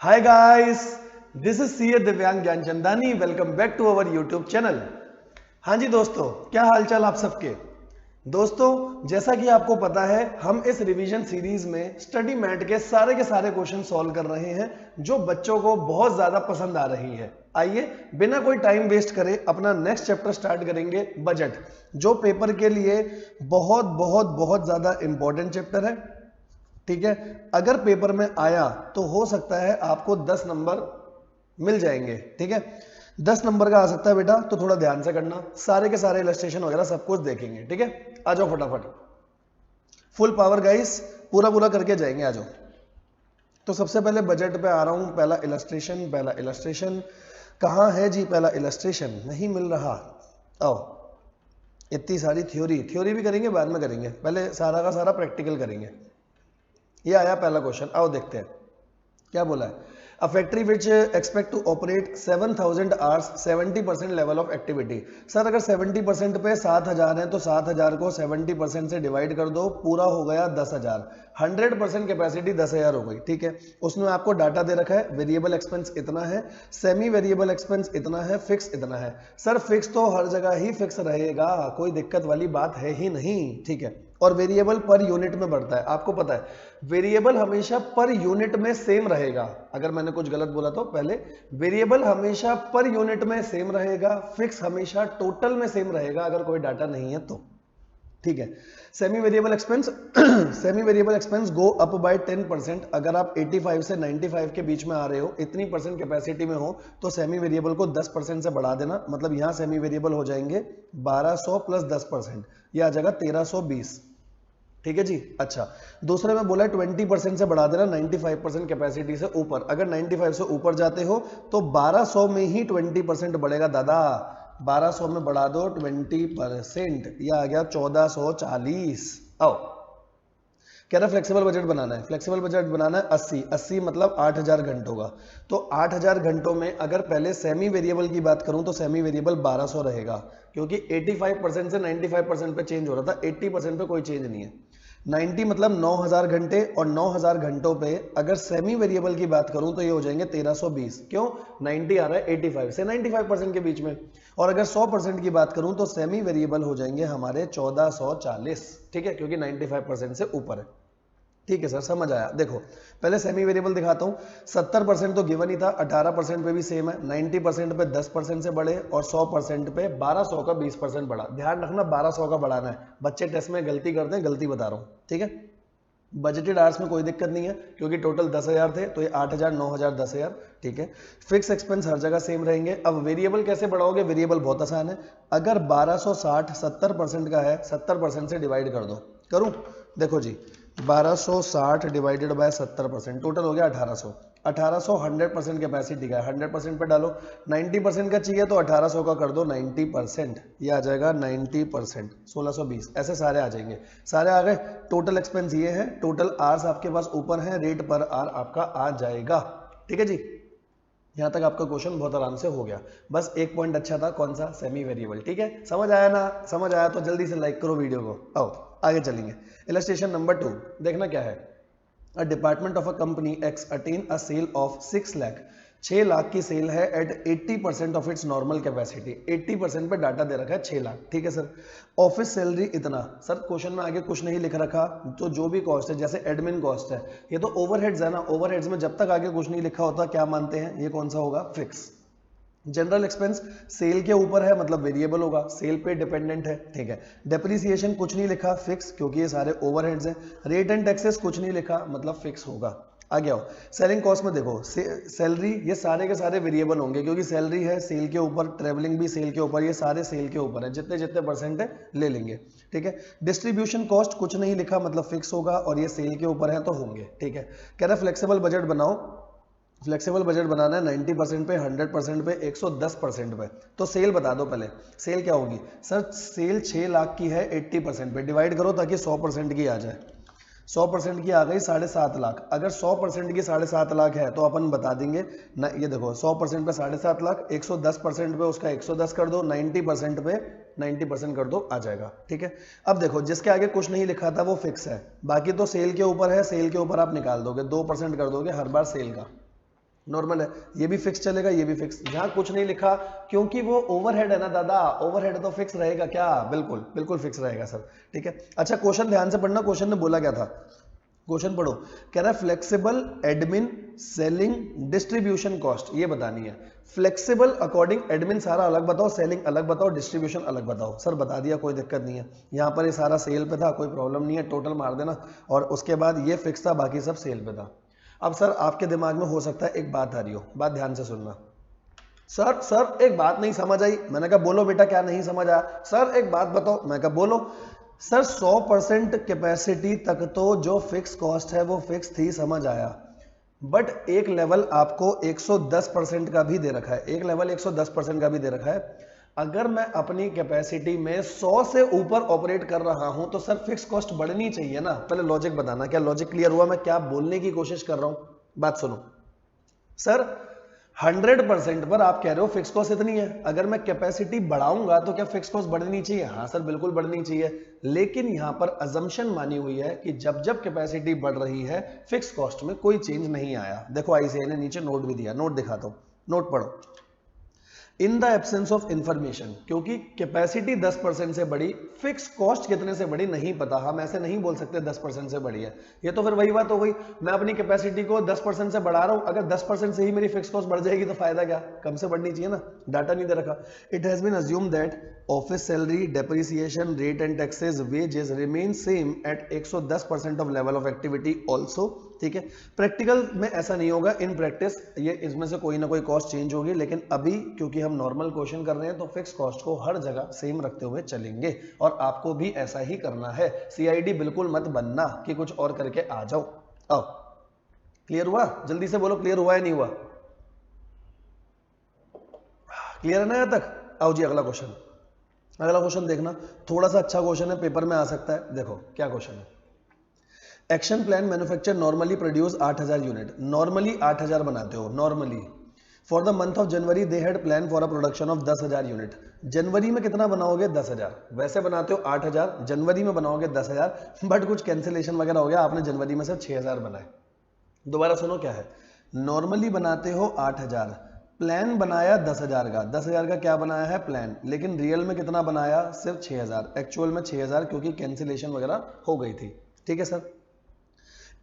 Hi guys, this is C A Divyang Gyanchandani. Welcome back to our YouTube channel. हाँ जी दोस्तों, क्या हालचाल आप सबके। दोस्तों, जैसा कि आपको पता है, हम इस रिवीजन सीरीज में स्टडी मैट के सारे क्वेश्चन सॉल्व कर रहे हैं जो बच्चों को बहुत ज्यादा पसंद आ रही है। आइए बिना कोई टाइम वेस्ट करे अपना नेक्स्ट चैप्टर स्टार्ट करेंगे, बजट, जो पेपर के लिए बहुत बहुत बहुत ज्यादा इंपॉर्टेंट चैप्टर है। ठीक है, अगर पेपर में आया तो हो सकता है आपको 10 नंबर मिल जाएंगे। ठीक है, 10 नंबर का आ सकता है बेटा, तो थोड़ा ध्यान से करना, सारे के सारे इलस्ट्रेशन वगैरह सब कुछ देखेंगे। ठीक है, आ जाओ फटाफट, फुल पावर गाइस, पूरा पूरा करके जाएंगे, आ जाओ। तो सबसे पहले बजट पे आ रहा हूं। पहला इलस्ट्रेशन कहां है जी? पहला इलस्ट्रेशन नहीं मिल रहा। आओ, इतनी सारी थ्योरी भी करेंगे, बाद में करेंगे, पहले सारा का सारा प्रैक्टिकल करेंगे। ये आया पहला क्वेश्चन, आओ देखते हैं क्या बोला है। A factory which expect to operate 7000 hours 70% level of activity. Sir अगर 70% पे 7000 है तो 7000 को 70% से डिवाइड कर दो, पूरा हो गया 10000। 100% कैपेसिटी 10000 हो गई। ठीक है, उसमें आपको डाटा दे रखा है, वेरिएबल एक्सपेंस इतना है, सेमी वेरिएबल एक्सपेंस इतना है, फिक्स इतना है। सर फिक्स तो हर जगह ही फिक्स रहेगा, कोई दिक्कत वाली बात है ही नहीं। ठीक है, और वेरिएबल पर यूनिट में बढ़ता है, आपको पता है वेरिएबल हमेशा पर यूनिट में सेम रहेगा। अगर मैंने कुछ गलत बोला तो पहले, वेरिएबल हमेशा पर यूनिट में सेम रहेगा, फिक्स हमेशा टोटल में सेम रहेगा अगर कोई डाटा नहीं है तो। ठीक है, semi variable expense semi variable expense go up by 10%। अगर आप 85 से 95 के बीच में आ रहे हो, इतनी परसेंट कैपेसिटी में हो, तो सेमी वेरिएबल को 10% से बढ़ा देना। मतलब यहां सेमी वेरिएबल हो जाएंगे 1200 प्लस 10%, यह आ जाएगा 1320। ठीक है जी। अच्छा, दूसरे में बोला है 20% से बढ़ा देना 95% कैपेसिटी से ऊपर। अगर 95 से ऊपर जाते हो तो 1200 में ही 20% बढ़ेगा दादा। 1200 में बढ़ा दो 20%, यह आ गया 1440। आओ, कह रहा फ्लेक्सिबल बजट बनाना है। फ्लेक्सिबल बजट बनाना है 80 मतलब 8000 घंटों का। तो 8000 घंटों में अगर पहले सेमी वेरिएबल की बात करूं तो सेमी वेरिएबल 1200 रहेगा, क्योंकि 85% से 95% पे चेंज हो रहा था, 80% पे कोई चेंज नहीं है। 90 मतलब 9000 घंटे, और 9000 घंटों पे अगर सेमी वेरिएबल की बात करूं तो ये हो जाएंगे 1320। क्यों? 90 आ रहा है 85 से 95% के बीच में। और अगर 100% की बात करूं तो सेमी वेरिएबल हो जाएंगे हमारे 1440। ठीक है, क्योंकि 95% से ऊपर है। ठीक है सर, समझ आया। देखो पहले सेमी वेरिएबल दिखाता हूं। 70% तो गिवन ही था, 18% पे भी सेम है, 90% पे 10% से बढ़े, और 100% पे 1200 का 20% बढ़ा। ध्यान रखना 1200 का बढ़ाना है, बच्चे टेस्ट में गलती करते हैं, गलती बता रहा हूं। ठीक है, बजटेड आवर्स में कोई दिक्कत नहीं है, क्योंकि टोटल 10000 थे, तो ये 8000 9000 10000। ठीक है, फिक्स एक्सपेंस हर जगह सेम रहेंगे। अब वेरिएबल कैसे बढ़ाओगे? वेरिएबल बहुत आसान है। अगर 1260 70% का है, 70% से डिवाइड कर दो। करूं? देखो जी, 1260 डिवाइडेड बाय 70%, टोटल हो गया 1800। 1800 100% कैपेसिटी का है, 100% पे डालो। 90% का चाहिए तो 1800 का कर दो 90%, ये आ जाएगा 90%, 1620। ऐसे सारे आ जाएंगे, सारे आ गए। टोटल एक्सपेंस ये है, टोटल आर्स आपके पास ऊपर है, रेट पर आर आपका आ जाएगा। ठीक है जी, यहां तक आपका क्वेश्चन बहुत आराम से हो गया। बस एक पॉइंट अच्छा था, कौन सा? Semi variable. ठीक है, समझ आया ना? समझ आया तो जल्दी से लाइक करो वीडियो को। आओ आगे चलेंगे। इलस्ट्रेशन नंबर 2 देखना क्या है। A department of a company X attain a sale of 6 lakh. 6 lakh की सेल है at 80% of its normal capacity. 80% पे डाटा दे रखा है 6 लाख। ठीक है सर, ऑफिस सैलरी इतना। सर क्वेश्चन में आगे कुछ नहीं लिख रखा, तो जो भी कॉस्ट है, जैसे एडमिन कॉस्ट है, ये तो ओवरहेड्स है ना। ओवरहेड्स में जब तक आगे कुछ नहीं लिखा होता क्या मानते हैं? ये कौन सा होगा? फिक्स। जनरल एक्सपेंस सेल के ऊपर है, मतलब वेरिएबल होगा, सेल पे डिपेंडेंट है। ठीक है, डेप्रिसिएशन कुछ नहीं लिखा, फिक्स, क्योंकि ये सारे ओवरहेड्स हैं। रेट एंड टैक्सेस कुछ नहीं लिखा, मतलब फिक्स होगा। आगे आओ, सेलिंग कॉस्ट में देखो, सैलरी, ये सारे के सारे वेरिएबल होंगे, क्योंकि सैलरी है सेल के ऊपर, ट्रेवलिंग भी सेल के ऊपर, ये सारे सेल के ऊपर है, जितने जितने परसेंट है ले लेंगे। ठीक है, डिस्ट्रीब्यूशन कॉस्ट कुछ नहीं लिखा, मतलब फिक्स होगा, और ये सेल के ऊपर है तो होंगे। ठीक है, कह रहा फ्लेक्सिबल बजट बनाओ। फ्लेक्सिबल बजट बनाना है 90% पे, 100% पे, 110% पे। तो सेल बता दो पहले, सेल क्या होगी? सर सेल 6 लाख की है, 80% पे डिवाइड करो ताकि 100% की आ जाए। 100% की आ गई 7.5 लाख। अगर 100% की 7.5 लाख है तो अपन बता देंगे ना। ये देखो 100% पे 7.5 लाख, 110% पे उसका 110 कर दो, 90% पे 90% कर दो, आ जाएगा। ठीक है, अब देखो जिसके आगे कुछ नहीं लिखा था वो फिक्स है, बाकी तो सेल के ऊपर है, सेल के ऊपर आप निकाल दोगे, 2% कर दोगे हर बार सेल का। नॉर्मल है, ये भी फिक्स चलेगा, ये भी फिक्स, जहां कुछ नहीं लिखा क्योंकि वो ओवरहेड है ना दादा, ओवरहेड तो फिक्स रहेगा क्या, बिल्कुल बिल्कुल फिक्स रहेगा सर, ठीक है। अच्छा क्वेश्चन ध्यान से पढ़ना, क्वेश्चन ने बोला क्या था, क्वेश्चन पढ़ो, कह रहा है flexible admin selling distribution cost, ये बतानी है। फ्लेक्सिबल अकॉर्डिंग एडमिन सारा अलग बताओ, सेलिंग अलग बताओ, डिस्ट्रीब्यूशन अलग बताओ। सर बता दिया, कोई दिक्कत नहीं है, यहाँ पर ये सारा सेल पे था, कोई प्रॉब्लम नहीं है, टोटल मार देना, और उसके बाद ये फिक्स था, बाकी सब सेल पे था। अब सर आपके दिमाग में हो सकता है एक बात आ रही हो, बात ध्यान से सुनना। सर एक बात नहीं समझ आई, मैंने कहा बोलो बेटा क्या नहीं समझ आया, सर एक बात बताओ, मैं कहा बोलो। सर 100% कैपेसिटी तक तो जो फिक्स कॉस्ट है वो फिक्स थी, समझ आया, बट एक लेवल आपको 110% का भी दे रखा है, एक लेवल 110% का भी दे रखा है। अगर मैं अपनी कैपेसिटी में 100 से ऊपर ऑपरेट कर रहा हूं तो सर फिक्स कॉस्ट बढ़नी चाहिए ना। पहले लॉजिक बताना, क्या लॉजिक क्लियर हुआ, मैं क्या बोलने की कोशिश कर रहा हूं, बात सुनो। सर 100% पर आप कह रहे हो फिक्स कॉस्ट इतनी है, अगर मैं कैपेसिटी बढ़ाऊंगा तो क्या फिक्स कॉस्ट बढ़नी चाहिए, हाँ सर बिल्कुल बढ़नी चाहिए, लेकिन यहां पर अजम्पशन मानी हुई है कि जब जब कैपेसिटी बढ़ रही है फिक्स कॉस्ट में कोई चेंज नहीं आया। देखो आईसीआई ने नीचे नोट भी दिया, नोट दिखाता हूं, नोट पढ़ो। In the absence of information, क्योंकि कैपेसिटी 10% से बढ़ी, फिक्स कॉस्ट कितने से बढ़ी नहीं पता, हम ऐसे नहीं बोल सकते 10% से बढ़ी है, ये तो फिर वही बात हो गई, मैं अपनी कैपेसिटी को 10% से बढ़ा रहा हूं, अगर 10% से ही मेरी फिक्स कॉस्ट बढ़ जाएगी तो फायदा क्या, कम से बढ़नी चाहिए ना, डाटा नहीं दे रखा। It has been assume that office salary depreciation rate and taxes wages remain same at 110% of level of activity also, ठीक है। प्रैक्टिकल में ऐसा नहीं होगा, इन प्रैक्टिस ये इसमें से कोई ना कोई कॉस्ट चेंज होगी, लेकिन अभी क्योंकि हम नॉर्मल क्वेश्चन कर रहे हैं तो फिक्स कॉस्ट को हर जगह सेम रखते हुए चलेंगे, और आपको भी ऐसा ही करना है। सीआईडी बिल्कुल मत बनना कि कुछ और करके आ जाओ। आओ, क्लियर हुआ, जल्दी से बोलो क्लियर हुआ या नहीं हुआ, क्लियर है ना यहां तक। आओ जी अगला क्वेश्चन, अगला क्वेश्चन देखना, थोड़ा सा अच्छा क्वेश्चन है, पेपर में आ सकता है। देखो क्या क्वेश्चन है, action plan manufacture normally produce 8000 unit, normally 8000 बनाते हो, normally for the month of January they had plan for a production of 10,000 unit. जनवरी में कितना बनाओगे, 10,000, वैसे बनाते हो 8000, जनवरी में बनाओगे 10,000, बट कुछ कैंसिलेशन वगैरह हो गया, आपने जनवरी में सिर्फ 6000 बनाए। दोबारा सुनो क्या है, नॉर्मली बनाते हो 8000, प्लान बनाया 10,000 का, 10,000 का क्या बनाया है प्लान, लेकिन रियल में कितना बनाया, सिर्फ 6000, एक्चुअल में 6000 क्योंकि कैंसिलेशन वगैरह हो गई थी, ठीक है sir.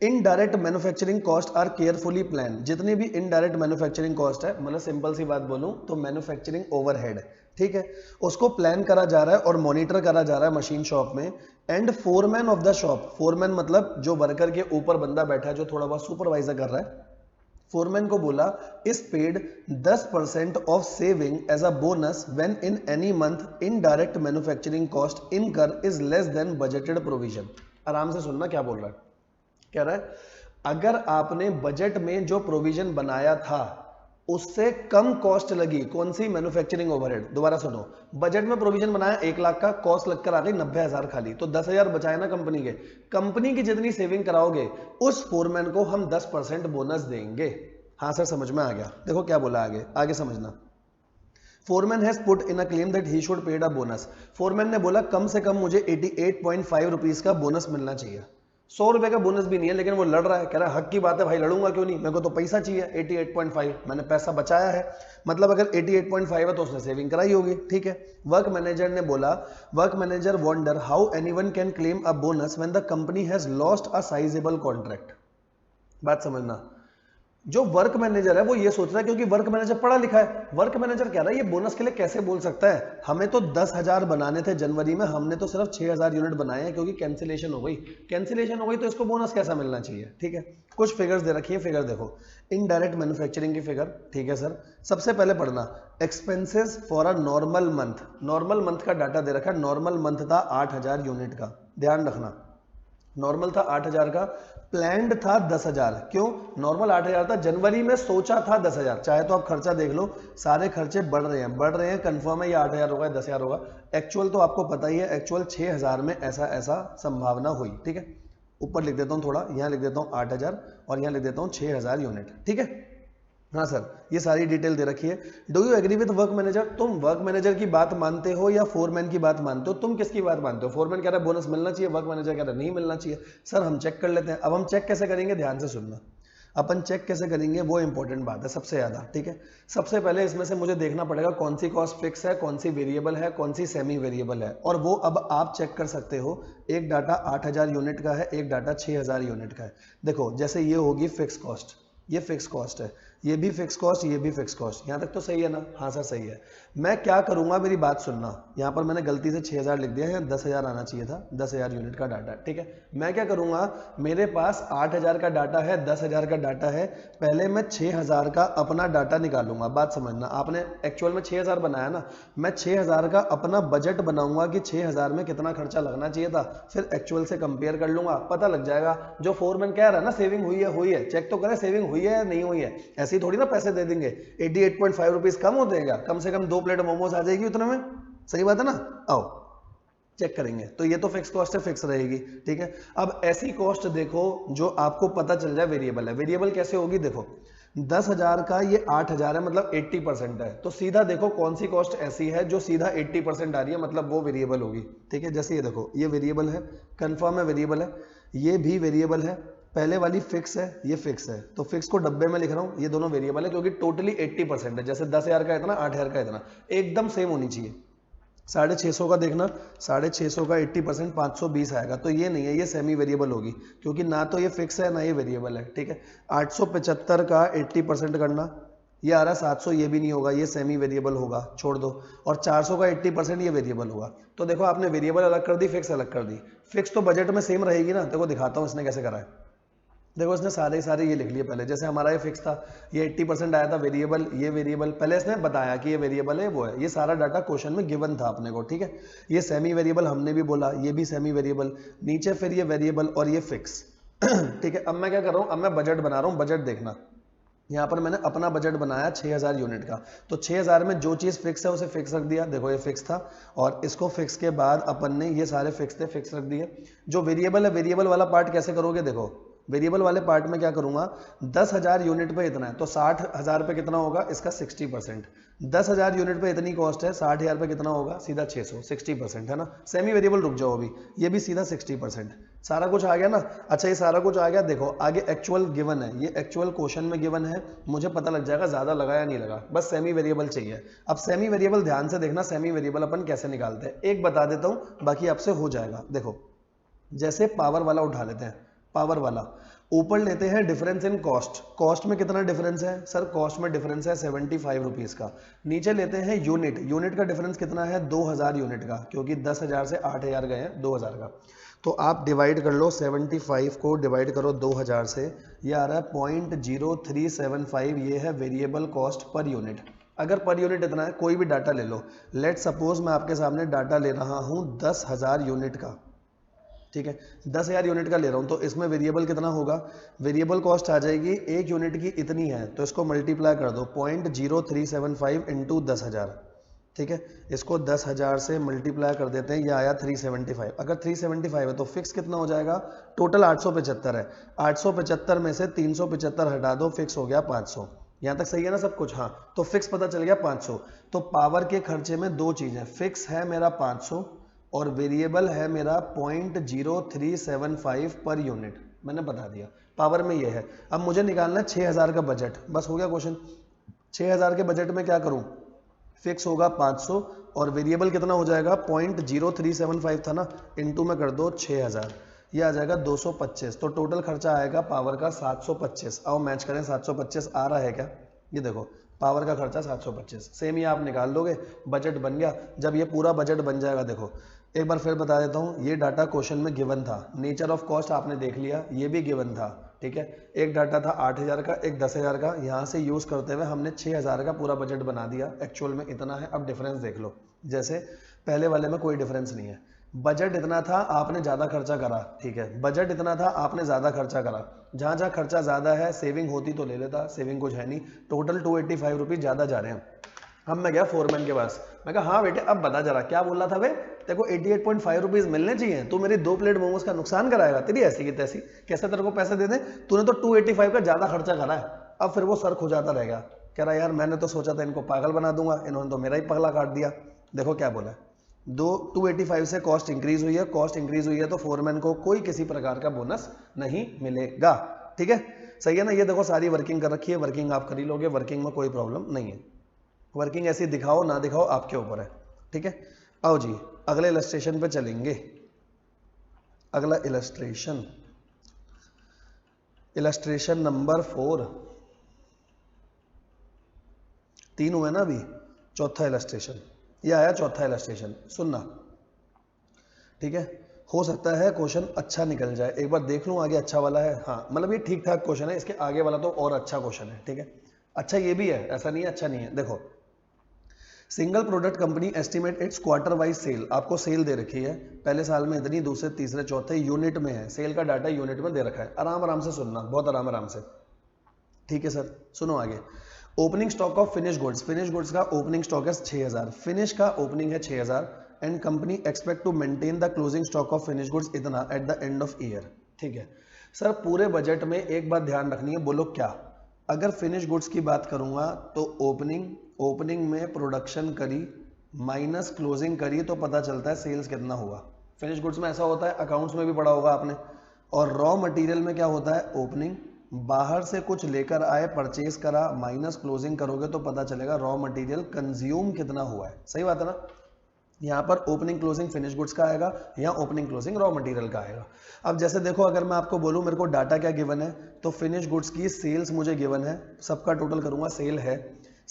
Indirect manufacturing cost are carefully plan, जितनी भी इनडायरेक्ट मैन्युफैक्चरिंग कॉस्ट है, मतलब सिंपल सी बात बोलूं तो मैन्युफैक्चरिंग ओवरहेड, ठीक है, उसको प्लान करा जा रहा है और मॉनिटर करा जा रहा है मशीन शॉप में। And foreman of the shop, foreman मतलब जो वर्कर के ऊपर बंदा बैठा है जो थोड़ा बहुत सुपरवाइजर कर रहा है, फोरमैन को बोला is paid 10% of saving as a bonus when in any month indirect manufacturing cost incur is less than budgeted provision. आराम से सुनना क्या बोल रहा है, कह रहा है अगर आपने बजट में जो प्रोविजन बनाया था उससे कम कॉस्ट लगी, कौन सी, मैन्युफैक्चरिंग ओवरहेड। दोबारा सुनो, बजट में प्रोविजन बनाया 1 लाख का, कॉस्ट लगकर आ गई 90,000 खाली, तो 10,000 बचाए ना कंपनी के, कंपनी की जितनी सेविंग कराओगे उस फोरमैन को हम 10% बोनस देंगे। हाँ सर समझ में आ गया, देखो क्या बोला आगे, आगे समझना। Foreman has put in a claim that he should paid a bonus, foreman ने बोला कम से कम मुझे 88.5 रुपीज का बोनस मिलना चाहिए। 100 रुपए का बोनस भी नहीं है, लेकिन वो लड़ रहा है, कह रहा है हक की बात है भाई, लड़ूंगा क्यों नहीं, मेरे को तो पैसा चाहिए 88.5, मैंने पैसा बचाया है, मतलब अगर 88.5 है तो उसने सेविंग कराई होगी, ठीक है। वर्क मैनेजर ने बोला, work manager wonder how anyone can claim a bonus when the company has lost a sizeable contract. बात समझना, जो वर्क मैनेजर है वो ये सोच रहा है, क्योंकि वर्क मैनेजर पढ़ा लिखा है, वर्क मैनेजर कह रहा है ये बोनस के लिए कैसे बोल सकता है, हमें तो 10,000 बनाने थे जनवरी में, हमने तो सिर्फ 6,000 यूनिट बनाए हैं क्योंकि कैंसिलेशन हो गई, कैंसिलेशन हो गई तो इसको बोनस कैसा मिलना चाहिए, ठीक है। कुछ फिगर्स दे रखी है, फिगर देखो, इनडायरेक्ट मैन्युफैक्चरिंग की फिगर, ठीक है सर। सबसे पहले पढ़ना expenses for a normal month, normal month का डाटा दे रखा है, नॉर्मल मंथ था 8,000 यूनिट का, ध्यान रखना, नॉर्मल था 8,000 का, प्लैंड था 10,000, क्यों, नॉर्मल 8,000 था, जनवरी में सोचा था 10,000, चाहे तो आप खर्चा देख लो, सारे खर्चे बढ़ रहे हैं, कंफर्म है ये 8,000 होगा 10,000 होगा, एक्चुअल तो आपको पता ही है, एक्चुअल 6,000 में ऐसा ऐसा संभावना हुई, ठीक है। ऊपर लिख देता हूं थोड़ा, यहां लिख देता हूं 8,000 और यहां लिख देता हूं 6,000 यूनिट, ठीक है। हाँ सर, ये सारी डिटेल दे रखी है। Do you agree with work manager, तुम वर्क मैनेजर की बात मानते हो या फोरमैन की बात मानते हो, तुम किसकी बात मानते हो, फोरमैन कह रहा है बोनस मिलना चाहिए, वर्क मैनेजर कह रहा है नहीं मिलना चाहिए। सर हम चेक कर लेते हैं, अब हम चेक कैसे करेंगे, ध्यान से सुनना। अपन चेक कैसे करेंगे वो इंपॉर्टेंट बात है सबसे ज्यादा, ठीक है। सबसे पहले इसमें से मुझे देखना पड़ेगा कौन सी कॉस्ट फिक्स है, कौन सी वेरिएबल है, कौन सी सेमी वेरिएबल है, और वो अब आप चेक कर सकते हो। एक डाटा 8000 यूनिट का है, एक डाटा 6000 यूनिट का है। देखो जैसे ये होगी फिक्स कॉस्ट, ये फिक्स कॉस्ट है, ये भी फिक्स कॉस्ट, ये भी फिक्स कॉस्ट। यहाँ तक तो सही है ना? हाँ सर सही है। मैं क्या करूंगा, मेरी बात सुनना, यहाँ पर मैंने गलती से 6000 लिख दिया है, 10,000 आना चाहिए था, 10,000 यूनिट का डाटा, ठीक है। मैं क्या करूंगा, मेरे पास 8000 का डाटा है, 10,000 का डाटा है, पहले मैं 6000 का अपना डाटा निकालूंगा। बात समझना, आपने एक्चुअल में 6000 बनाया ना, मैं 6000 का अपना बजट बनाऊंगा कि 6000 में कितना खर्चा लगना चाहिए था, फिर एक्चुअल से कंपेयर कर लूंगा, पता लग जाएगा। जो फोरमैन कह रहा है ना सेविंग हुई है, चेक तो करें सेविंग हुई है या नहीं हुई है। ऐसी थोड़ी ना पैसे दे देंगे। 88.5 रुपीज कम होते हैं क्या? कम से कम 2 प्लेट मोमोज आ जाएगी उतने में, सही बात है ना? आओ चेक करेंगे। तो ये तो फिक्स कॉस्ट है, फिक्स रहेगी, ठीक है। अब ऐसी कॉस्ट देखो जो आपको पता चल जाए वेरिएबल है। वेरिएबल कैसे होगी, देखो 10,000 का ये 8,000 है, मतलब 80% है, तो सीधा देखो कौन सी कॉस्ट ऐसी है जो सीधा 80% आ रही है, मतलब वो वेरिएबल होगी, ठीक है। जैसे ये देखो, ये वेरिएबल है, कंफर्म है वेरिएबल है, ये भी वेरिएबल है, पहले वाली फिक्स है, ये फिक्स है, तो फिक्स को डब्बे में लिख रहा हूं, ये दोनों वेरिएबल है क्योंकि टोटली 80% है। जैसे 10,000 का इतना, 8,000 का इतना, एकदम सेम होनी चाहिए। 650 का देखना, 650 का 80% 520 आएगा, तो ये नहीं है, ये सेमी वेरिएबल होगी क्योंकि ना तो ये फिक्स है ना ये वेरिएबल है, ठीक है। 875 का 80% करना, ये आ रहा है 700, ये भी नहीं होगा, ये सेमी वेरिएबल होगा, छोड़ दो। और 400 का 80% ये वेरिएबल होगा। तो देखो आपने वेरिएबल अलग कर दी, फिक्स अलग कर दी। फिक्स तो बजट में सेम रहेगी ना, देखो दिखाता हूँ इसने कैसे करा है। देखो इसने सारे ये लिख लिए पहले, जैसे हमारा ये फिक्स था, ये 80% आया था वेरिएबल, ये वेरिएबल पहले इसने बताया कि ये वेरिएबल है, वो है, ये सारा डाटा क्वेश्चन में गिवन था अपने को, ठीक है। ये सेमी वेरिएबल हमने भी बोला, ये भी सेमी वेरिएबल, नीचे फिर ये वेरिएबल और ये फिक्स ठीक है। अब मैं क्या कर रहा हूँ, अब मैं बजट बना रहा हूँ, बजट देखना। यहाँ पर मैंने अपना बजट बनाया 6000 यूनिट का, तो 6000 में जो चीज़ फिक्स है उसे फिक्स रख दिया, देखो ये फिक्स था, और इसको फिक्स के बाद अपन ने ये सारे फिक्स थे, फिक्स रख दिए। जो वेरिएबल है, वेरिएबल वाला पार्ट कैसे करोगे, देखो वेरिएबल वाले पार्ट में क्या करूंगा, 10,000 यूनिट पे इतना है, तो 60,000 पे कितना होगा, इसका 60%। 10,000 यूनिट पे इतनी कॉस्ट है, 60,000 पे कितना होगा, सीधा 600, 60% है ना। सेमी वेरिएबल रुक जाओ अभी, ये भी सीधा 60%। सारा कुछ आ गया ना। अच्छा ये सारा कुछ आ गया, देखो आगे एक्चुअल गिवन है, ये एक्चुअल क्वेश्चन में गिवन है, मुझे पता लग जाएगा ज्यादा लगा या नहीं लगा, बस सेमी वेरिएबल चाहिए। अब सेमी वेरिएबल ध्यान से देखना, सेमी वेरिएबल अपन कैसे निकालते हैं, एक बता देता हूं, बाकी आपसे हो जाएगा। देखो जैसे पावर वाला उठा लेते हैं, पावर वाला ऊपर लेते हैं डिफरेंस इन कॉस्ट, कॉस्ट में कितना डिफरेंस है सर, कॉस्ट में डिफरेंस है 75 रुपीज का। नीचे लेते हैं यूनिट, यूनिट का डिफरेंस कितना है, 2000 यूनिट का, क्योंकि 10,000 से 8,000 गए हैं, 2000 का। तो आप डिवाइड कर लो, 75 को डिवाइड करो 2000 से, ये आ रहा है 0.0375, ये है वेरिएबल कॉस्ट पर यूनिट। अगर पर यूनिट इतना है, कोई भी डाटा ले लो, लेट सपोज मैं आपके सामने डाटा ले रहा हूं 10,000 यूनिट का, ठीक है, 10,000 यूनिट का ले रहा हूं, तो इसमें वेरिएबल कितना होगा, वेरिएबल कॉस्ट आ जाएगी, एक यूनिट की इतनी है, तो इसको मल्टीप्लाई कर दो 0.0375 इंटू 10,000, ठीक है। इसको 10,000 से मल्टीप्लाई कर देते हैं, ये आया 375। अगर 375 है तो फिक्स कितना हो जाएगा, टोटल 875 है, 875 में से 375 हटा दो, फिक्स हो गया 500। यहां तक सही है ना सब कुछ, हाँ। तो फिक्स पता चल गया 500। तो पावर के खर्चे में दो चीजें, फिक्स है मेरा 500 और वेरिएबल है मेरा 0.0375 पर यूनिट, मैंने बता दिया। पावर में ये है। अब मुझे निकालना है 6000 का बजट, बस हो गया क्वेश्चन। 6000 के बजट में क्या करूं, फिक्स होगा 500 और वेरिएबल कितना हो जाएगा, 0.0375 था ना, इनटू में कर दो 6000, ये आ जाएगा 225। तो टोटल खर्चा आएगा पावर का 725। आओ मैच करें, 725 आ रहा है क्या, ये देखो पावर का खर्चा 725, सेम ही आप निकाल लोगे, बजट बन गया। जब ये पूरा बजट बन जाएगा, देखो एक बार फिर बता देता हूँ, ये डाटा क्वेश्चन में गिवन था, नेचर ऑफ कॉस्ट आपने देख लिया, ये भी गिवन था, ठीक है। एक डाटा था 8,000 का, एक 10,000 का, यहाँ से यूज करते हुए हमने 6,000 का पूरा बजट बना दिया, एक्चुअल में इतना है। अब डिफरेंस देख लो, जैसे पहले वाले में कोई डिफरेंस नहीं है, बजट इतना था, आपने ज्यादा खर्चा करा, ठीक है, बजट इतना था, आपने ज्यादा खर्चा करा, जहां जहां खर्चा ज्यादा है, सेविंग होती तो ले लेता, सेविंग कुछ है नहीं, टोटल 285 रुपीज ज्यादा जा रहे हैं। अब मैं गया फोरमैन के पास, मैं कहा हाँ बेटे अब बता जरा क्या बोल रहा था बे, तेरे को 88.5 रुपीज मिलने चाहिए, तू मेरी 2 प्लेट मोमोज का नुकसान कराएगा, तेरी ऐसी की तैसी, कैसे तेरे को पैसे दे दे, तूने तो 285 का ज्यादा खर्चा करा है। अब फिर वो सर खुजाता रहेगा, कह रहा यार मैंने तो सोचा था इनको पागल बना दूंगा, इन्होंने तो मेरा ही पगला काट दिया। देखो क्या बोला, 285 से कॉस्ट इंक्रीज हुई है, कॉस्ट इंक्रीज हुई है तो फोरमैन को कोई किसी प्रकार का बोनस नहीं मिलेगा, ठीक है। सही है ना। ये देखो सारी वर्किंग कर रखी है, वर्किंग आप कर ही लोगे, वर्किंग में कोई प्रॉब्लम नहीं है। वर्किंग ऐसी दिखाओ ना दिखाओ आपके ऊपर है, ठीक है। आओ जी अगले इलस्ट्रेशन पे चलेंगे। अगला इलस्ट्रेशन, इलस्ट्रेशन नंबर 4, 3 हुए ना अभी, चौथा इलस्ट्रेशन, ये आया चौथा इलस्ट्रेशन, सुनना ठीक है। हो सकता है क्वेश्चन अच्छा निकल जाए, एक बार देख लूं आगे अच्छा वाला है। हाँ मतलब ये ठीक ठाक क्वेश्चन है, इसके आगे वाला तो और अच्छा क्वेश्चन है, ठीक है। अच्छा ये भी है, ऐसा नहीं है अच्छा नहीं है। देखो single product company estimate its quarter wise sale, आपको सेल दे रखी है, पहले साल में इतनी, दूसरे तीसरे चौथे यूनिट में है, सेल का डाटा यूनिट में दे रखा है। आराम आराम से सुनना, बहुत आराम आराम से, ठीक है सर। सुनो आगे, opening stock of finish goods, finish goods का ओपनिंग स्टॉक है 6000, फिनिश का ओपनिंग है 6000 and company expect to maintain the closing stock of finish goods इतना at the end of year, ठीक है। सर पूरे बजट में एक बात ध्यान रखनी है, बोलो क्या। अगर फिनिश गुड्स की बात करूंगा तो ओपनिंग में प्रोडक्शन करी माइनस क्लोजिंग करी तो पता चलता है सेल्स कितना हुआ। फिनिश गुड्स में ऐसा होता है, अकाउंट्स में भी पढ़ा होगा आपने। और रॉ मटेरियल में क्या होता है, ओपनिंग बाहर से कुछ लेकर आए, परचेज करा, माइनस क्लोजिंग करोगे तो पता चलेगा रॉ मटेरियल कंज्यूम कितना हुआ है। सही बात है ना। यहाँ पर ओपनिंग क्लोजिंग फिनिश गुड्स का आएगा, यहाँ ओपनिंग क्लोजिंग रॉ मटेरियल का आएगा। अब जैसे देखो अगर मैं आपको बोलूँ मेरे को डाटा क्या गिवन है, तो फिनिश गुड्स की सेल्स मुझे गिवन है, सबका टोटल करूंगा, सेल है,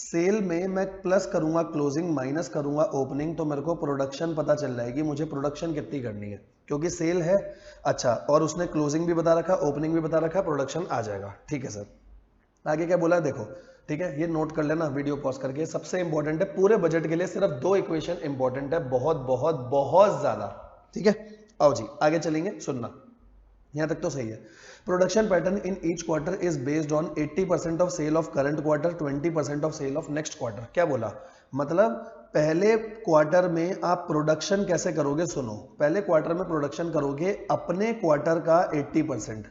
सेल में मैं प्लस करूंगा क्लोजिंग माइनस करूंगा ओपनिंग, तो मेरे को प्रोडक्शन पता चल जाएगी, मुझे प्रोडक्शन कितनी करनी है क्योंकि सेल है। अच्छा और उसने क्लोजिंग भी बता रखा, ओपनिंग भी बता रखा, प्रोडक्शन आ जाएगा, ठीक है सर। आगे क्या बोला है देखो, ठीक है, ये नोट कर लेना वीडियो पॉज करके, सबसे इंपॉर्टेंट है पूरे बजट के लिए, सिर्फ 2 इक्वेशन इंपॉर्टेंट है, बहुत बहुत बहुत ज्यादा, ठीक है। आओ जी आगे चलेंगे, सुनना यहां तक तो सही है। Production pattern in each quarter is based on 80% of sale of current quarter, 20% of sale of next quarter. क्या बोला, मतलब पहले क्वार्टर में आप प्रोडक्शन कैसे करोगे, सुनो, पहले क्वार्टर में प्रोडक्शन करोगे अपने क्वार्टर का 80%,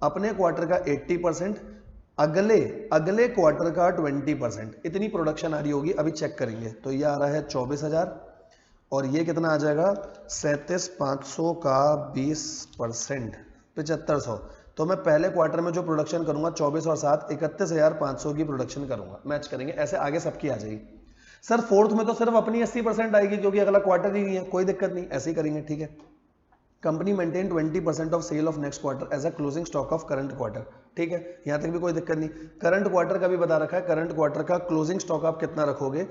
अपने क्वार्टर का 80%, अगले क्वार्टर का 20%, इतनी प्रोडक्शन आ रही होगी। अभी चेक करेंगे तो ये आ रहा है 24,000 और ये कितना आ जाएगा 37,500 का 20%, 7500। तो मैं पहले क्वार्टर में जो प्रोडक्शन करूंगा 24 और 7 31,500 की प्रोडक्शन करूंगा, मैच करेंगे, ऐसे आगे सबकी आ जाएगी। सर फोर्थ में तो सिर्फ अपनी 80% आएगी क्योंकि अगला क्वार्टर ही नहीं है, कोई दिक्कत नहीं, ऐसे ही करेंगे, ठीक है। Company maintain 20% of sale of next quarter as a closing stock of current quarter, ठीक है, यहां तक भी कोई दिक्कत नहीं। करंट क्वार्टर का भी बता रखा है, करंट क्वार्टर का क्लोजिंग स्टॉक आप कितना रखोगे,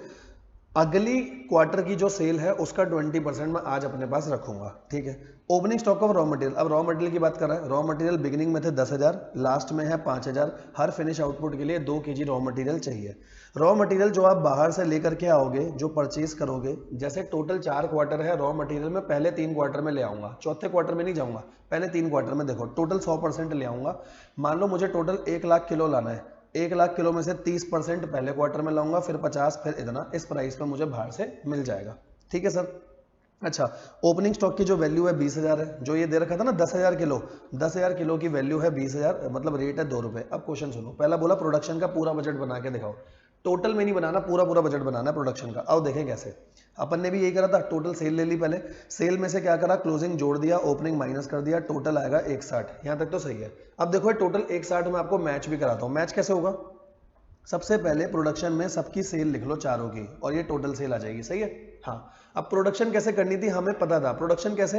अगली क्वार्टर की जो सेल है उसका 20% मैं आज अपने पास रखूंगा, ठीक है। Opening stock of raw material, अब रॉ मटेरियल की बात कर रहा है, रॉ मटेरियल बिगिनिंग में थे 10,000, लास्ट में है 5,000, हर फिनिश आउटपुट के लिए 2 kg रॉ मटेरियल चाहिए। रॉ मटेरियल जो आप बाहर से लेकर के आओगे, जो परचेज करोगे, जैसे टोटल 4 क्वार्टर है, रॉ मटेरियल में पहले 3 क्वार्टर में ले आऊंगा, चौथे क्वार्टर में नहीं जाऊंगा, पहले 3 क्वार्टर में। देखो टोटल 100% ले आऊंगा, मान लो मुझे टोटल 1 लाख किलो लाना है, 1 लाख किलो में से 30% पहले क्वार्टर में लाऊंगा, फिर 50, फिर इतना, इस प्राइस पे मुझे बाहर से मिल जाएगा, ठीक है सर। अच्छा ओपनिंग स्टॉक की जो वैल्यू है 20,000 है, जो ये दे रखा था ना 10,000 किलो, 10,000 किलो की वैल्यू है 20,000, मतलब रेट है 2 रुपए। अब क्वेश्चन सुनो, पहला बोला प्रोडक्शन का पूरा बजट बना के दिखाओ, टोटल में नहीं बनाना, पूरा बजट बनाना है प्रोडक्शन का। अब देखें कैसे, अपन ने भी यही करा था, टोटल सेल ले ली, पहले सेल में से क्या करा, क्लोजिंग जोड़ दिया, ओपनिंग माइनस कर दिया, टोटल आएगा 160, यहां तक तो सही है। अब देखो टोटल 160 में आपको मैच भी कराता हूं, मैच कैसे होगा, सबसे पहले प्रोडक्शन में सबकी सेल लिख लो चारों की और ये टोटल सेल आ जाएगी, सही है। हाँ अब प्रोडक्शन कैसे करनी थी हमें पता था, प्रोडक्शन कैसे,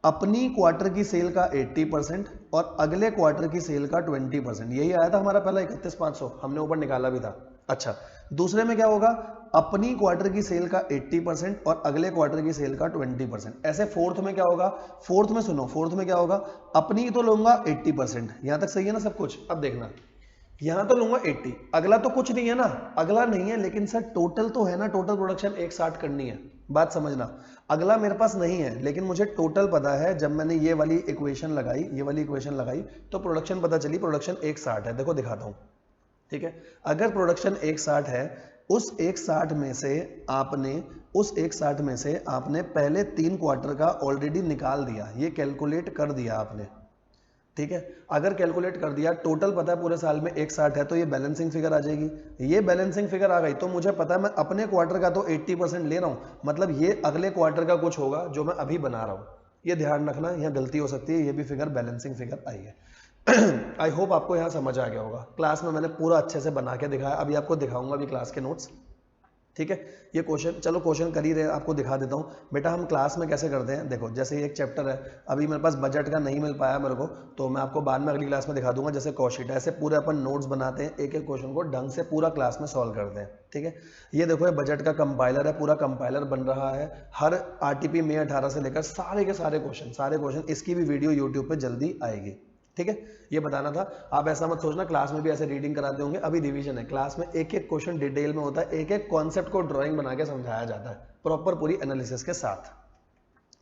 अपनी क्वार्टर की सेल का 80% और अगले क्वार्टर की सेल का 20%, यही आया था हमारा पहला 31,500, हमने ऊपर निकाला भी था। अच्छा दूसरे में क्या होगा, अपनी क्वार्टर की सेल का 80% और अगले क्वार्टर की सेल का 20%। ऐसे फोर्थ में क्या होगा, फोर्थ में सुनो, फोर्थ में क्या होगा, अपनी तो लूंगा 80%, यहां तक सही है ना सब कुछ। अब देखना यहां तो लूंगा 80, अगला तो कुछ नहीं है ना, अगला नहीं है, लेकिन सर टोटल तो है ना, टोटल प्रोडक्शन 160 करनी है, बात समझना। अगला मेरे पास नहीं है लेकिन मुझे टोटल पता है, जब मैंने ये वाली इक्वेशन लगाई, ये वाली इक्वेशन लगाई तो प्रोडक्शन पता चली, प्रोडक्शन 160 है, देखो दिखाता हूं, ठीक है। अगर प्रोडक्शन 160 है, उस 160 में से आपने पहले 3 क्वार्टर का ऑलरेडी निकाल दिया, ये कैलकुलेट कर दिया आपने, ठीक है। अगर कैलकुलेट कर दिया, टोटल पता है पूरे साल में 160 है, तो ये बैलेंसिंग फिगर आ जाएगी, ये बैलेंसिंग फिगर आ गई तो मुझे पता है मैं अपने क्वार्टर का तो 80% ले रहा हूं, मतलब ये अगले क्वार्टर का कुछ होगा जो मैं अभी बना रहा हूं, ये ध्यान रखना, यहां गलती हो सकती है, ये भी फिगर बैलेंसिंग फिगर आई है। आई होप आपको यहाँ समझ आ गया होगा। क्लास में मैंने पूरा अच्छे से बना के दिखाया, अभी आपको दिखाऊंगा अभी क्लास के नोट्स, ठीक है। ये क्वेश्चन, चलो क्वेश्चन कर ही रहे, आपको दिखा देता हूँ बेटा हम क्लास में कैसे करते हैं। देखो जैसे ये एक चैप्टर है, अभी मेरे पास बजट का नहीं मिल पाया मेरे को, तो मैं आपको बाद में अगली क्लास में दिखा दूंगा। जैसे कॉस्ट शीट, ऐसे पूरे अपन नोट्स बनाते हैं, एक एक क्वेश्चन को ढंग से पूरा क्लास में सॉल्व करते हैं, ठीक है। ये देखो ये बजट का कंपाइलर है, पूरा कंपाइलर बन रहा है। हर आरटीपी में 18 से लेकर सारे के सारे क्वेश्चन, इसकी भी वीडियो यूट्यूब पर जल्दी आएगी, ठीक है। ये बताना था। आप ऐसा मत सोचना क्लास में भी ऐसे रीडिंग कराते होंगे, अभी रिवीजन है। क्लास में एक एक क्वेश्चन डिटेल में होता है, एक एक कॉन्सेप्ट को ड्राइंग बना के समझाया जाता है प्रॉपर पूरी एनालिसिस के साथ,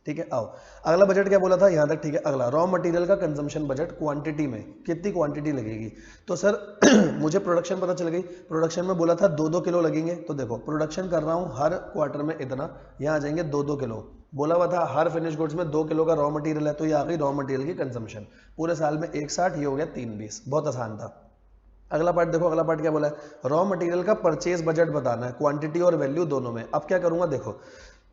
ठीक है। आओ अगला बजट क्या बोला था यहां तक, ठीक है। अगला रॉ मटेरियल का कंजम्पशन बजट, क्वांटिटी में कितनी क्वांटिटी लगेगी। तो सर मुझे प्रोडक्शन पता चल गई, प्रोडक्शन में बोला था 2-2 किलो लगेंगे। तो देखो प्रोडक्शन कर रहा हूं हर क्वार्टर में इतना, यहाँ आ जाएंगे 2-2 किलो। बोला हुआ था हर फिनिश गुड्स में 2 किलो का रॉ मटेरियल है, तो ये आ गई रॉ मटेरियल की कंजम्पशन। पूरे साल में 160, ये हो गया 320, बहुत आसान था। अगला पार्ट देखो, अगला पार्ट क्या बोला है, रॉ मटेरियल का परचेज बजट बताना है, क्वांटिटी और वैल्यू दोनों में। अब क्या करूंगा, देखो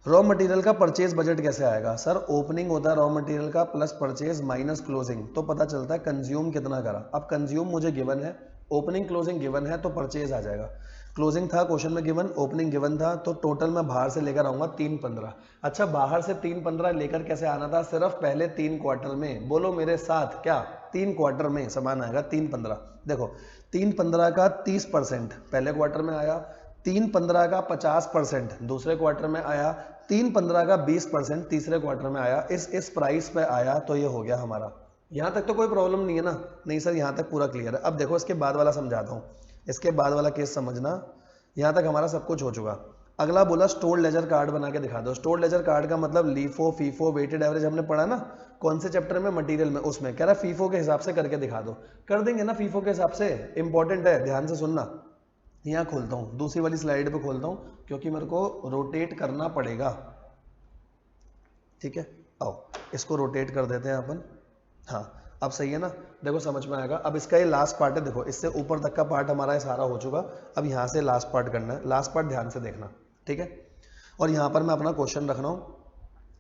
रॉ मटेरियल का परचेज बजट कैसे आएगा। सर ओपनिंग होता है रॉ मटेरियल का प्लस परचेज माइनस क्लोजिंग, तो पता चलता है कंज्यूम कितना करा। अब कंज्यूम मुझे गिवन है, ओपनिंग क्लोजिंग गिवन है, तो परचेज आ जाएगा। क्लोजिंग था क्वेश्चन में गिवन, ओपनिंग गिवन था, तो टोटल मैं बाहर से लेकर आऊंगा 315। अच्छा बाहर से 315 लेकर कैसे आना था, सिर्फ पहले 3 क्वार्टर में, बोलो मेरे साथ क्या, 3 क्वार्टर में सामान आएगा 315। देखो 315 का 30% पहले क्वार्टर में आया, 315 का 50% दूसरे क्वार्टर में आया, 315 का 20% तीसरे क्वार्टर में आया, इस प्राइस पे आया, तो ये हो गया हमारा। यहां तक तो कोई प्रॉब्लम नहीं है ना, नहीं सर यहां तक पूरा क्लियर है। अब देखो इसके बाद वाला समझाता हूं, इसके बाद वाला केस समझना, यहां तक हमारा सब कुछ हो चुका। अगला बोला स्टोर लेजर कार्ड बना के दिखा दो। स्टोर लेजर कार्ड का मतलब लीफो, फीफो, वेटेड एवरेज हमने पढ़ा ना कौन से चैप्टर में, मटेरियल में, उसमें कह रहा फीफो के हिसाब से करके दिखा दो। कर देंगे ना फीफो के हिसाब से, इंपॉर्टेंट है, ध्यान से सुनना। यहाँ खोलता हूँ दूसरी वाली स्लाइड पे खोलता हूँ, क्योंकि मेरे को रोटेट करना पड़ेगा, ठीक है। आओ इसको रोटेट कर देते हैं अपन, हाँ अब सही है ना, देखो समझ में आएगा। अब इसका ये लास्ट पार्ट है, देखो इससे ऊपर तक का पार्ट हमारा ये सारा हो चुका। अब यहाँ से लास्ट पार्ट करना है, लास्ट पार्ट ध्यान से देखना, ठीक है। और यहाँ पर मैं अपना क्वेश्चन रख रहा हूँ।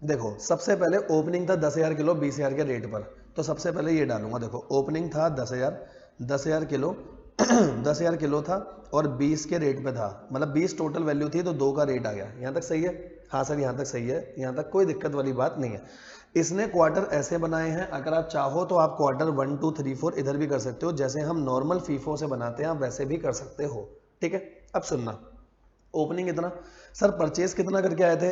देखो सबसे पहले ओपनिंग था 10,000 किलो 20,000 के रेट पर, तो सबसे पहले ये डालूंगा। देखो ओपनिंग था 10,000 किलो 10,000 किलो था और 20 के रेट पे था, मतलब 20 टोटल वैल्यू थी, तो 2 का रेट आ गया। यहाँ तक सही है, हाँ सर यहाँ तक सही है, यहाँ तक कोई दिक्कत वाली बात नहीं है। इसने क्वार्टर ऐसे बनाए हैं, अगर आप चाहो तो आप क्वार्टर 1 2 3 4 इधर भी कर सकते हो, जैसे हम नॉर्मल फीफो से बनाते हैं आप वैसे भी कर सकते हो, ठीक है। अब सुनना, ओपनिंग इतना, सर परचेज कितना करके आए थे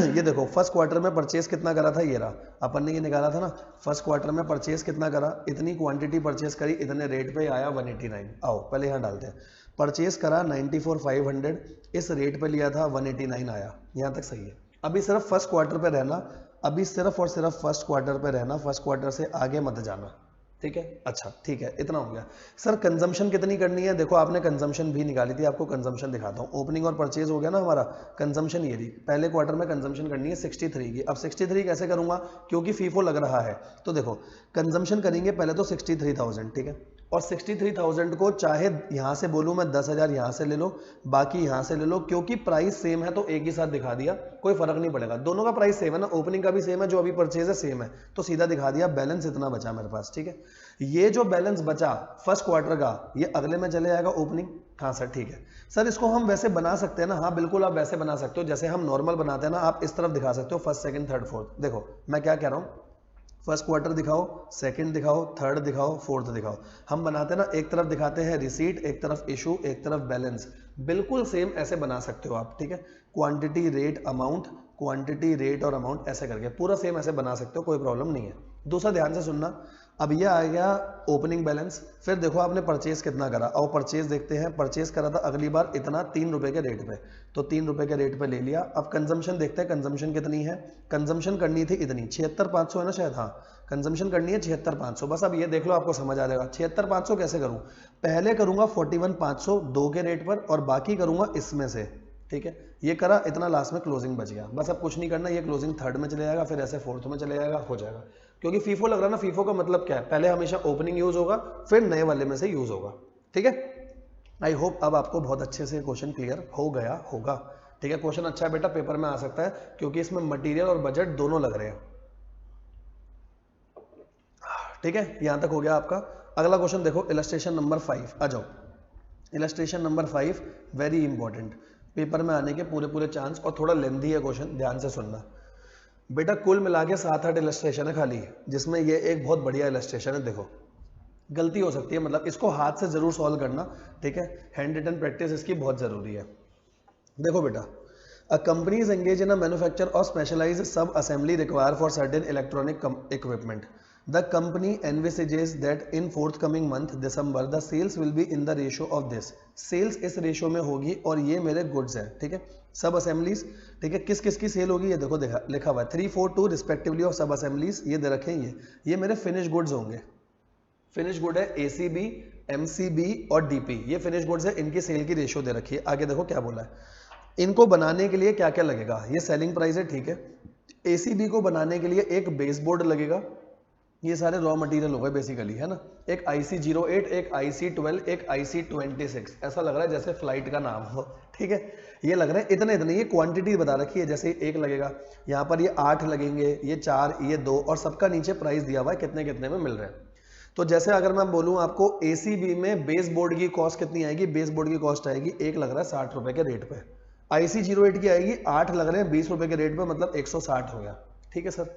ये देखो फर्स्ट क्वार्टर में परचेज कितना करा था, ये रहा, अपन ने ये निकाला था ना, फर्स्ट क्वार्टर में परचेज कितना करा, इतनी क्वांटिटी परचेज करी, इतने रेट पे आया 189। आओ पहले यहाँ डालते हैं, परचेज करा 94,500, इस रेट पे लिया था 189 आया, यहाँ तक सही है। अभी सिर्फ फर्स्ट क्वार्टर पे रहना, अभी सिर्फ और सिर्फ फर्स्ट क्वार्टर पे रहना, फर्स्ट क्वार्टर से आगे मत जाना, ठीक है। अच्छा ठीक है, इतना हो गया। सर कंजम्पशन कितनी करनी है, देखो आपने कंजम्पशन भी निकाली थी, आपको कंजम्पशन दिखाता हूँ। ओपनिंग और परचेज हो गया ना हमारा, कंजम्पशन ये रही, पहले क्वार्टर में कंजम्पशन करनी है 63 की। अब 63 कैसे करूंगा, क्योंकि फीफो लग रहा है, तो देखो कंजम्पशन करेंगे पहले तो 63,000, ठीक है। और 63,000 को चाहे यहाँ से बोलूँ मैं 10,000 यहाँ से ले लो, बाकी यहाँ से ले लो, क्योंकि प्राइस सेम है तो एक ही साथ दिखा दिया, कोई फर्क नहीं पड़ेगा, दोनों का प्राइस सेम है ना, ओपनिंग का भी सेम है, जो अभी परचेज है सेम है, तो सीधा दिखा दिया। बैलेंस इतना बचा मेरे पास, ठीक है। ये जो बैलेंस बचा फर्स्ट क्वार्टर का, ये अगले में चले जाएगा ओपनिंग, हाँ सर ठीक है। सर इसको हम वैसे बना सकते हैं ना, हाँ बिल्कुल आप वैसे बना सकते हो जैसे हम नॉर्मल बनाते हैं ना, आप इस तरफ दिखा सकते हो फर्स्ट सेकंड थर्ड फोर्थ। देखो मैं क्या कह रहा हूँ, फर्स्ट क्वार्टर दिखाओ, सेकंड दिखाओ, थर्ड दिखाओ, फोर्थ दिखाओ। हम बनाते हैं ना, एक तरफ दिखाते हैं रिसीट, एक तरफ इशू, एक तरफ बैलेंस, बिल्कुल सेम ऐसे बना सकते हो आप, ठीक है। Quantity rate amount, quantity rate और अमाउंट ऐसे करके पूरा सेम ऐसे बना सकते हो, कोई प्रॉब्लम नहीं है। दूसरा ध्यान से सुनना, अब ये आ गया ओपनिंग बैलेंस, फिर देखो आपने परचेज कितना करा, और परचेज देखते हैं, परचेज करा था अगली बार इतना 3 रुपए के रेट पे, तो 3 रुपए के रेट पे ले लिया। अब कंजम्पशन देखते हैं, कंजम्पशन कितनी है, कंजम्पशन करनी थी इतनी 76,500 है ना शायद, हाँ कंजम्पशन करनी है 76,500। बस अब ये देख लो आपको समझ आ जाएगा। 76,500 कैसे करूं, पहले करूंगा 41,500 2 के रेट पर, और बाकी करूंगा इसमें से, ठीक है। ये करा, इतना लास्ट में क्लोजिंग बच गया, बस अब कुछ नहीं करना, ये क्लोजिंग थर्ड में चले जाएगा, फिर ऐसे फोर्थ में चले जाएगा, हो जाएगा। क्योंकि फीफो लग रहा ना, फीफो का मतलब क्या है, पहले हमेशा ओपनिंग यूज होगा, फिर नए वाले में से यूज होगा, ठीक है। आई होप अब आपको बहुत अच्छे से क्वेश्चन क्लियर हो गया होगा, ठीक है। क्वेश्चन अच्छा है बेटा, पेपर में आ सकता है, क्योंकि इसमें मटेरियल और बजट दोनों लग रहे हैं, ठीक है। यहां तक हो गया आपका। अगला क्वेश्चन देखो, इलस्ट्रेशन नंबर 5 आ जाओ। Illustration number 5 very important, paper में आने के पूरे चांस, और थोड़ा लेंथी है क्वेश्चन, ध्यान से सुनना बेटा। कुल मिला के 7-8 इलस्ट्रेशन है खाली, जिसमें ये एक बहुत बढ़िया इलस्ट्रेशन है। देखो गलती हो सकती है, मतलब इसको हाथ से जरूर सॉल्व करना, ठीक है। हैंड रिटन प्रैक्टिस इसकी बहुत जरूरी है। देखो बेटा, a company is engaged in a manufacture of specialized sub assembly required for certain electronic equipment. The company envisages that in forthcoming month December the sales will be in the ratio of this. Sales इस ratio में होगी और ये मेरे goods है, ठीक है। सब असेंबलीज, ठीक है, किस किस की सेल होगी ये देखो, देखा लिखा हुआ है 3, 4, 2 रिस्पेक्टिवली ऑफ सब असेंबलीज, ये दे रखे हैं। ये मेरे फिनिश गुड्स होंगे। फिनिश गुड है ACB, MCB और DP, ये फिनिश गुड्स है, इनकी सेल की रेशियो दे रखी है। आगे देखो क्या बोला है, इनको बनाने के लिए क्या क्या लगेगा, ये सेलिंग प्राइस है, ठीक है। ACB को बनाने के लिए एक बेस बोर्ड लगेगा, ये सारे रॉ मटेरियल हो गए बेसिकली, है ना। एक IC08, एक IC12, एक IC26, ऐसा लग रहा है जैसे फ्लाइट का नाम हो, ठीक है। ये लग रहे हैं इतने इतने, ये क्वांटिटी बता रखी है, जैसे एक लगेगा, यहाँ पर ये 8 लगेंगे, ये 4, ये 2, और सबका नीचे प्राइस दिया हुआ है कितने कितने में मिल रहे हैं। तो जैसे अगर मैं बोलूँ आपको ACB में बेस बोर्ड की कॉस्ट कितनी आएगी, बेस बोर्ड की कॉस्ट आएगी, एक लग रहा है 60 रुपए के रेट पे। IC08 की आएगी 8 लग रहे हैं 20 रुपए के रेट पे, मतलब 160 हो गया, ठीक है सर।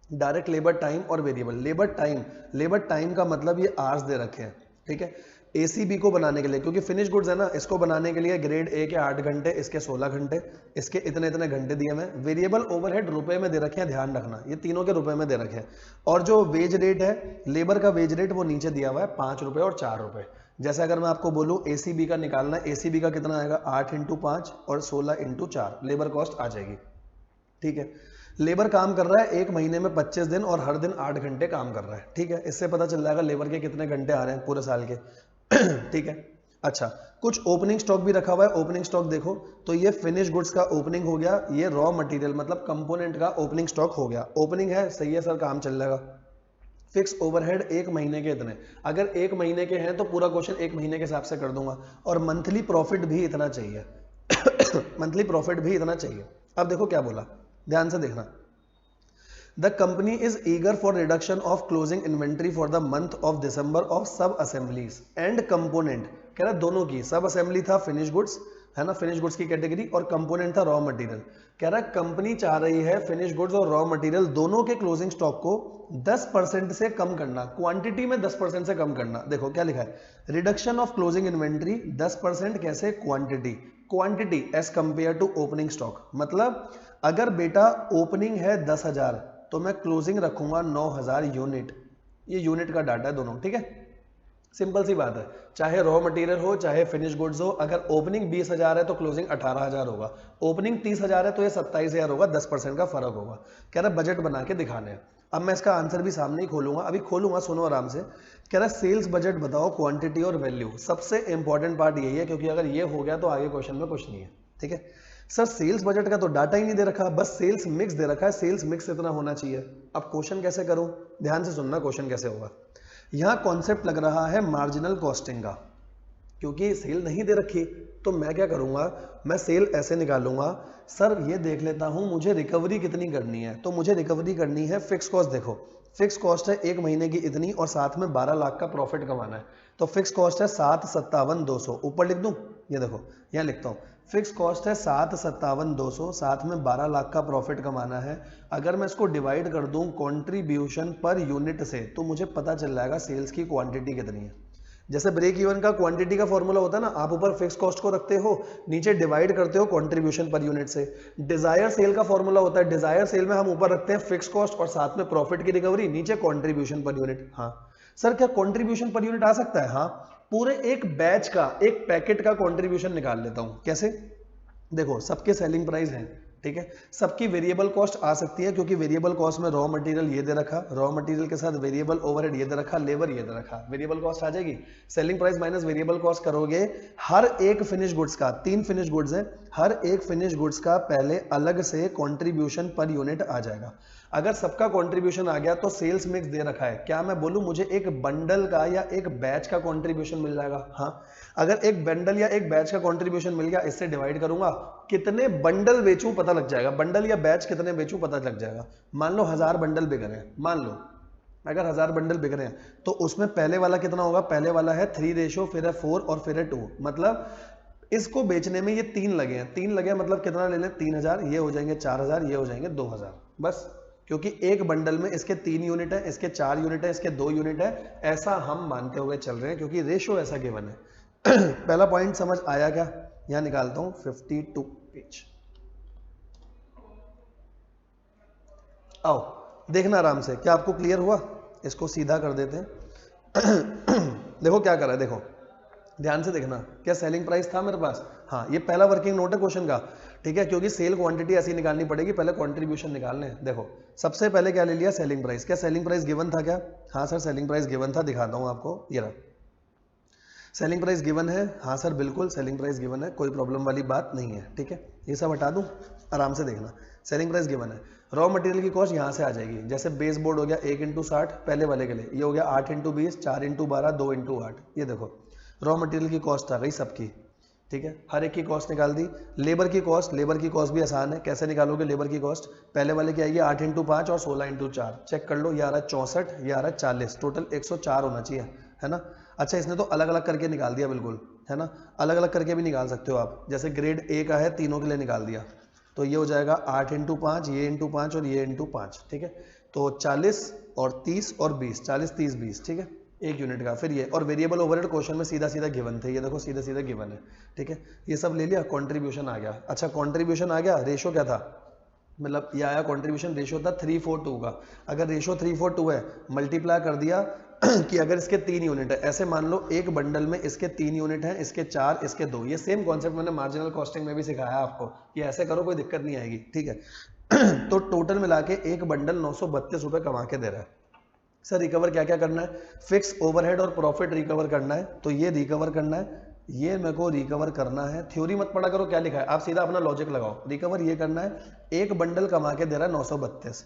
डायरेक्ट लेबर टाइम और वेरिएबल लेबर टाइम का मतलब ये आवर्स दे रखे हैं, ठीक है। ACB को बनाने के लिए, क्योंकि फिनिश गुड्स है ना, इसको बनाने के लिए ग्रेड A के 8 घंटे, इसके 16 घंटे, इसके इतने इतने घंटे दिए हुए। वेरिएबल ओवरहेड रुपए में दे रखे हैं, ध्यान रखना, ये तीनों के रुपए में दे रखे हैं। और जो वेज रेट है, लेबर का वेज रेट, वो नीचे दिया हुआ है 5 रुपए और 4 रुपए। जैसे अगर मैं आपको बोलूं ACB का निकालना है, ACB का कितना आएगा, 8 × 5 और 16 × 4 लेबर कॉस्ट आ जाएगी, ठीक है। लेबर काम कर रहा है एक महीने में 25 दिन और हर दिन 8 घंटे काम कर रहा है, ठीक है। इससे पता चल जाएगा लेबर के कितने घंटे आ रहे हैं पूरे साल के, ठीक है। अच्छा, कुछ ओपनिंग स्टॉक भी रखा हुआ है। ओपनिंग स्टॉक देखो तो ये फिनिश गुड्स का ओपनिंग हो गया, ये रॉ मटेरियल मतलब कंपोनेंट का ओपनिंग स्टॉक हो गया। ओपनिंग है, सही है सर, काम चल जाएगा। फिक्स ओवरहेड एक महीने के इतने, अगर एक महीने के हैं तो पूरा क्वेश्चन एक महीने के हिसाब से कर दूंगा। और मंथली प्रॉफिट भी इतना चाहिए मंथली प्रॉफिट भी इतना चाहिए। अब देखो क्या बोला, ध्यान से देखना। The company is eager for reduction of closing inventory for the month of December of सब असेंबलीज एंड कंपोनेंट। कह रहा दोनों की, सब असेंबली था फिनिश गुड्स, है ना, फिनिश गुड्स की कैटेगरी, और कंपोनेंट था रॉ मटेरियल। कह रहा कंपनी चाह रही है फिनिश गुड्स और रॉ मटेरियल दोनों के क्लोजिंग स्टॉक को 10% से कम करना, क्वांटिटी में 10% से कम करना। देखो क्या लिखा है, रिडक्शन ऑफ क्लोजिंग इन्वेंट्री 10%, कैसे, quantity as compare to opening stock. मतलब अगर बेटा ओपनिंग है 10,000 तो मैं क्लोजिंग रखूंगा 9,000 यूनिट। ये यूनिट का डाटा है दोनों, ठीक है, सिंपल सी बात है। चाहे रॉ मटेरियल हो चाहे फिनिश गुड्स हो, अगर ओपनिंग 20,000 है तो क्लोजिंग 18,000 होगा, ओपनिंग 30,000 है तो ये 27,000 होगा, 10% का फर्क होगा। कह रहा बजट बना के दिखाने हैं। अब मैं इसका आंसर भी सामने ही खोलूंगा, अभी खोलूंगा, सुनो आराम से। कह रहा सेल्स बजट बताओ, क्वांटिटी और वैल्यू। सबसे इंपॉर्टेंट पार्ट यही है, क्योंकि अगर ये हो गया तो आगे क्वेश्चन में कुछ नहीं है, ठीक है। सर सेल्स बजट का तो डाटा ही नहीं दे रखा, बस सेल्स मिक्स दे रखा है, सेल्स मिक्स इतना होना चाहिए। अब क्वेश्चन कैसे करूं, ध्यान से सुनना क्वेश्चन कैसे होगा। यहां कॉन्सेप्ट लग रहा है मार्जिनल कॉस्टिंग का, क्योंकि सेल नहीं दे रखी, तो मैं क्या करूंगा, मैं सेल ऐसे निकालूंगा। सर ये देख लेता हूं मुझे रिकवरी कितनी करनी है, तो मुझे रिकवरी करनी है फिक्स कॉस्ट। देखो फिक्स कॉस्ट है एक महीने की इतनी, और साथ में 12 लाख का प्रॉफिट कमाना है, तो फिक्स कॉस्ट है 757,200। ऊपर लिख दूं, ये देखो यहाँ लिखता हूँ, फिक्स कॉस्ट है 757,200, साथ में 12 लाख का प्रॉफिट कमाना है। अगर मैं इसको डिवाइड कर दूं कंट्रीब्यूशन पर यूनिट से, तो मुझे पता चल जाएगा सेल्स की क्वांटिटी कितनी है। जैसे ब्रेक इवन का क्वांटिटी का फॉर्मूला होता है ना, आप ऊपर फिक्स कॉस्ट को रखते हो, नीचे डिवाइड करते हो कंट्रीब्यूशन पर यूनिट से। डिजायर सेल का फॉर्मूला होता है, डिजायर सेल में हम ऊपर रखते हैं फिक्स कॉस्ट और साथ में प्रॉफिट की रिकवरी, नीचे कंट्रीब्यूशन पर यूनिट। हाँ सर क्या कंट्रीब्यूशन पर यूनिट आ सकता है, हाँ, पूरे एक बैच का, एक पैकेट का कंट्रीब्यूशन निकाल लेता हूं। कैसे, देखो सबके सेलिंग प्राइस हैं, ठीक है, सबकी वेरिएबल कॉस्ट आ सकती है, क्योंकि वेरिएबल कॉस्ट में रॉ मटेरियल ये दे रखा, रॉ मटेरियल के साथ वेरिएबल ओवरहेड ये दे रखा, लेबर ये दे रखा, वेरिएबल कॉस्ट आ जाएगी। Selling price minus variable cost करोगे, हर एक फिनिश गुड्स का, 3 फिनिश गुड्स हैं, हर एक फिनिश गुड्स का पहले अलग से कंट्रीब्यूशन पर यूनिट आ जाएगा। अगर सबका कंट्रीब्यूशन आ गया तो सेल्स मिक्स दे रखा है, क्या मैं बोलूं मुझे एक बंडल का या एक बैच का कंट्रीब्यूशन मिल जाएगा, हाँ। अगर एक बंडल या एक बैच का कंट्रीब्यूशन मिल गया, इससे डिवाइड करूंगा, कितने बंडल बेचूं पता लग जाएगा, बंडल या बैच कितने बेचूं पता लग जाएगा। मान लो 1000 बंडल बिक रहे हैं, मान लो अगर 1000 बंडल बिक रहे हैं तो उसमें पहले वाला कितना होगा, पहले वाला है 3 रेशो, फिर है 4 और फिर है 2, मतलब इसको बेचने में ये 3 लगे हैं, 3 लगे हैं मतलब कितना ले लें 3000, ये हो जाएंगे 4000, ये हो जाएंगे 2000 बस, क्योंकि एक बंडल में इसके 3 यूनिट है, इसके 4 यूनिट है, इसके 2 यूनिट है, ऐसा हम मानते हुए चल रहे हैं क्योंकि रेशो ऐसा गिवन है। पहला पॉइंट समझ आया क्या, यहां निकालता हूं 52 पेज, आओ देखना आराम से, क्या आपको क्लियर हुआ, इसको सीधा कर देते हैं। देखो क्या कर रहा है, देखो ध्यान से देखना, क्या सेलिंग प्राइस था मेरे पास, हाँ ये पहला वर्किंग नोट है क्वेश्चन का, ठीक है, क्योंकि सेल क्वांटिटी ऐसी निकालनी पड़ेगी, पहले कंट्रीब्यूशन निकालने हैं। देखो सबसे पहले क्या ले लिया, सेलिंग प्राइस, क्या सेलिंग प्राइस गिवन था क्या, हाँ सर सेलिंग प्राइस गिवन था, दिखाता हूं आपको, ये रहा सेलिंग प्राइस गिवन है, हाँ सर बिल्कुल सेलिंग प्राइस गिवन है, कोई प्रॉब्लम वाली बात नहीं है, ठीक है, ये सब हटा दूं, आराम से देखना, सेलिंग प्राइस गिवन है, रॉ मटेरियल की कॉस्ट यहाँ से आ जाएगी, जैसे बेस बोर्ड हो गया 1 × 60 पहले वाले के लिए, ये हो गया 8 × 20, 4 × 12, 2 × 8, ये देखो रॉ मटेरियल की कॉस्ट आ गई सबकी, ठीक है, हर एक की कॉस्ट निकाल दी। लेबर की कॉस्ट भी आसान है, कैसे निकालोगे लेबर की कॉस्ट, पहले वाले की आएगी 8 × 5 और 16 × 4, चेक कर लो, ये आ रहा है 64, ये आ रहा है 40, टोटल 104 होना चाहिए, है ना। अच्छा इसने तो अलग अलग करके निकाल दिया बिल्कुल, है ना, अलग अलग करके भी निकाल सकते हो आप, जैसे ग्रेड ए का है तीनों के लिए निकाल दिया, तो ये हो जाएगा 8 × 5, ये × 5 और ये × 5, ठीक है, तो 40 और 30 और 20, 40 30 20, ठीक है, एक यूनिट का। फिर ये और वेरिएबल ओवरहेड क्वेश्चन में सीधा सीधा गिवन थे, ये देखो सीधा सीधा गिवन है, ठीक है, ये सब ले लिया, कंट्रीब्यूशन आ गया। अच्छा कंट्रीब्यूशन आ गया, रेशो क्या था, मतलब ये आया कंट्रीब्यूशन, रेशो था 3:4:2 का, अगर रेशो 3:4:2 है मल्टीप्लाई कर दिया कि अगर इसके 3 यूनिट है, ऐसे मान लो एक बंडल में इसके 3 यूनिट हैं, इसके 4, इसके 2, ये सेम कॉन्सेप्ट मैंने मार्जिनल कॉस्टिंग में भी सिखाया आपको कि ऐसे करो कोई दिक्कत नहीं आएगी, ठीक है। तो टोटल मिला के एक बंडल 932 रुपए कमा के दे रहा है। सर रिकवर क्या क्या करना है, फिक्स ओवरहेड और प्रॉफिट रिकवर करना है, तो ये रिकवर करना है, ये मेरे को रिकवर करना है, थ्योरी मत पढ़ा करो क्या लिखा है, आप सीधा अपना लॉजिक लगाओ, रिकवर ये करना है, एक बंडल कमा के दे रहा है 932,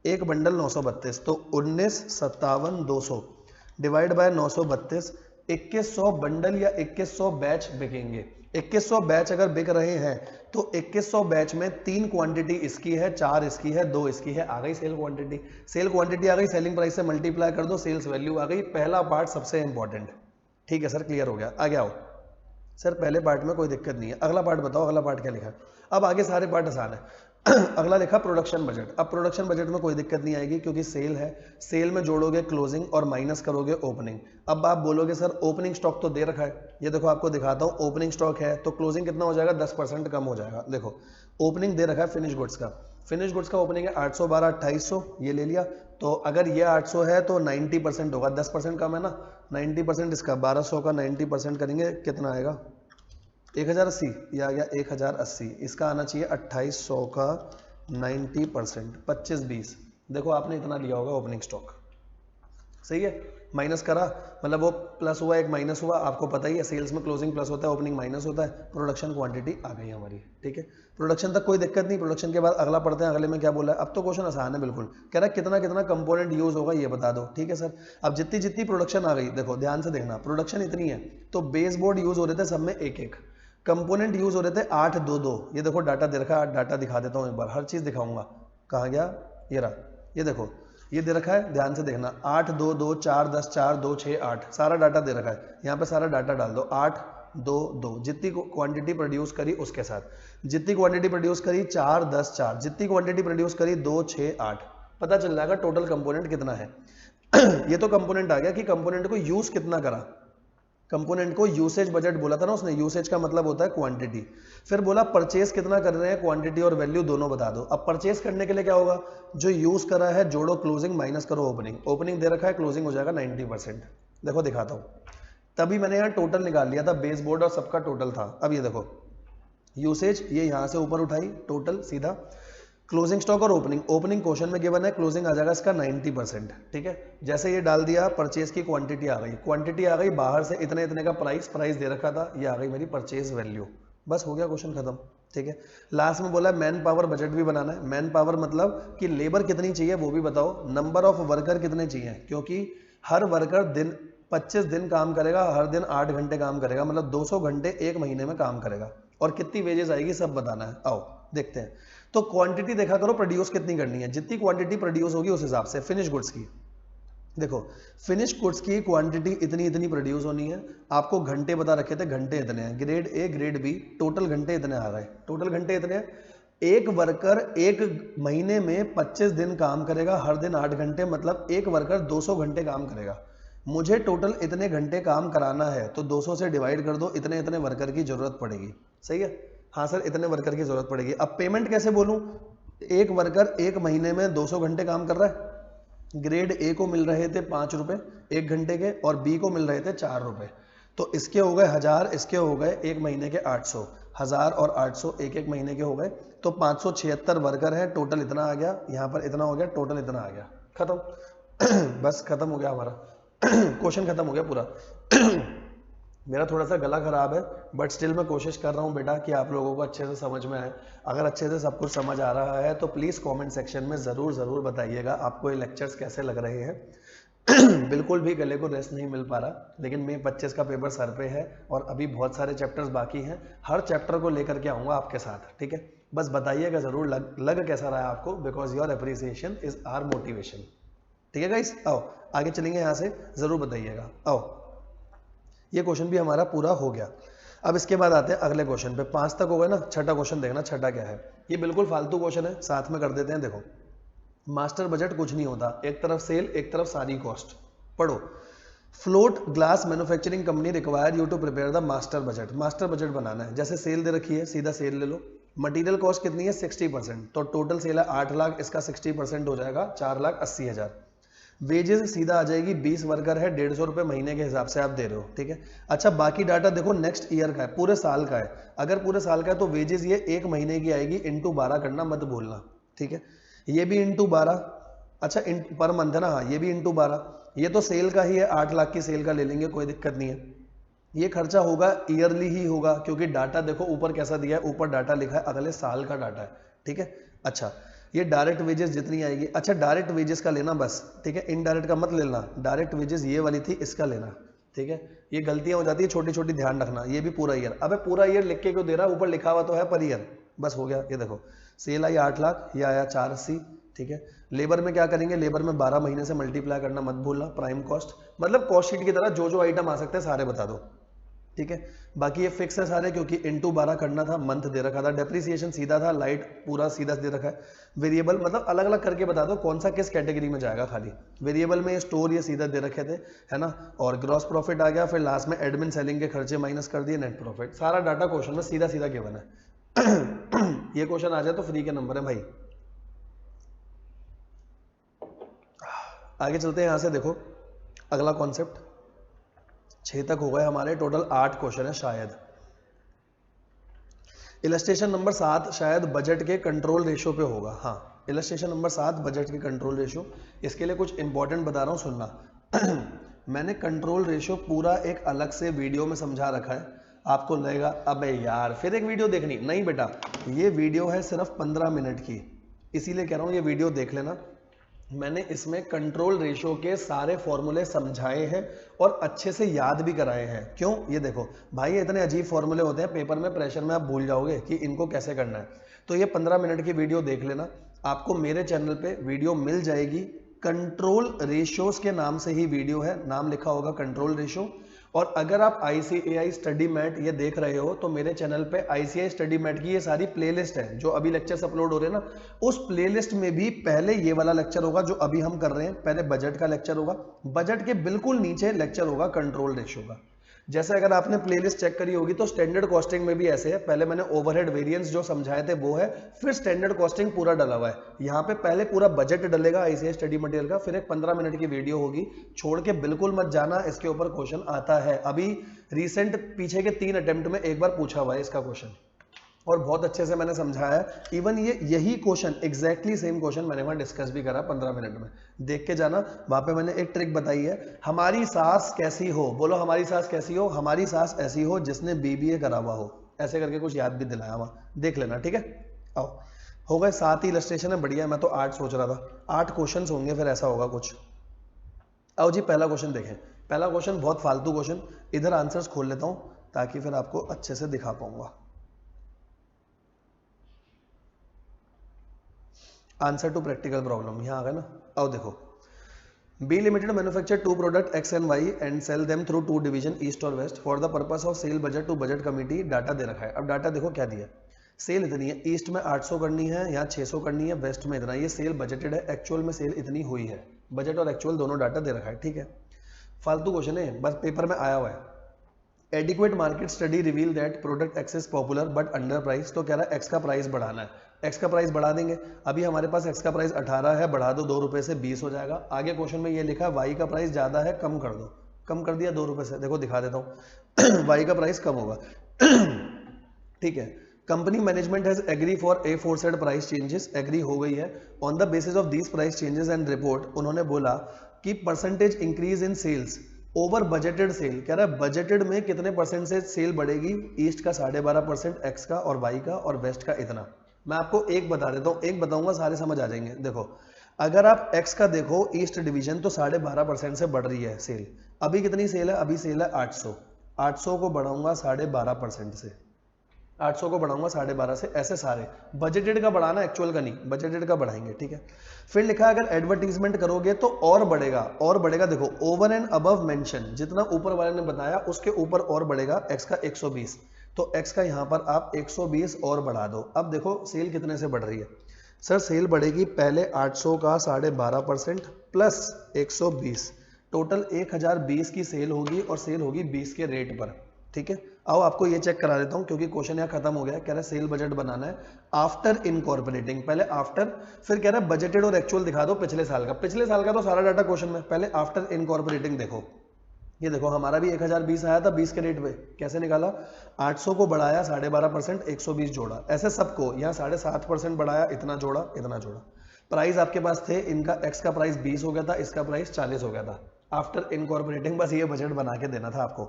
एक बंडल 932, तो 19 57 200 डिवाइड बाय 932, 2100 बंडल या 2100 बैच बिकेंगे, 2100 बैच अगर बिक रहे हैं तो 2100 बैच में 3 क्वांटिटी इसकी है, 4 इसकी है, 2 इसकी है, आ गई सेल क्वांटिटी, सेल क्वांटिटी आ गई, सेलिंग प्राइस से मल्टीप्लाई कर दो, सेल्स वैल्यू आ गई, पहला पार्ट सबसे इंपॉर्टेंट, ठीक है सर क्लियर हो गया, आगे आओ। सर पहले पार्ट में कोई दिक्कत नहीं है, अगला पार्ट बताओ, अगला पार्ट क्या लिखा है, अब आगे सारे पार्ट आसान है। अगला लिखा प्रोडक्शन बजट, अब प्रोडक्शन बजट में कोई दिक्कत नहीं आएगी क्योंकि सेल है, सेल में जोड़ोगे क्लोजिंग और माइनस करोगे ओपनिंग। अब आप बोलोगे सर ओपनिंग स्टॉक तो दे रखा है, ये देखो आपको दिखाता हूँ, ओपनिंग स्टॉक है तो क्लोजिंग कितना हो जाएगा, 10% कम हो जाएगा। देखो ओपनिंग दे रखा है फिनिश गुड्स का, फिनिश गुड्स का ओपनिंग है 812 2800, ये ले लिया, तो अगर ये 800 है तो 90% होगा, 10% कम है ना, 90% इसका 1200 का 90% करेंगे कितना आएगा, 1080, ये आ गया 1080, इसका आना चाहिए 2800 का 90%, 25-20, देखो आपने इतना लिया होगा ओपनिंग स्टॉक, सही है, माइनस करा मतलब वो प्लस हुआ एक माइनस हुआ, आपको पता ही है सेल्स में क्लोजिंग प्लस होता है ओपनिंग माइनस होता है, प्रोडक्शन क्वांटिटी आ गई हमारी, ठीक है, प्रोडक्शन तक कोई दिक्कत नहीं, प्रोडक्शन के बाद अगला पढ़ते हैं, अगले में क्या बोला है, अब तो क्वेश्चन आसान है बिल्कुल, कह रहा है कितना कितना कंपोनेंट यूज होगा ये बता दो, ठीक है सर, अब जितनी जितनी प्रोडक्शन आ गई, देखो ध्यान से देखना, प्रोडक्शन इतनी है तो बेस बोर्ड यूज हो रहे थे सब में एक एक, कंपोनेंट यूज हो रहे थे 8 2 2, ये देखो डाटा दे रखा है, डाटा दिखा देता हूँ एक बार, हर चीज दिखाऊंगा, कहाँ गया, ये रहा, ये देखो ये दे रखा है, ध्यान से देखना, 8 2 2 4 10 4 2 6 8, सारा डाटा दे रखा है, यहाँ पे सारा डाटा डाल दो, 8 2 2, जितनी क्वांटिटी प्रोड्यूस करी उसके साथ, जितनी क्वांटिटी प्रोड्यूस करी 4 10 4, जितनी क्वांटिटी प्रोड्यूस करी 2 6 8, पता चल जाएगा टोटल कंपोनेंट कितना है। ये तो कंपोनेंट आ गया कि कंपोनेंट को यूज कितना करा, कंपोनेंट को यूसेज बजट बोला था ना उसने, यूसेज का मतलब होता है क्वांटिटी, फिर बोला परचेस कितना कर रहे हैं, क्वांटिटी और वैल्यू दोनों बता दो। अब परचेस करने के लिए क्या होगा, जो यूज करा है जोड़ो क्लोजिंग माइनस करो ओपनिंग, ओपनिंग दे रखा है क्लोजिंग हो जाएगा 90%, देखो दिखाता हूं, तभी मैंने यहाँ टोटल निकाल लिया था, बेस बोर्ड और सबका टोटल था। अब ये देखो यूसेज ये यहां से ऊपर उठाई टोटल सीधा, क्लोजिंग स्टॉक और ओपनिंग, ओपनिंग क्वेश्चन में गिवन है, क्लोजिंग आ जाएगा इसका 90%, ठीक है, जैसे ये डाल दिया परचेज की क्वांटिटी आ गई, क्वांटिटी आ गई बाहर से इतने इतने का प्राइस, प्राइस दे रखा था, ये आ गई मेरी परचेज वैल्यू, बस हो गया क्वेश्चन खत्म, ठीक है। लास्ट में बोला मैन पावर बजट भी बनाना है, मैन पावर मतलब कि लेबर कितनी चाहिए वो भी बताओ, नंबर ऑफ वर्कर कितने चाहिए, क्योंकि हर वर्कर दिन 25 दिन काम करेगा, हर दिन 8 घंटे काम करेगा, मतलब 200 घंटे एक महीने में काम करेगा, और कितनी वेजेस आएगी सब बताना है, आओ देखते हैं। तो क्वांटिटी देखा करो प्रोड्यूस कितनी करनी है, जितनी क्वांटिटी प्रोड्यूस होगी उस हिसाब से, फिनिश गुड्स की देखो फिनिश गुड्स की क्वांटिटी इतनी इतनी प्रोड्यूस होनी है, आपको घंटे बता रखे थे, घंटे इतने हैं, grade A grade B, total घंटे इतने आ रहे हैं, टोटल घंटे इतने हैं। एक वर्कर एक महीने में 25 दिन काम करेगा, हर दिन 8 घंटे, मतलब एक वर्कर 200 घंटे काम करेगा। मुझे टोटल इतने घंटे काम कराना है, तो 200 से डिवाइड कर दो, इतने इतने वर्कर की जरूरत पड़ेगी। सही है, हाँ सर इतने वर्कर की जरूरत पड़ेगी। अब पेमेंट कैसे बोलूं? एक वर्कर एक महीने में 200 घंटे काम कर रहा है, ग्रेड ए को मिल रहे थे 5 रुपए एक घंटे के, और बी को मिल रहे थे 4 रुपए, तो इसके हो गए 1000, इसके हो गए एक महीने के 800, 1000 और 800 एक एक महीने के हो गए, तो 576 वर्कर है, टोटल इतना आ गया, यहाँ पर इतना हो गया, टोटल इतना आ गया, खत्म। बस खत्म हो गया हमारा क्वेश्चन, खत्म हो गया पूरा। मेरा थोड़ा सा गला खराब है, बट स्टिल मैं कोशिश कर रहा हूँ बेटा कि आप लोगों को अच्छे से समझ में आए। अगर अच्छे से सब कुछ समझ आ रहा है तो प्लीज़ कमेंट सेक्शन में ज़रूर बताइएगा आपको ये लेक्चर्स कैसे लग रहे हैं। बिल्कुल भी गले को रेस्ट नहीं मिल पा रहा, लेकिन मई 25 का पेपर सर पे है और अभी बहुत सारे चैप्टर्स बाकी हैं, हर चैप्टर को लेकर के आऊँगा आपके साथ, ठीक है। बस बताइएगा ज़रूर लग कैसा रहा है आपको, because your appreciation is our motivation, ठीक है गाइस। आओ आगे चलेंगे, यहाँ से ज़रूर बताइएगा। आओ, ये क्वेश्चन भी हमारा पूरा हो गया। अब इसके बाद आते हैं अगले क्वेश्चन पे, 5 तक हो गए ना, छठा क्वेश्चन देखना, छठा क्या है। ये बिल्कुल फालतू क्वेश्चन है, साथ में कर देते हैं। देखो मास्टर बजट कुछ नहीं होता, एक तरफ सेल एक तरफ सारी कॉस्ट। पढ़ो, float glass manufacturing company require you to prepare the master budget. Master budget बनाना है, जैसे सेल दे रखी है, सीधा सेल ले लो। मटेरियल कॉस्ट कितनी है? 60%, तो टोटल सेल है 8 लाख, इसका 60% हो जाएगा 4,80,000। वेजेस सीधा आ जाएगी, 20 वर्कर है, 150 रुपए महीने के हिसाब से आप दे रहे हो, ठीक है। अच्छा बाकी डाटा देखो नेक्स्ट ईयर का है, पूरे साल का है। अगर पूरे साल का है तो वेजेस ये एक महीने की आएगी, इंटू 12 करना मत भूलना, ठीक है। ये भी इंटू 12, अच्छा पर मंथ है ना, हाँ ये भी इंटू 12। ये तो सेल का ही है, 8 लाख की सेल का ले लेंगे, कोई दिक्कत नहीं है। ये खर्चा होगा ईयरली ही होगा, क्योंकि डाटा देखो ऊपर कैसा दिया है, ऊपर डाटा लिखा है अगले साल का डाटा है, ठीक है। अच्छा ये डायरेक्ट वेजेस जितनी आएगी, अच्छा डायरेक्ट वेजेस का लेना बस, ठीक है, इनडायरेक्ट का मत लेना। डायरेक्ट वेजेस ये वाली थी, इसका लेना, ठीक है। ये गलतियां हो जाती है छोटी छोटी, ध्यान रखना। ये भी पूरा ईयर, अबे पूरा ईयर लिख के क्यों दे रहा है, ऊपर लिखा हुआ तो है पर ईयर, बस हो गया। ये देखो सेल आई 8 लाख, ये आया 480, ठीक है। लेबर में क्या करेंगे, लेबर में 12 महीने से मल्टीप्लाई करना मत भूलना। प्राइम कॉस्ट मतलब कॉस्ट शीट की तरह जो जो आइटम आ सकते हैं सारे बता दो, ठीक है। बाकी ये फिक्स है सारे, क्योंकि इंटू 12 करना था, मंथ दे रखा था। डेप्रिसिएशन सीधा था, लाइट पूरा सीधा दे रखा है। वेरिएबल मतलब अलग अलग करके बता दो कौन सा किस कैटेगरी में जाएगा। खाली वेरिएबल में स्टोर ये सीधा दे रखे थे, है ना। और ग्रॉस प्रॉफिट आ गया, फिर लास्ट में एडमिन सेलिंग के खर्चे माइनस कर दिए, नेट प्रॉफिट। सारा डाटा क्वेश्चन में सीधा सीधा गिवन है। ये क्वेश्चन आ जाए तो फ्री के नंबर है भाई। आगे चलते हैं यहाँ से, देखो अगला कॉन्सेप्ट। 6 तक हो गए हमारे, टोटल 8 क्वेश्चन है शायद। इलस्ट्रेशन नंबर 7 शायद बजट के कंट्रोल रेशियो पे होगा। हाँ इलस्ट्रेशन नंबर 7 बजट के कंट्रोल रेशियो। इसके लिए कुछ इंपॉर्टेंट बता रहा हूँ, सुनना। मैंने कंट्रोल रेशियो पूरा एक अलग से वीडियो में समझा रखा है। आपको लगेगा अबे यार फिर एक वीडियो देखनी, नहीं बेटा, ये वीडियो है सिर्फ 15 मिनट की, इसीलिए कह रहा हूँ ये वीडियो देख लेना। मैंने इसमें कंट्रोल रेशियो के सारे फॉर्मूले समझाए हैं और अच्छे से याद भी कराए हैं। क्यों? ये देखो भाई, ये इतने अजीब फॉर्मूले होते हैं, पेपर में प्रेशर में आप भूल जाओगे कि इनको कैसे करना है। तो ये 15 मिनट की वीडियो देख लेना, आपको मेरे चैनल पे वीडियो मिल जाएगी। कंट्रोल रेशियोज के नाम से ही वीडियो है, नाम लिखा होगा कंट्रोल रेशियो। और अगर आप ICAI स्टडी मैट ये देख रहे हो तो मेरे चैनल पे ICAI स्टडी मैट की ये सारी प्लेलिस्ट है, जो अभी लेक्चर्स अपलोड हो रहे हैं ना, उस प्लेलिस्ट में भी पहले ये वाला लेक्चर होगा जो अभी हम कर रहे हैं, पहले बजट का लेक्चर होगा, बजट के बिल्कुल नीचे लेक्चर होगा कंट्रोल रेशियो का। जैसे अगर आपने प्लेलिस्ट चेक करी होगी तो स्टैंडर्ड कॉस्टिंग में भी ऐसे है, पहले मैंने ओवरहेड वेरिएंस जो समझाए थे वो है, फिर स्टैंडर्ड कॉस्टिंग पूरा डला हुआ है। यहाँ पे पहले पूरा बजट डलेगा ICAI स्टडी मटेरियल का, फिर एक 15 मिनट की वीडियो होगी, छोड़ के बिल्कुल मत जाना, इसके ऊपर क्वेश्चन आता है। अभी रिसेंट पीछे के 3 अटेम्प्ट में एक बार पूछा हुआ है इसका क्वेश्चन, और बहुत अच्छे से मैंने समझाया है। इवन यही क्वेश्चन एग्जैक्टली सेम क्वेश्चन मैंने वहां डिस्कस भी करा 15 मिनट में, देख के जाना। वहां पे मैंने एक ट्रिक बताई है, हमारी सास कैसी हो, बोलो हमारी सास कैसी हो, हमारी सास ऐसी हो जिसने BBA करा हुआ हो, ऐसे करके कुछ याद भी दिलाया वहां, देख लेना, ठीक है। आओ हो गए 7 ही इलस्ट्रेशन है, बढ़िया है। मैं तो 8 सोच रहा था, 8 क्वेश्चन होंगे, फिर ऐसा होगा कुछ। आओ जी पहला क्वेश्चन देखें। पहला क्वेश्चन बहुत फालतू क्वेश्चन, इधर आंसर्स खोल लेता हूं ताकि फिर आपको अच्छे से दिखा पाऊंगा। आंसर टू प्रैक्टिकल प्रॉब्लम यहाँ आ गया ना। अब देखो, B limited manufacture two product x and y and sell them through two division east और west for the purpose of sale budget to budget committee. Data दे रखा है। अब डाटा देखो क्या दिया, सेल इतनी है, ईस्ट में 800 करनी है, यहाँ 600 करनी है, वेस्ट में इतना, ये सेल बजटेड है, एक्चुअल में सेल इतनी हुई है। बजट और एक्चुअल दोनों डाटा दे रखा है, ठीक है। फालतू क्वेश्चन है, बस पेपर में आया हुआ है। Adequate market study reveal that product x is popular but under price. तो कह रहा है एक्स का प्राइस बढ़ाना है, एक्स का प्राइस बढ़ा देंगे। अभी हमारे पास एक्स का प्राइस 18 है, बढ़ा दो 2 रुपए से 20 हो जाएगा। आगे क्वेश्चन में ये लिखा है वाई का प्राइस ज्यादा है, कम कर दो, कम कर दिया 2 रुपए से, देखो दिखा देता हूँ वाई का प्राइस कम होगा ठीक है। Company management has agree for a forecast price changes, agree हो गई है। On the basis of these price changes and report, उन्होंने बोला कि percentage increase in sales over budgeted sale. कह रहा है बजटेड में कितने परसेंट से सेल बढ़ेगी, ईस्ट का 12.5%, एक्स का और वाई का, और वेस्ट का इतना। मैं आपको एक बता देता हूँ, एक बताऊंगा सारे समझ आ जाएंगे। देखो अगर आप एक्स का देखो ईस्ट डिवीजन, तो 12.5% से बढ़ रही है सेल। अभी कितनी सेल है, अभी सेल है 800, 800 को बढ़ाऊंगा 12.5% से, 800 को बढ़ाऊंगा 12.5 से, ऐसे सारे। बजटेड का बढ़ाना, एक्चुअल का नहीं, बजटेड का बढ़ाएंगे, ठीक है। फिर लिखा है अगर एडवर्टीजमेंट करोगे तो और बढ़ेगा, और बढ़ेगा। देखो ओवर एंड अबव मेंशन, जितना ऊपर वाले ने बताया उसके ऊपर और बढ़ेगा। एक्स का 120, तो एक्स का यहां पर आप 120 और बढ़ा दो। अब देखो सेल कितने से बढ़ रही है, सर सेल बढ़ेगी पहले 800 का 12.5% प्लस 120, टोटल 1020 की सेल होगी, और सेल होगी 20 के रेट पर, ठीक है। आओ आपको ये चेक करा देता हूं, क्योंकि क्वेश्चन यहाँ खत्म हो गया। कह रहा है सेल बजट बनाना है आफ्टर इनकॉर्पोरेटिंग, पहले आफ्टर, फिर कह रहा है बजटेड और एक्चुअल दिखा दो पिछले साल का। पिछले साल का तो सारा डाटा क्वेश्चन में, पहले आफ्टर इनकॉर्पोरेटिंग देखो। ये देखो हमारा भी 1020 आया था 20 के रेट पे, कैसे निकाला, 800 को बढ़ाया 12.5%, 120 जोड़ा, ऐसे सबको। यहाँ 7.5% बढ़ाया, इतना जोड़ा, इतना जोड़ा। प्राइस आपके पास थे, इनका एक्स का प्राइस 20 हो गया था, इसका प्राइस 40 हो गया था आफ्टर इनकॉर्पोरेटिंग। बस ये बजट बना के देना था आपको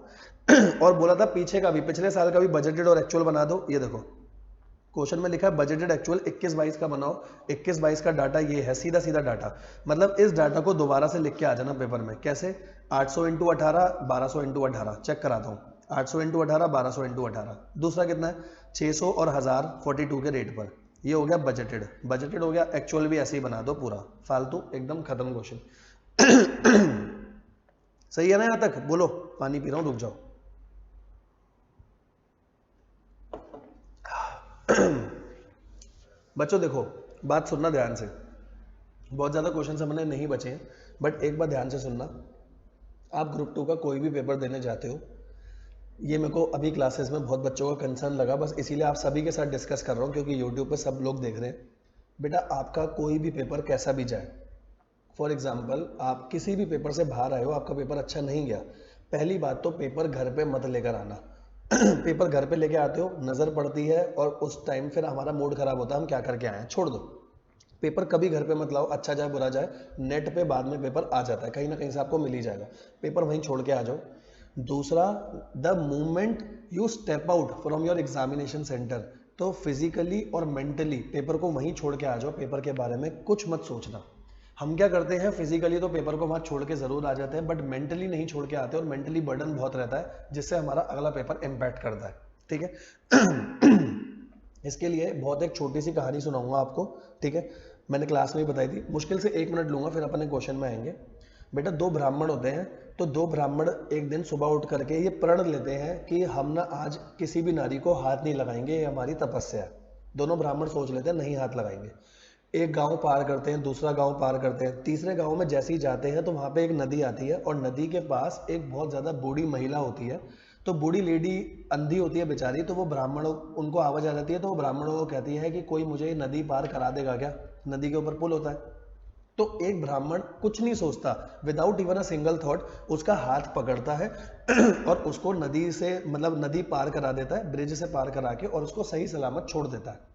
और बोला था पीछे का भी, पिछले साल का भी बजटेड और एक्चुअल बना दो। ये देखो क्वेश्चन में लिखा है बजटेड एक्चुअल 21-22 का बनाओ। 21-22 का डाटा ये है, सीधा सीधा डाटा। मतलब इस डाटा को दोबारा से लिख के आ जाना पेपर में। कैसे, 800 इंटू 18, 1200 इंटू 18, चेक कराता हूँ। 800 इंटू 18, 1200 इंटू 18। दूसरा कितना है, 600 और 1000 42 के रेट पर। ये हो गया बजटेड, बजटेड हो गया। एक्चुअल भी ऐसे ही बना दो पूरा, फालतू एकदम खत्म क्वेश्चन सही है ना यहां तक? बोलो, पानी पी रहा हूं, रुक जाओ बच्चों देखो बात सुनना ध्यान से, बहुत ज्यादा क्वेश्चन हमने नहीं बचे हैं, बट एक बात ध्यान से सुनना। आप ग्रुप 2 का कोई भी पेपर देने जाते हो, ये मेरे को अभी क्लासेस में बहुत बच्चों का कंसर्न लगा, बस इसीलिए आप सभी के साथ डिस्कस कर रहा हूँ, क्योंकि यूट्यूब पे सब लोग देख रहे हैं। बेटा आपका कोई भी पेपर कैसा भी जाए, फॉर एग्जाम्पल आप किसी भी पेपर से बाहर आए हो, आपका पेपर अच्छा नहीं गया, पहली बात तो पेपर घर पे मत लेकर आना पेपर घर पे लेके आते हो, नजर पड़ती है, और उस टाइम फिर हमारा मूड खराब होता है, हम क्या करके आए हैं, छोड़ दो। पेपर कभी घर पे मत लाओ, अच्छा जाए बुरा जाए, नेट पे बाद में पेपर आ जाता है, कहीं ना कहीं से आपको मिल ही जाएगा। पेपर वहीं छोड़ के आ जाओ। दूसरा, the moment you step out from your examination centre, तो फिजिकली और मेंटली पेपर को वहीं छोड़ के आ जाओ, पेपर के बारे में कुछ मत सोचना। हम क्या करते हैं, फिजिकली तो पेपर को वहां छोड़ के जरूर आ जाते हैं, बट मेंटली नहीं छोड़ के आते, और मेंटली बर्डन बहुत रहता है, जिससे हमारा अगला पेपर इम्पैक्ट करता है, ठीक है इसके लिए बहुत एक छोटी सी कहानी सुनाऊंगा आपको, ठीक है, मैंने क्लास में ही बताई थी, मुश्किल से 1 मिनट लूंगा, फिर अपने क्वेश्चन में आएंगे। बेटा 2 ब्राह्मण होते हैं, तो 2 ब्राह्मण एक दिन सुबह उठ करके ये प्रण लेते हैं कि हम ना आज किसी भी नारी को हाथ नहीं लगाएंगे, ये हमारी तपस्या है। दोनों ब्राह्मण सोच लेते हैं नहीं हाथ लगाएंगे। एक गांव पार करते हैं, दूसरा गांव पार करते हैं, तीसरे गांव में जैसे ही जाते हैं तो वहां पे एक नदी आती है, और नदी के पास एक बहुत ज्यादा बूढ़ी महिला होती है। तो बूढ़ी लेडी अंधी होती है बेचारी, तो वो ब्राह्मण, उनको आवाज आ जाती है, तो वो ब्राह्मणों को कहती है कि कोई मुझे नदी पार करा देगा क्या, नदी के ऊपर पुल होता है। तो एक ब्राह्मण कुछ नहीं सोचता, without even a single thought उसका हाथ पकड़ता है और उसको नदी से, मतलब नदी पार करा देता है, ब्रिज से पार करा के, और उसको सही सलामत छोड़ देता है।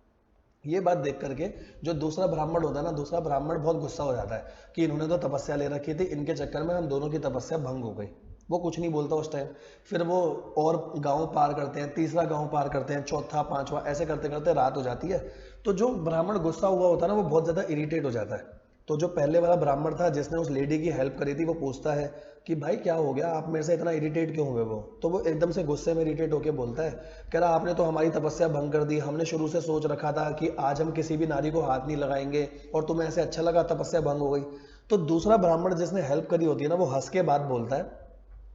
ये बात देख करके जो दूसरा ब्राह्मण होता है ना, दूसरा ब्राह्मण बहुत गुस्सा हो जाता है कि इन्होंने तो तपस्या ले रखी थी, इनके चक्कर में हम दोनों की तपस्या भंग हो गई। वो कुछ नहीं बोलता उस टाइम। फिर वो और गांव पार करते हैं, तीसरा गांव पार करते हैं, चौथा, पांचवा, ऐसे करते करते रात हो जाती है। तो जो ब्राह्मण गुस्सा हुआ होता है ना, वो बहुत ज्यादा इरिटेट हो जाता है। तो जो पहले वाला ब्राह्मण था जिसने उस लेडी की हेल्प करी थी, वो पूछता है कि भाई क्या हो गया, आप मेरे से इतना इरिटेट क्यों हुए? वो तो वो एकदम से गुस्से में इरिटेट होकर बोलता है, कह रहा आपने तो हमारी तपस्या भंग कर दी, हमने शुरू से सोच रखा था कि आज हम किसी भी नारी को हाथ नहीं लगाएंगे, और तुम्हें ऐसे अच्छा लगा, तपस्या भंग हो गई। तो दूसरा ब्राह्मण जिसने हेल्प करी होती है ना, वो हंस के बात बोलता है,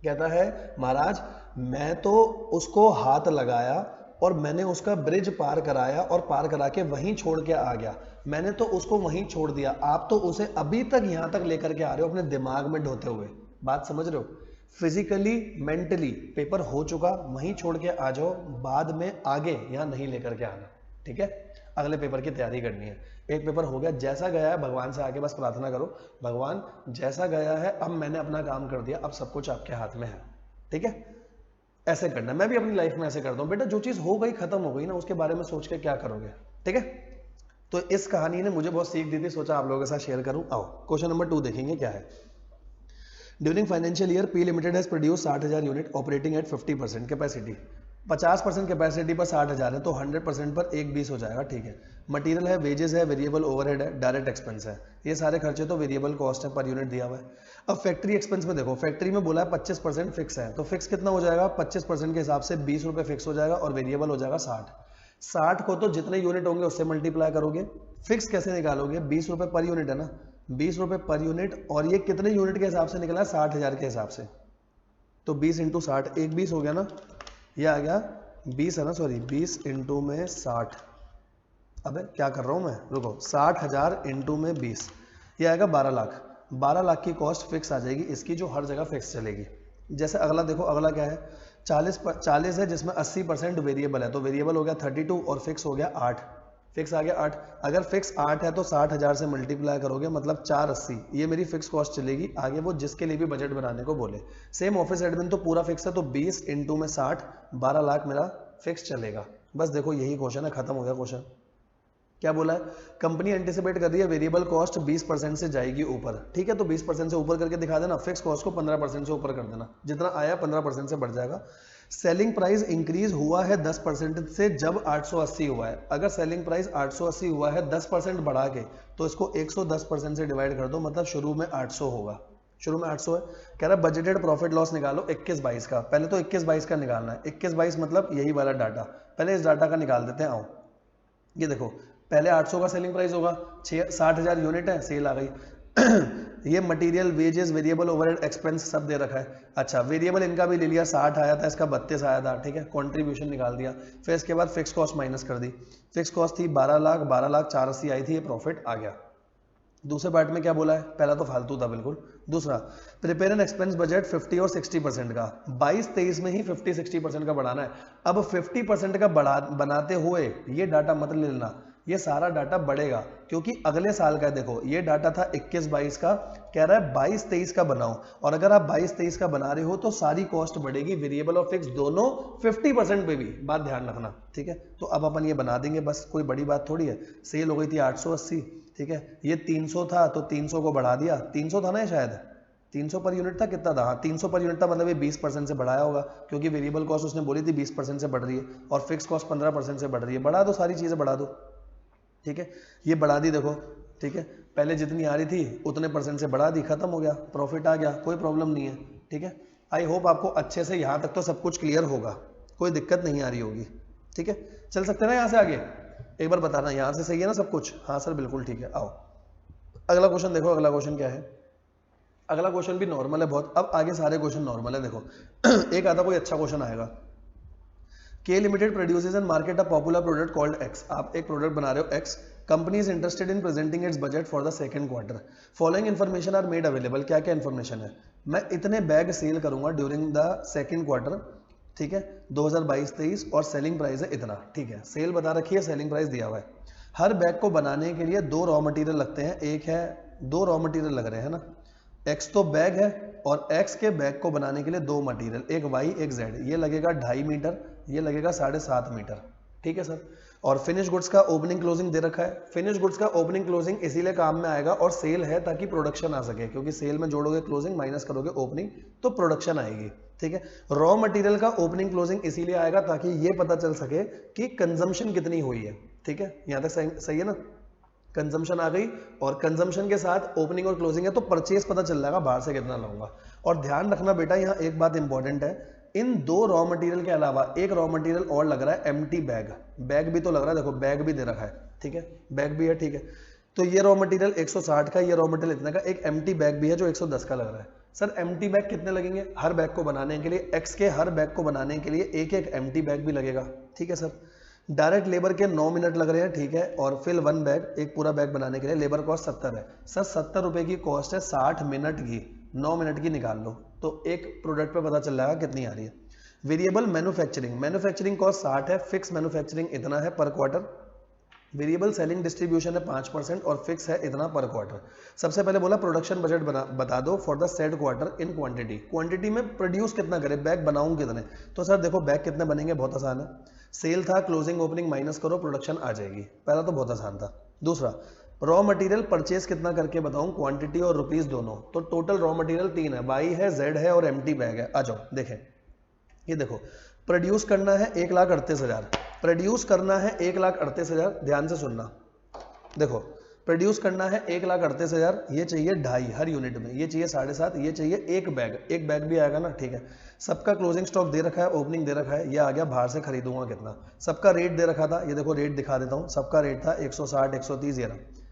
कहता है महाराज मैं तो उसको हाथ लगाया और मैंने उसका ब्रिज पार कराया और पार करा के वहीं छोड़ के आ गया, मैंने तो उसको वहीं छोड़ दिया, आप तो उसे अभी तक यहां तक लेकर के आ रहे हो अपने दिमाग में ढोते हुए। बात समझ रहे हो? फिजिकली मेंटली पेपर हो चुका, वहीं छोड़ के आ जाओ, बाद में आगे यहां नहीं लेकर के आना। ठीक है, अगले पेपर की तैयारी करनी है। एक पेपर हो गया, जैसा गया है भगवान से आके बस प्रार्थना करो, भगवान जैसा गया है अब मैंने अपना काम कर दिया, अब सब कुछ आपके हाथ में है। ठीक है, ऐसे करना। मैं भी अपनी लाइफ में ऐसे करता हूं बेटा, जो चीज हो गई खत्म हो गई ना, उसके बारे में सोच के क्या करोगे। ठीक है, तो इस कहानी ने मुझे बहुत सीख दी थी, सोचा आप लोगों के साथ शेयर करूं। आओ क्वेश्चन नंबर 2 देखेंगे क्या है। During financial year P limited has produce 60,000 unit operating eight 50% capacity. 50% capacity पर 60,000 है तो 100% पर 120 हो जाएगा। ठीक है, मटेरियल है, वेजेस है, वेरिएबल ओवरहेड है, डायरेक्ट एक्सपेंस है, ये सारे खर्चे तो वेरिएबल कॉस्ट है, पर यूनिट दिया हुआ है। अब फैक्ट्री एक्सपेंस में देखो, फैक्ट्री में बोला है 25% फिक्स है, तो फिक्स कितना हो जाएगा, 25% के हिसाब से 20 रुपये फिक्स हो जाएगा और वेरिएबल हो जाएगा 60। 60 को तो जितने यूनिट होंगे उससे मल्टीप्लाई करोगे। फिक्स कैसे निकालोगे, 20 रुपये पर यूनिट है ना, 20 रुपये पर यूनिट, और ये कितने यूनिट के हिसाब से निकला है, 60,000 के हिसाब से, तो 20 इंटू 60, 120 हो गया ना, ये आ गया 20 है ना, सॉरी 20 इंटू में 60, अबे क्या कर रहा हूँ मैं, रुको, 60,000 इंटू में 20, ये आएगा 12 लाख। 12 लाख की कॉस्ट फिक्स आ जाएगी इसकी, जो हर जगह फिक्स चलेगी। जैसे अगला देखो, अगला क्या है, 40 है जिसमें 80% वेरिएबल है, तो वेरिएबल हो गया 32 और फिक्स हो गया 8, फिक्स आ गया 8। अगर फिक्स 8 है तो 60,000 से मल्टीप्लाई करोगे, मतलब 480, ये मेरी फिक्स कॉस्ट चलेगी। आगे वो जिसके लिए भी बजट बनाने को बोले, सेम ऑफिस एडमिन तो पूरा फिक्स है, तो 20 इंटू में 60, 12 लाख मेरा फिक्स चलेगा। बस देखो यही क्वेश्चन है, खत्म हो गया क्वेश्चन। क्या बोला है, कंपनी एंटिसिपेट कर रही है वेरिएबल कॉस्ट 20% से जाएगी ऊपर। ठीक है, तो 20% से ऊपर करके दिखा देना, फिक्स कॉस्ट को 15% से ऊपर कर देना, जितना आया 15% से बढ़ जाएगा। सेलिंग प्राइस इंक्रीज हुआ है 10% से जब 880 हुआ है। अगर सेलिंग प्राइस 880 हुआ है 10% बढ़ा के, तो इसको 110% से डिवाइड कर दो, मतलब शुरू में 800 होगा, शुरू में 800 है। कह रहा है बजटेड प्रॉफिट लॉस निकालो 21-22 का। पहले तो 21-22 का निकालना है, 21-22 मतलब यही वाला डाटा, पहले इस डाटा का निकाल देते हैं। आओ ये देखो, पहले 800 का सेलिंग प्राइस होगा, 60,000 यूनिट है, सेल आ गई। ये material, wages, variable overhead, expense सब दे रखा है। अच्छा, वेरिएबल इनका भी ले लिया, 60 आया था, इसका 32 आया था। ठीक है, कंट्रीब्यूशन निकाल दिया। फिर इसके बाद फिक्स कॉस्ट माइनस कर दी, फिक्स कॉस्ट थी 12 लाख, 12 लाख 480 आई थी, ये प्रॉफिट आ गया। दूसरे पार्ट में क्या बोला है, पहला तो फालतू था बिल्कुल। दूसरा, प्रिपेयर एन एक्सपेंस बजट 50 और 60% का, 22-23 में ही 50-60% का बढ़ाना है। अब 50% का बनाते हुए ये डाटा मत ले लेना, ये सारा डाटा बढ़ेगा क्योंकि अगले साल का है। देखो ये डाटा था 21-22 का, कह रहा है 22-23 का बनाओ, और अगर आप 22-23 का बना रहे हो तो सारी कॉस्ट बढ़ेगी, वेरिएबल और फिक्स दोनों 50% पे भी, बात ध्यान रखना। ठीक है, तो अब अपन ये बना देंगे, बस कोई बड़ी बात थोड़ी है। सेल हो गई थी 880, ठीक है, ये 300 था तो 300 को बढ़ा दिया, 300 था ना शायद, 300 पर यूनिट था, कितना था, हाँ 300 पर यूनिट था, मतलब ये 20% से बढ़ाया होगा, क्योंकि वेरिएबल कॉस्ट उसने बोली थी 20% से बढ़ रही है और फिक्स कॉस्ट 15% से बढ़ रही है। बढ़ा दो, सारी चीजें बढ़ा दो। ठीक है, ये बढ़ा दी देखो। ठीक है, पहले जितनी आ रही थी उतने परसेंट से बढ़ा दी, खत्म हो गया, प्रॉफिट आ गया, कोई प्रॉब्लम नहीं है। ठीक है, आई होप आपको अच्छे से यहाँ तक तो सब कुछ क्लियर होगा, कोई दिक्कत नहीं आ रही होगी। ठीक है, चल सकते ना यहाँ से आगे, एक बार बताना यहाँ से सही है ना सब कुछ। हाँ सर बिल्कुल ठीक है। आओ अगला क्वेश्चन देखो, अगला क्वेश्चन क्या है। अगला क्वेश्चन भी नॉर्मल है बहुत, अब आगे सारे क्वेश्चन नॉर्मल है। देखो एक आधा कोई अच्छा क्वेश्चन आएगा। K limited produces and market a popular product called X. आप एक प्रोडक्ट बना रहे हो X, company is interested in presenting its budget for the second quarter, following information are made available. क्या क्या इन्फॉर्मेशन है, मैं इतने बैग सेल करूंगा ड्यूरिंग द सेकंड क्वार्टर, ठीक है 2022-23, और सेलिंग प्राइस है इतना। ठीक है, सेल बता रखी है, सेलिंग प्राइस दिया हुआ है। हर बैग को बनाने के लिए 2 रॉ मटेरियल लगते हैं, एक है 2 रॉ मटेरियल लग रहे हैं ना, एक्स तो बैग है और एक्स के बैग को बनाने के लिए 2 मटेरियल, एक वाई एक जेड, ये लगेगा 2.5 मीटर, ये लगेगा 7.5 मीटर। ठीक है सर, और फिनिश गुड्स का ओपनिंग क्लोजिंग दे रखा है। फिनिश गुड्स का ओपनिंग क्लोजिंग इसीलिए काम में आएगा, और सेल है ताकि प्रोडक्शन आ सके, क्योंकि सेल में जोड़ोगे क्लोजिंग माइनस करोगे ओपनिंग तो प्रोडक्शन आएगी। ठीक है, रॉ मटेरियल का ओपनिंग क्लोजिंग इसीलिए आएगा ताकि ये पता चल सके कि कंजम्पशन कितनी हुई है। ठीक है, यहां तक सही है ना, कंजम्पशन आ गई और कंजम्पशन के साथ ओपनिंग और क्लोजिंग है तो परचेस पता चल जाएगा बाहर से कितना लाऊंगा। और ध्यान रखना बेटा, यहाँ एक बात इंपॉर्टेंट है, इन 2 रॉ मटेरियल के अलावा एक रॉ मटेरियल और लग रहा है एम्प्टी बैग, बैग भी तो लग रहा है, देखो बैग भी दे रखा है। ठीक है, बैग भी है। ठीक है, तो ये रॉ मटेरियल 160 का, ये रॉ मटेरियल इतने का, एक एम्प्टी बैग भी है जो 110 का लग रहा है। सर एम्प्टी बैग कितने लगेंगे? हर बैग को बनाने के लिए एक्स के हर बैग को बनाने के लिए एक एक एम्प्टी बैग भी लगेगा, ठीक है सर। डायरेक्ट लेबर के 9 मिनट लग रहे हैं, ठीक है, और फिल 1 बैग, एक पूरा बैग बनाने के लिए लेबर कॉस्ट 70 है। सर 70 रुपए की कॉस्ट है 60 मिनट की, 9 मिनट की निकाल लो तो एक प्रोडक्ट पे पता चल जाएगा कितनी आ रही है। वेरिएबल मैन्युफैक्चरिंग, मैन्युफैक्चरिंग कॉस्ट 60 है, फिक्स मैन्युफैक्चरिंग इतना है पर क्वार्टर, वेरिएबल सेलिंग डिस्ट्रीब्यूशन है 5% और फिक्स है इतना पर क्वार्टर। सबसे पहले बोला प्रोडक्शन बजट बता दो for the said quarter in quantity, quantity में प्रोड्यूस कितना करे, बैग बनाऊं कितने। तो सर देखो बैग कितने बनेंगे, बहुत आसान है, सेल था, क्लोजिंग ओपनिंग माइनस करो, प्रोडक्शन आ जाएगी। पहला तो बहुत आसान था। दूसरा रॉ मटेरियल परचेज कितना करके बताऊं, क्वांटिटी और रुपीस दोनों, तो टोटल रॉ मटेरियल 3 है, वाई है, जेड है और एम्प्टी बैग है। आ जाओ देखें, ये देखो प्रोड्यूस करना है 1,38,000, प्रोड्यूस करना है 1,38,000, ध्यान से सुनना। देखो प्रोड्यूस करना है 1,38,000, ये चाहिए 2.5 हर यूनिट में, ये चाहिए 7.5, ये चाहिए एक बैग भी आएगा ना, ठीक है। सबका क्लोजिंग स्टॉक दे रखा है, ओपनिंग दे रखा है, ये आ गया बाहर से खरीदूंगा कितना। सबका रेट दे रखा था, ये देखो रेट दिखा देता हूँ, सबका रेट था 160, 130, ये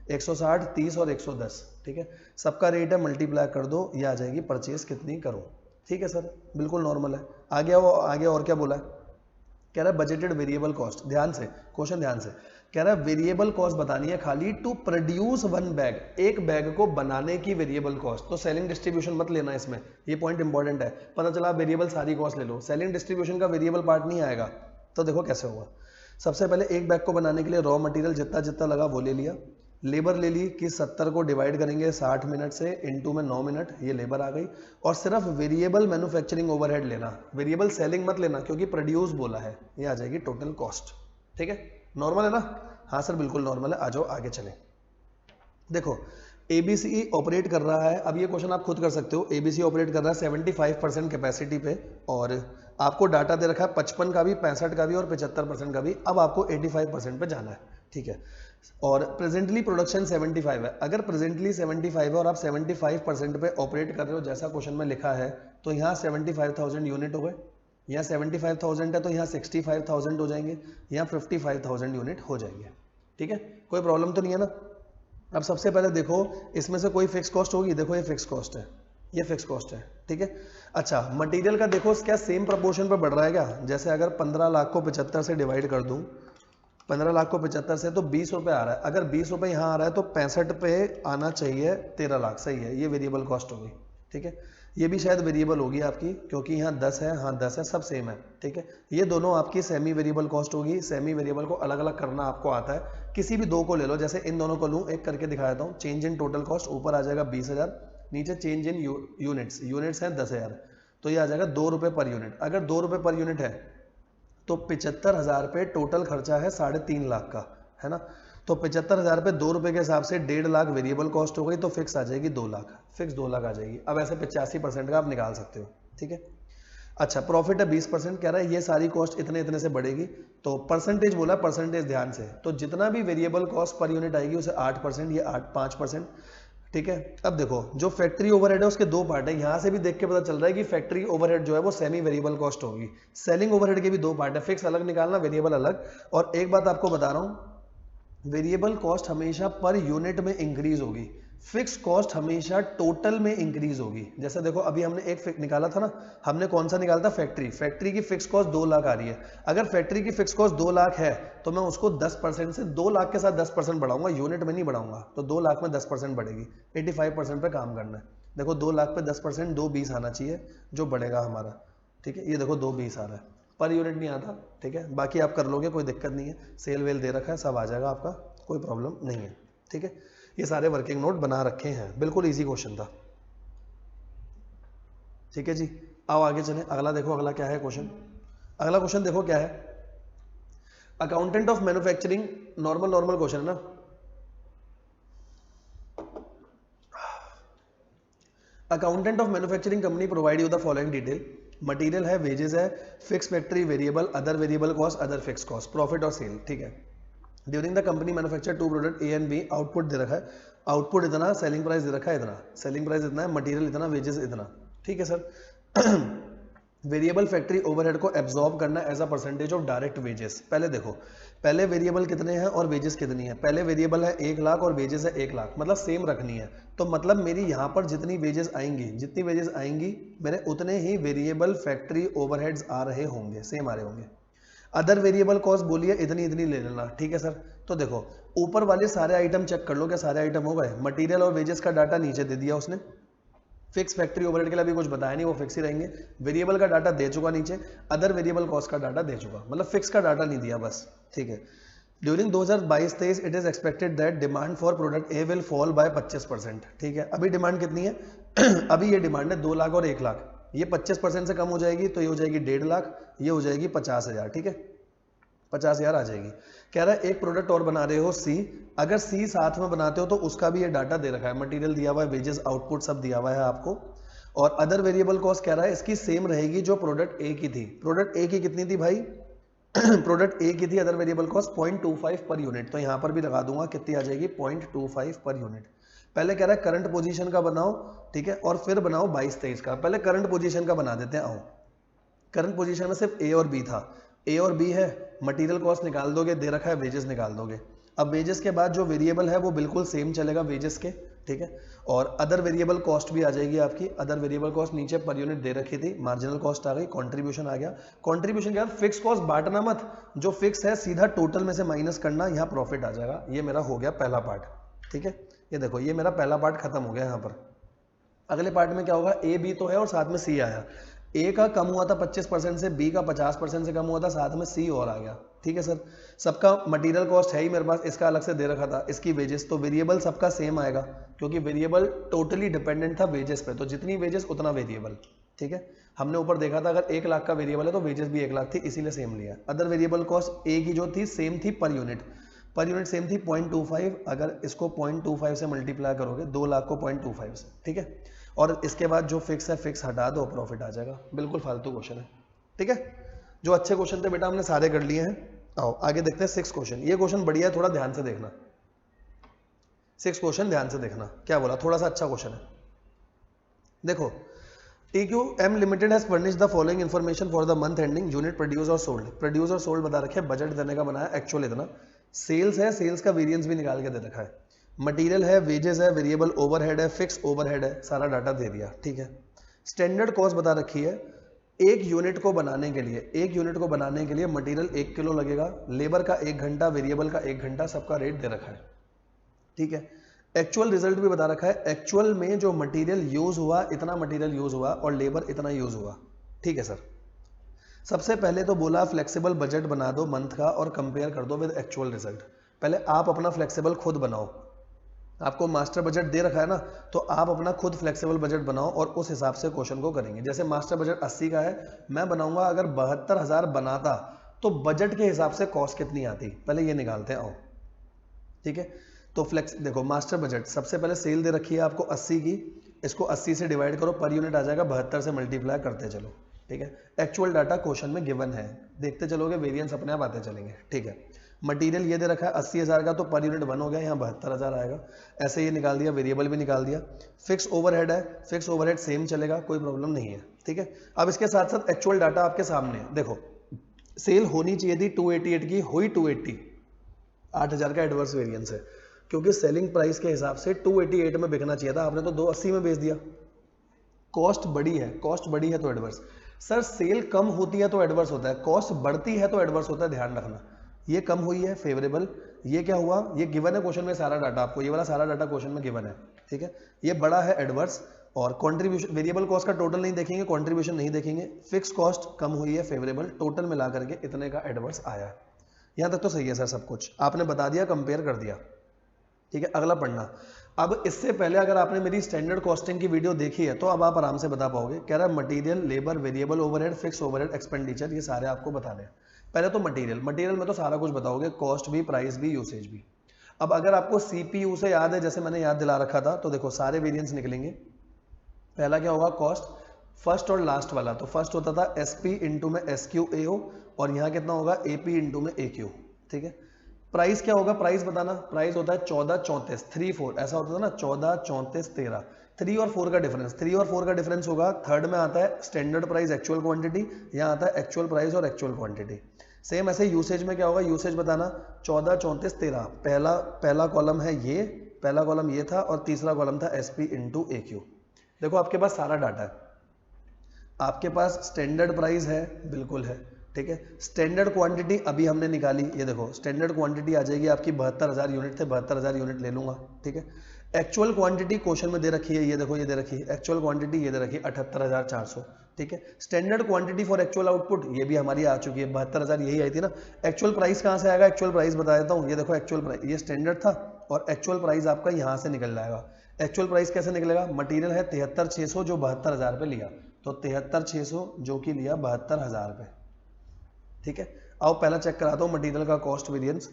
160, 30 और 110, ठीक है। सबका रेट है, मल्टीप्लाई कर दो, ये आ जाएगी परचेज कितनी करो, ठीक है सर, बिल्कुल नॉर्मल है। आगे वो आगे और क्या बोला है, कह रहा है बजटेड वेरिएबल कॉस्ट, ध्यान से क्वेश्चन ध्यान से, कह रहा है वेरिएबल कॉस्ट बतानी है खाली टू प्रोड्यूस 1 बैग, एक बैग को बनाने की वेरिएबल कॉस्ट। तो सेलिंग डिस्ट्रीब्यूशन मत लेना इसमें, ये पॉइंट इंपॉर्टेंट है। पता चला वेरिएबल सारी कॉस्ट ले लो, सेलिंग डिस्ट्रीब्यूशन का वेरिएबल पार्ट नहीं आएगा। तो देखो कैसे होगा, सबसे पहले एक बैग को बनाने के लिए रॉ मटेरियल जितना जितना लगा वो ले लिया, लेबर ले ली कि 70 को डिवाइड करेंगे 60 मिनट से, इनटू में 9 मिनट, ये लेबर आ गई। और सिर्फ वेरिएबल मैन्युफैक्चरिंग ओवरहेड लेना, वेरिएबल सेलिंग मत लेना क्योंकि प्रोड्यूस बोला है, ये आ जाएगी टोटल कॉस्ट, ठीक है। नॉर्मल है ना? हाँ सर बिल्कुल नॉर्मल है। आ जाओ आगे चलें। देखो ABC ऑपरेट कर रहा है, अब ये क्वेश्चन आप खुद कर सकते हो। ABC ऑपरेट कर रहा है 75% कैपेसिटी पे, और आपको डाटा दे रखा है 55 का भी, 65 का भी और 75% का भी। अब आपको 85% पे जाना है, ठीक है। और प्रेजेंटली प्रोडक्शन 75 है, अगर प्रेजेंटली 75 है और आप 75% पे ऑपरेट कर रहे हो जैसा क्वेश्चन में लिखा है, तो यहाँ 75,000 यूनिट हो गए, यहाँ 75,000 है तो यहाँ 65,000 हो जाएंगे, यहाँ 55,000 यूनिट हो जाएंगे, ठीक है। कोई प्रॉब्लम तो नहीं है ना? अब सबसे पहले देखो इसमें से कोई फिक्स कॉस्ट होगी, देखो ये फिक्स कॉस्ट है, ये फिक्स कॉस्ट है, ठीक है। अच्छा मटेरियल का देखो क्या सेम प्रपोर्शन पर बढ़ रहा है क्या? जैसे अगर 15 लाख को 75 से डिवाइड कर दूं, 15 लाख को 75 से तो 20 रुपये आ रहा है, अगर 20 रुपये यहाँ आ रहा है तो 65 पे आना चाहिए 13 लाख, सही है, ये वेरिएबल कॉस्ट होगी, ठीक है। ये भी शायद वेरिएबल होगी आपकी क्योंकि यहाँ 10 है, हाँ 10 है, सब सेम है, ठीक है। ये दोनों आपकी सेमी वेरिएबल कॉस्ट होगी, सेमी वेरिएबल को अलग अलग करना आपको आता है, किसी भी दो को ले लो, जैसे इन दोनों को लूँ, एक करके दिखा देता हूँ। चेंज इन टोटल कॉस्ट ऊपर आ जाएगा 20,000, नीचे चेंज इन यूनिट्स, यूनिट्स हैं 10,000, तो ये आ जाएगा 2 रुपये पर यूनिट। अगर 2 रुपये पर यूनिट है तो 75,000 पे टोटल खर्चा है 3.5 लाख का, है ना। तो 75,000 पे 2 रुपये के हिसाब से 1.5 लाख वेरिएबल कॉस्ट हो गई, तो फिक्स आ जाएगी 2 लाख, फिक्स 2 लाख आ जाएगी। अब ऐसे 85% का आप निकाल सकते हो, ठीक है। अच्छा प्रॉफिट है 20%, कह रहा है ये सारी कॉस्ट इतने इतने से बढ़ेगी, तो परसेंटेज बोला, परसेंटेज ध्यान से, तो जितना भी वेरिएबल कॉस्ट पर यूनिट आएगी उसे 8%, ये 5%, ठीक है। अब देखो जो फैक्ट्री ओवरहेड है उसके दो पार्ट है, यहां से भी देख के पता चल रहा है कि फैक्ट्री ओवरहेड जो है वो सेमी वेरिएबल कॉस्ट होगी। सेलिंग ओवरहेड के भी दो पार्ट है, फिक्स अलग निकालना, वेरिएबल अलग। और एक बात आपको बता रहा हूं, वेरिएबल कॉस्ट हमेशा पर यूनिट में इंक्रीज होगी, फिक्स कॉस्ट हमेशा टोटल में इंक्रीज होगी। जैसे देखो अभी हमने एक निकाला था ना, हमने कौन सा निकाला था? फैक्ट्री। फैक्ट्री की फिक्स कॉस्ट 2 लाख आ रही है, अगर फैक्ट्री की फिक्स कॉस्ट 2 लाख है तो मैं उसको 10% से 2 लाख के साथ 10% बढ़ाऊंगा, यूनिट में नहीं बढ़ाऊंगा। तो 2 लाख में 10% बढ़ेगी, 85% पे काम करना है। देखो 2 लाख पे 10%, 220 आना चाहिए जो बढ़ेगा हमारा, ठीक है। ये देखो 220 आ रहा है, पर यूनिट नहीं आता, ठीक है। बाकी आप कर लोगे, कोई दिक्कत नहीं है, सेल वेल दे रखा है, सब आ जाएगा आपका, कोई प्रॉब्लम नहीं है, ठीक है। ये सारे वर्किंग नोट बना रखे हैं, बिल्कुल इजी क्वेश्चन था, ठीक है जी। आओ आगे चलें, अगला देखो, अगला क्या है क्वेश्चन। अगला क्वेश्चन देखो क्या है, accountant of manufacturing, normal question है ना। Accountant of manufacturing company provide you the following detail, material है, वेजेस है, fix factory variable, other variable cost, other fix cost, profit और सेल, ठीक है। During the company manufacture 2 product A and B, output दे रखा है, output इतना, selling price दे रखा है इतना, सेलिंग प्राइस इतना है, मटेरियल इतना, वेजेस इतना, ठीक है सर। वेरिएबल फैक्ट्री ओवरहेड को एब्जॉर्ब करना as a percentage of direct wages. पहले देखो, पहले वेरिएबल कितने हैं और वेजेस कितनी है। पहले वेरिएबल है 1 लाख और वेजेस है 1 लाख, मतलब सेम रखनी है। तो मतलब मेरी यहाँ पर जितनी वेजेस आएंगी मेरे उतने ही वेरिएबल फैक्ट्री ओवरहेड्स आ रहे होंगे, सेम आ रहे होंगे। अदर वेरिएबल कॉस्ट बोलिए इतनी इतनी ले लेना, ठीक है सर। तो देखो ऊपर वाले सारे आइटम चेक कर लो, क्या सारे आइटम हो गए। मटेरियल और वेजेस का डाटा नीचे दे दिया उसने, फिक्स फैक्ट्री ओवरहेड के लिए अभी कुछ बताया नहीं, वो फिक्स ही रहेंगे। वेरिएबल का डाटा दे चुका नीचे, अदर वेरिएबल कॉस्ट का डाटा दे चुका, मतलब फिक्स का डाटा नहीं दिया बस, ठीक है। During 2022-23 it is expected that demand for product A will fall bye 25%, ठीक है। अभी डिमांड कितनी है अभी ये डिमांड है 2 लाख और 1 लाख, ये 25% से कम हो जाएगी तो ये हो जाएगी 1.5 लाख, ये हो जाएगी 50,000, ठीक है, 50,000 आ जाएगी। कह रहा है एक प्रोडक्ट और बना रहे हो सी, अगर सी साथ में बनाते हो तो उसका भी ये डाटा दे रखा है, मटेरियल दिया हुआ है, वेजेस आउटपुट सब दिया हुआ है आपको। और अदर वेरिएबल कॉस्ट कह रहा है इसकी सेम रहेगी जो प्रोडक्ट ए की थी। प्रोडक्ट ए की कितनी थी भाई प्रोडक्ट ए की थी other variable cost 0.25 per unit, तो यहां पर भी लगा दूंगा कितनी आ जाएगी 0.25 पर यूनिट। पहले कह रहा है करंट पोजीशन का बनाओ, ठीक है, और फिर बनाओ 22-23 का। पहले करंट पोजीशन का बना देते हैं, आओ। करंट पोजीशन में सिर्फ ए और बी था, ए और बी है, मटेरियल कॉस्ट निकाल दोगे, दे रखा है वेजेस निकाल दोगे। अब वेजेस के बाद जो वेरिएबल है वो बिल्कुल सेम चलेगा वेजेस के, ठीक है। और अदर वेरिएबल कॉस्ट भी आ जाएगी आपकी। अदर वेरिएबल कॉस्ट नीचे पर यूनिट दे रखी थी, मार्जिनल कॉस्ट आ गई, कंट्रीब्यूशन आ गया। कंट्रीब्यूशन के बाद फिक्स कॉस्ट बांटना मत, जो फिक्स है सीधा टोटल में से माइनस करना, यहाँ प्रॉफिट आ जाएगा। ये मेरा हो गया पहला पार्ट, ठीक है। ये देखो ये मेरा पहला पार्ट खत्म हो गया। यहाँ पर अगले पार्ट में क्या होगा, ए बी तो है और साथ में सी आया। ए का कम हुआ था 25% से, बी का 50% से कम हुआ था, साथ में सी और आ गया, ठीक है सर। सबका मटेरियल कॉस्ट है ही मेरे पास, इसका अलग से दे रखा था, इसकी वेजेस, तो वेरिएबल सबका सेम आएगा क्योंकि वेरिएबल टोटली डिपेंडेंट था वेजेस पे, तो जितनी वेजेस उतना वेरिएबल, ठीक है। हमने ऊपर देखा था अगर 1 लाख का वेरिएबल है तो वेजेस भी 1 लाख थी, इसीलिए सेम लिया। अदर वेरिएबल कॉस्ट ए की जो थी सेम थी पर यूनिट सेम थी 0.25, अगर इसको 0.25 से मल्टीप्लाई करोगे 2 लाख को 0.25 से, ठीक है। और इसके बाद जो फिक्स है फिक्स हटा दो, प्रॉफिट आ जाएगा। बिल्कुल फालतू क्वेश्चन है, ठीक है। जो अच्छे क्वेश्चन थे बेटा हमने सारे कर लिए हैं। आओ आगे देखते हैं 6 क्वेश्चन। ये क्वेश्चन बढ़िया है, थोड़ा ध्यान से देखना। 6 क्वेश्चन ध्यान से देखना, क्या बोला, थोड़ा सा अच्छा क्वेश्चन है। देखो, TQM limited has furnished the following information for the month ending unit produce और सोल्ड। प्रोड्यूस और सोल्ड बता रखे, बजट देने का बनाया, एक्चुअल इतना। सेल्स है, सेल्स का वेरिएंस भी निकाल के दे रखा है। मटेरियल है, वेजेस है, वेरिएबल ओवरहेड है, फिक्स ओवरहेड है, सारा डाटा दे दिया, ठीक है। स्टैंडर्ड कॉस्ट बता रखी है। एक यूनिट को बनाने के लिए मटेरियल 1 किलो लगेगा, लेबर का 1 घंटा, वेरिएबल का 1 घंटा, सबका रेट दे रखा है, ठीक है। एक्चुअल रिजल्ट भी बता रखा है, एक्चुअल में जो मटेरियल यूज हुआ इतना मटेरियल यूज हुआ और लेबर इतना यूज हुआ, ठीक है सर। सबसे पहले तो बोला फ्लेक्सिबल बजट बना दो मंथ का और कंपेयर कर दो विद एक्चुअल रिजल्ट। पहले आप अपना फ्लेक्सिबल खुद बनाओ, आपको मास्टर बजट दे रखा है ना, तो आप अपना खुद फ्लेक्सिबल बजट बनाओ और उस हिसाब से क्वेश्चन को करेंगे। जैसे मास्टर बजट 80 का है, मैं बनाऊंगा अगर 72,000 बनाता तो बजट के हिसाब से कॉस्ट कितनी आती, पहले ये निकालते हैं, आओ, ठीक है। तो फ्लेक्स देखो, मास्टर बजट सबसे पहले सेल दे रखी है आपको 80 की, इसको 80 से डिवाइड करो, पर यूनिट आ जाएगा 72 से मल्टीप्लाई करते चलो, ठीक है। एक्चुअल डाटा क्वेश्चन में गिवन है, देखते चलोगे वेरिएंस अपने आप आते चलेंगे, ठीक है। मटेरियल ये दे रखा है 80,000 का, तो पर यूनिट 1 हो गया, यहाँ 72,000 आएगा। ऐसे ये निकाल दिया, वेरिएबल भी निकाल दिया। फिक्स ओवरहेड है, फिक्स ओवरहेड सेम चलेगा, कोई प्रॉब्लम नहीं है, ठीक है। अब इसके साथ साथ एक्चुअल डाटा आपके सामने देखो, सेल होनी चाहिए थी 288 की, हुई 280, 8,000 का एडवर्स वेरिएंस है क्योंकि सेलिंग प्राइस के हिसाब से 288 में बिकना चाहिए था, आपने तो 280 में बेच दिया। कॉस्ट बड़ी है, कॉस्ट बड़ी है तो एडवर्स। सर सेल कम होती है तो एडवर्स होता है, कॉस्ट बढ़ती है तो एडवर्स होता है, ध्यान रखना। ये कम हुई है फेवरेबल, ये क्या हुआ, ये गिवन है क्वेश्चन में सारा डाटा, आपको ये वाला सारा डाटा क्वेश्चन में गिवन है, ठीक है। ये बड़ा है एडवर्स, और कंट्रीब्यूशन वेरिएबल कॉस्ट का टोटल नहीं देखेंगे, कंट्रीब्यूशन नहीं देखेंगे, फिक्स कॉस्ट कम हुई है फेवरेबल, टोटल मिला करके इतने का एडवर्स आया। यहाँ तक तो सही है सर, सब कुछ आपने बता दिया, कंपेयर कर दिया, ठीक है। अगला पढ़ना। अब इससे पहले अगर आपने मेरी स्टैंडर्ड कॉस्टिंग की वीडियो देखी है तो अब आप आराम से बता पाओगे। कह रहा है material, labour, variable overhead, fix overhead, expenditure, ये सारे आपको बताने हैं। पहले तो मटेरियल में तो सारा कुछ बताओगे, कॉस्ट भी, प्राइस भी, यूसेज भी। अब अगर आपको सीपीयू से याद है, जैसे मैंने याद दिला रखा था, तो देखो सारे वेरिएंस निकलेंगे। पहला क्या होगा, कॉस्ट, फर्स्ट और लास्ट वाला, तो फर्स्ट होता था एसपी इंटू में एसक्यू एओ, और यहाँ कितना होगा एपी इंटू में एक्यू, ठीक है। प्राइस क्या होगा, प्राइस बताना, प्राइस होता है 14 34 3 4, ऐसा होता था ना, 14 34 13, 3 और 4 का डिफरेंस, 3 और 4 का डिफरेंस होगा, थर्ड में आता है स्टैंडर्ड प्राइस एक्चुअल क्वांटिटी, यहाँ आता है एक्चुअल प्राइस और एक्चुअल क्वांटिटी। सेम ऐसे यूसेज में क्या होगा, यूसेज बताना 14, 34, 13, पहला कॉलम है ये, पहला कॉलम ये था और तीसरा कॉलम था SP इंटू AQ। देखो आपके पास सारा डाटा है, आपके पास स्टैंडर्ड प्राइस है, बिल्कुल है, ठीक है। स्टैंडर्ड क्वांटिटी अभी हमने निकाली, ये देखो स्टैंडर्ड क्वांटिटी आ जाएगी आपकी 72,000 यूनिट थे, 72,000 यूनिट ले लूंगा, ठीक है। एक्चुअल क्वांटिटी क्वेश्चन में दे रखी है, ये देखो ये दे रखी है एक्चुअल क्वांटिटी, ये दे रखी है 78,400, ठीक है। Standard quantity for actual output ये भी हमारी आ चुकी है, 72,000 यही आई थी ना। एक्चुअल प्राइस कहाँ से आएगा, एक्चुअल प्राइस बता देता हूँ, ये देखो एक्चुअल प्राइस, ये स्टैंडर्ड था और एक्चुअल प्राइस आपका यहाँ से निकल जाएगा। एक्चुअल प्राइस कैसे निकलेगा, मटीरियल है 73,600 जो 72,000 पे लिया, तो 73,600 जो कि लिया 72,000 पे, ठीक है। आओ पहला चेक कराता हूँ मटेरियल का कॉस्ट वेरिएंस।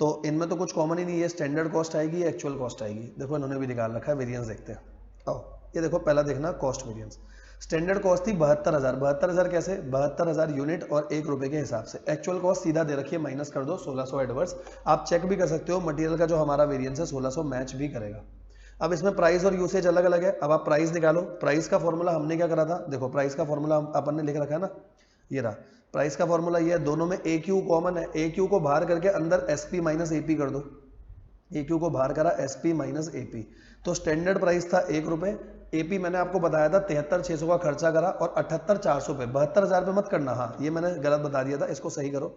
तो इनमें तो कुछ कॉमन ही नहीं है, स्टैंडर्ड कॉस्ट आएगी, एक्चुअल कॉस्ट आएगी। देखो इन्होंने भी निकाल रखा है, वेरिएंस देखते हैं। आओ ये देखो पहला देखना कॉस्ट वेरिएंस। स्टैंडर्ड कॉस्ट थी 72,000, 72,000 कैसे, 72,000 यूनिट और 1 रुपए के हिसाब से। एक्चुअल कॉस्ट सीधा दे रखी है, माइनस कर दो 1600 एडवर्स। आप चेक भी कर सकते हो मटेरियल का जो हमारा वेरिएंस है 1600 मैच भी करेगा। अब इसमें प्राइस और यूसेज अलग अलग है। अब आप प्राइस निकालो, प्राइस का फॉर्मूला हमने क्या करा था, देखो प्राइस का फॉर्मूला अपन ने लिख रखा है ना, ये रहा प्राइस का फॉर्मूला, ये है दोनों में AQ कॉमन है, AQ को बाहर करके अंदर SP माइनस AP कर दो, AQ को बाहर करा SP माइनस AP। तो स्टैंडर्ड प्राइस था 1 रुपए, AP मैंने आपको बताया था 73,600 का खर्चा करा और 78,400 पे, 72,000 पे मत करना, हाँ ये मैंने गलत बता दिया था, इसको सही करो।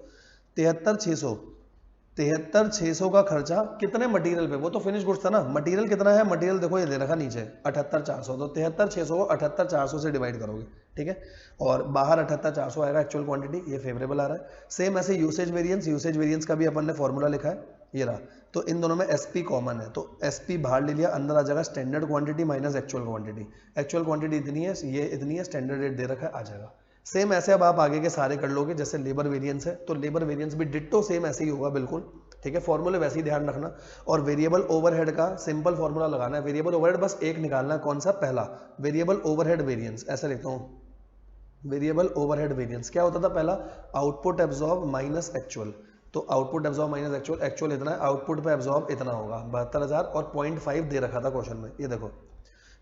73,600 का खर्चा कितने मटेरियल पे, वो तो फिनिश गुड्स था ना, मटेरियल कितना है, मटेरियल देखो ये दे रखा नीचे 78,400, तो 73,600 को 78,400 से डिवाइड करोगे, ठीक है। और बाहर 78,400 आएगा एक्चुअल क्वांटिटी, ये फेवरेबल आ रहा है। सेम ऐसे यूसेज वेरिएंस का भी अपन ने फॉर्मूला लिखा है, ये रहा। तो इन दोनों में SP कॉमन है, तो SP बाहर ले लिया, अंदर आ जाएगा standard quantity minus actual quantity. Actual quantity इतनी है, ये इतनी है, स्टैंडर्ड रेट दे रखा है, आ जाएगा। सेम ऐसे अब आप आगे के सारे कर लोगे, जैसे लेबर वेरिएंस है तो लेबर वेरिएंस भी डिट्टो सेम ऐसे ही होगा बिल्कुल, ठीक है। फॉर्मूले वैसे ही ध्यान रखना। और वेरिएबल ओवरहेड का सिंपल फॉर्मूला लगाना है, वेरिएबल ओवरहेड बस एक निकालना है, कौन सा, पहला वेरिएबल ओवरहेड वेरिएंस, ऐसा लिखता हूँ। वेरिएबल ओवरहेड वेरिएंस क्या होता था पहला, आउटपुट एब्जॉर्ब माइनस एक्चुअल, तो output absorb minus actual, actual इतना है, आउटपुट पे एब्जॉर्ब इतना होगा 72,000 और 0.5 दे रखा था क्वेश्चन में, ये देखो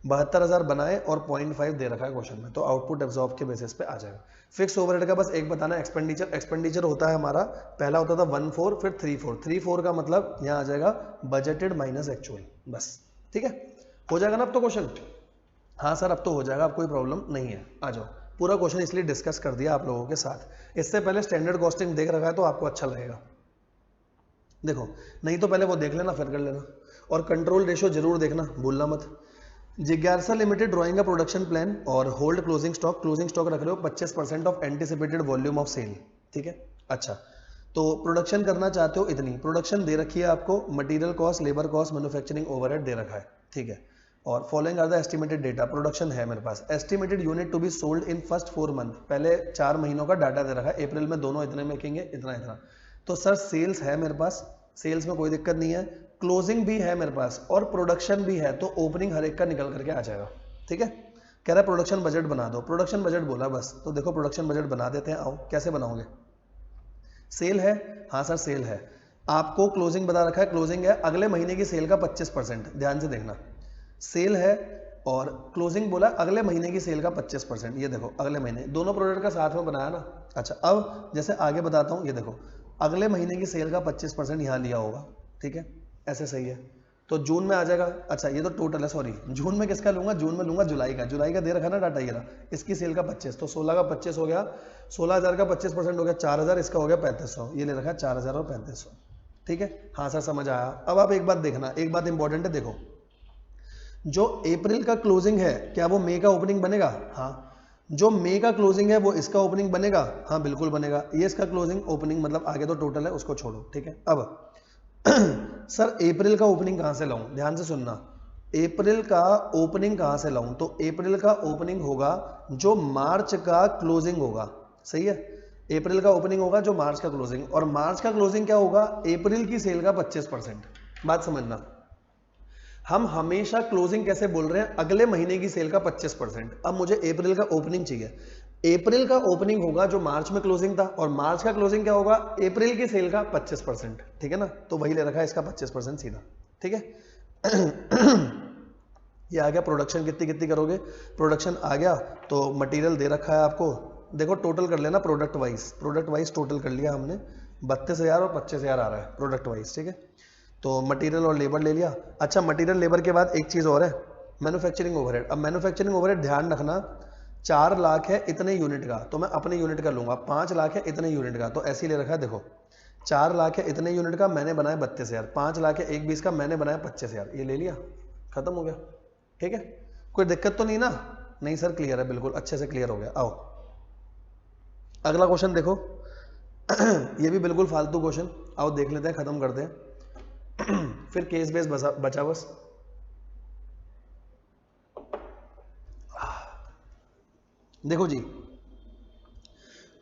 72,000 बनाए और 0.5 दे रखा है क्वेश्चन में, तो आउटपुट एब्जॉर्ब के बेसिस पे आ जाएगा। फिक्स ओवरहेड का बस एक बताना, एक्सपेंडिचर होता है हमारा, पहला होता था 1/4 फिर 3/4, 3/4 का मतलब यहाँ आ जाएगा बजटेड माइनस एक्चुअल, बस, ठीक है। हो जाएगा ना अब तो क्वेश्चन, हाँ सर अब तो हो जाएगा, अब कोई प्रॉब्लम नहीं है, आ जाओ। पूरा क्वेश्चन इसलिए डिस्कस कर दिया आप लोगों के साथ, इससे पहले स्टैंडर्ड कॉस्टिंग देख रखा है तो आपको अच्छा लगेगा, देखो नहीं तो पहले वो देख लेना फिर कर लेना। और कंट्रोल रेशियो जरूर देखना, भूलना मत। जिज्ञासा limited drawing a production plan और होल्ड क्लोजिंग स्टॉक रख रहे हो 25% of anticipated volume of sale, ठीक है। अच्छा तो प्रोडक्शन करना चाहते हो इतनी, प्रोडक्शन दे रखी है आपको, material cost, labour cost, manufacturing overhead दे रखा है, ठीक है। और following are the estimated data, production है मेरे पास, estimated unit to be sold in first 4 month, पहले 4 महीनों का डाटा दे रखा है, अप्रैल में दोनों इतने मेकेंगे, इतना इतना। तो सर सेल्स है मेरे पास, सेल्स में कोई दिक्कत नहीं है, क्लोजिंग भी है मेरे पास और प्रोडक्शन भी है, तो ओपनिंग हर एक का निकल करके आ जाएगा, ठीक है। कह रहा है प्रोडक्शन बजट बना दो, प्रोडक्शन बजट बोला बस, तो देखो प्रोडक्शन बजट बना देते हैं, आओ कैसे बनाओगे। सेल है, हाँ सर सेल है, आपको क्लोजिंग बता रखा है, क्लोजिंग है अगले महीने की सेल का 25%, ध्यान से देखना, सेल है और क्लोजिंग बोला अगले महीने की सेल का 25%, ये देखो अगले महीने, दोनों प्रोडक्ट का साथ में बनाया ना। अच्छा अब जैसे आगे बताता हूँ, ये देखो अगले महीने की सेल का 25% यहाँ लिया होगा, ठीक है, ऐसे सही है। तो जून में आ जाएगा, अच्छा ये तो टोटल है, सॉरी जून में किसका लूंगा, जून में लूंगा जुलाई का, जुलाई का दे रखा ना डाटा, ये रहा, इसकी सेल का 25, तो 16 का 25 हो गया, 16,000 का 25% हो गया 4,000, इसका हो गया 3,500, ये ले रखा है 4,000 और 3,500, ठीक है। हाँ सर समझ आया। अब आप एक बात देखना, एक बात इंपॉर्टेंट है, देखो जो अप्रैल का क्लोजिंग है क्या वो मई का ओपनिंग बनेगा, हाँ। जो मई का क्लोजिंग है वो इसका ओपनिंग बनेगा, हाँ बिल्कुल बनेगा। ये इसका क्लोजिंग ओपनिंग मतलब आगे तो टोटल है, उसको छोड़ो, ठीक है। अब सर अप्रैल का ओपनिंग कहां से लाऊं, ध्यान से सुनना, अप्रैल का ओपनिंग कहां से लाऊं, तो अप्रैल का ओपनिंग होगा जो मार्च का क्लोजिंग होगा, सही है। अप्रैल का ओपनिंग होगा जो मार्च का क्लोजिंग, और मार्च का क्लोजिंग क्या होगा, अप्रैल की सेल का 25%। बात समझना, हम हमेशा क्लोजिंग कैसे बोल रहे हैं, अगले महीने की सेल का 25%। अब मुझे अप्रैल का ओपनिंग चाहिए, अप्रैल का ओपनिंग होगा जो मार्च में क्लोजिंग था, और मार्च का क्लोजिंग क्या होगा, अप्रैल की सेल का 25%, ठीक है ना। तो वही ले रखा है इसका 25% सीधा, ठीक है। ये आ गया प्रोडक्शन कितनी कितनी करोगे, प्रोडक्शन आ गया तो मटेरियल दे रखा है आपको, देखो टोटल कर लेना प्रोडक्ट वाइज टोटल कर लिया हमने 32,000 और 25,000 आ रहा है प्रोडक्ट वाइज, ठीक है। तो मटेरियल और लेबर ले लिया। अच्छा मटेरियल लेबर के बाद एक चीज़ और है, मैन्युफैक्चरिंग ओवरहेड। अब मैन्युफैक्चरिंग ओवरहेड ध्यान रखना 4 लाख है इतने यूनिट का, तो मैं अपने यूनिट का लूंगा, 5 लाख है इतने यूनिट का, तो ऐसे ही ले रखा है देखो 4 लाख है इतने यूनिट का, मैंने बनाया 32,000, 5 लाख है 1/20 का, मैंने बनाया 25,000, ये ले लिया, खत्म हो गया, ठीक है। कोई दिक्कत तो नहीं ना? नहीं सर क्लियर है, बिल्कुल अच्छे से क्लियर हो गया। आओ अगला क्वेश्चन देखो ये भी बिल्कुल फालतू क्वेश्चन, आओ देख लेते हैं, खत्म करते हैं फिर केस बेस बचा बस। देखो जी,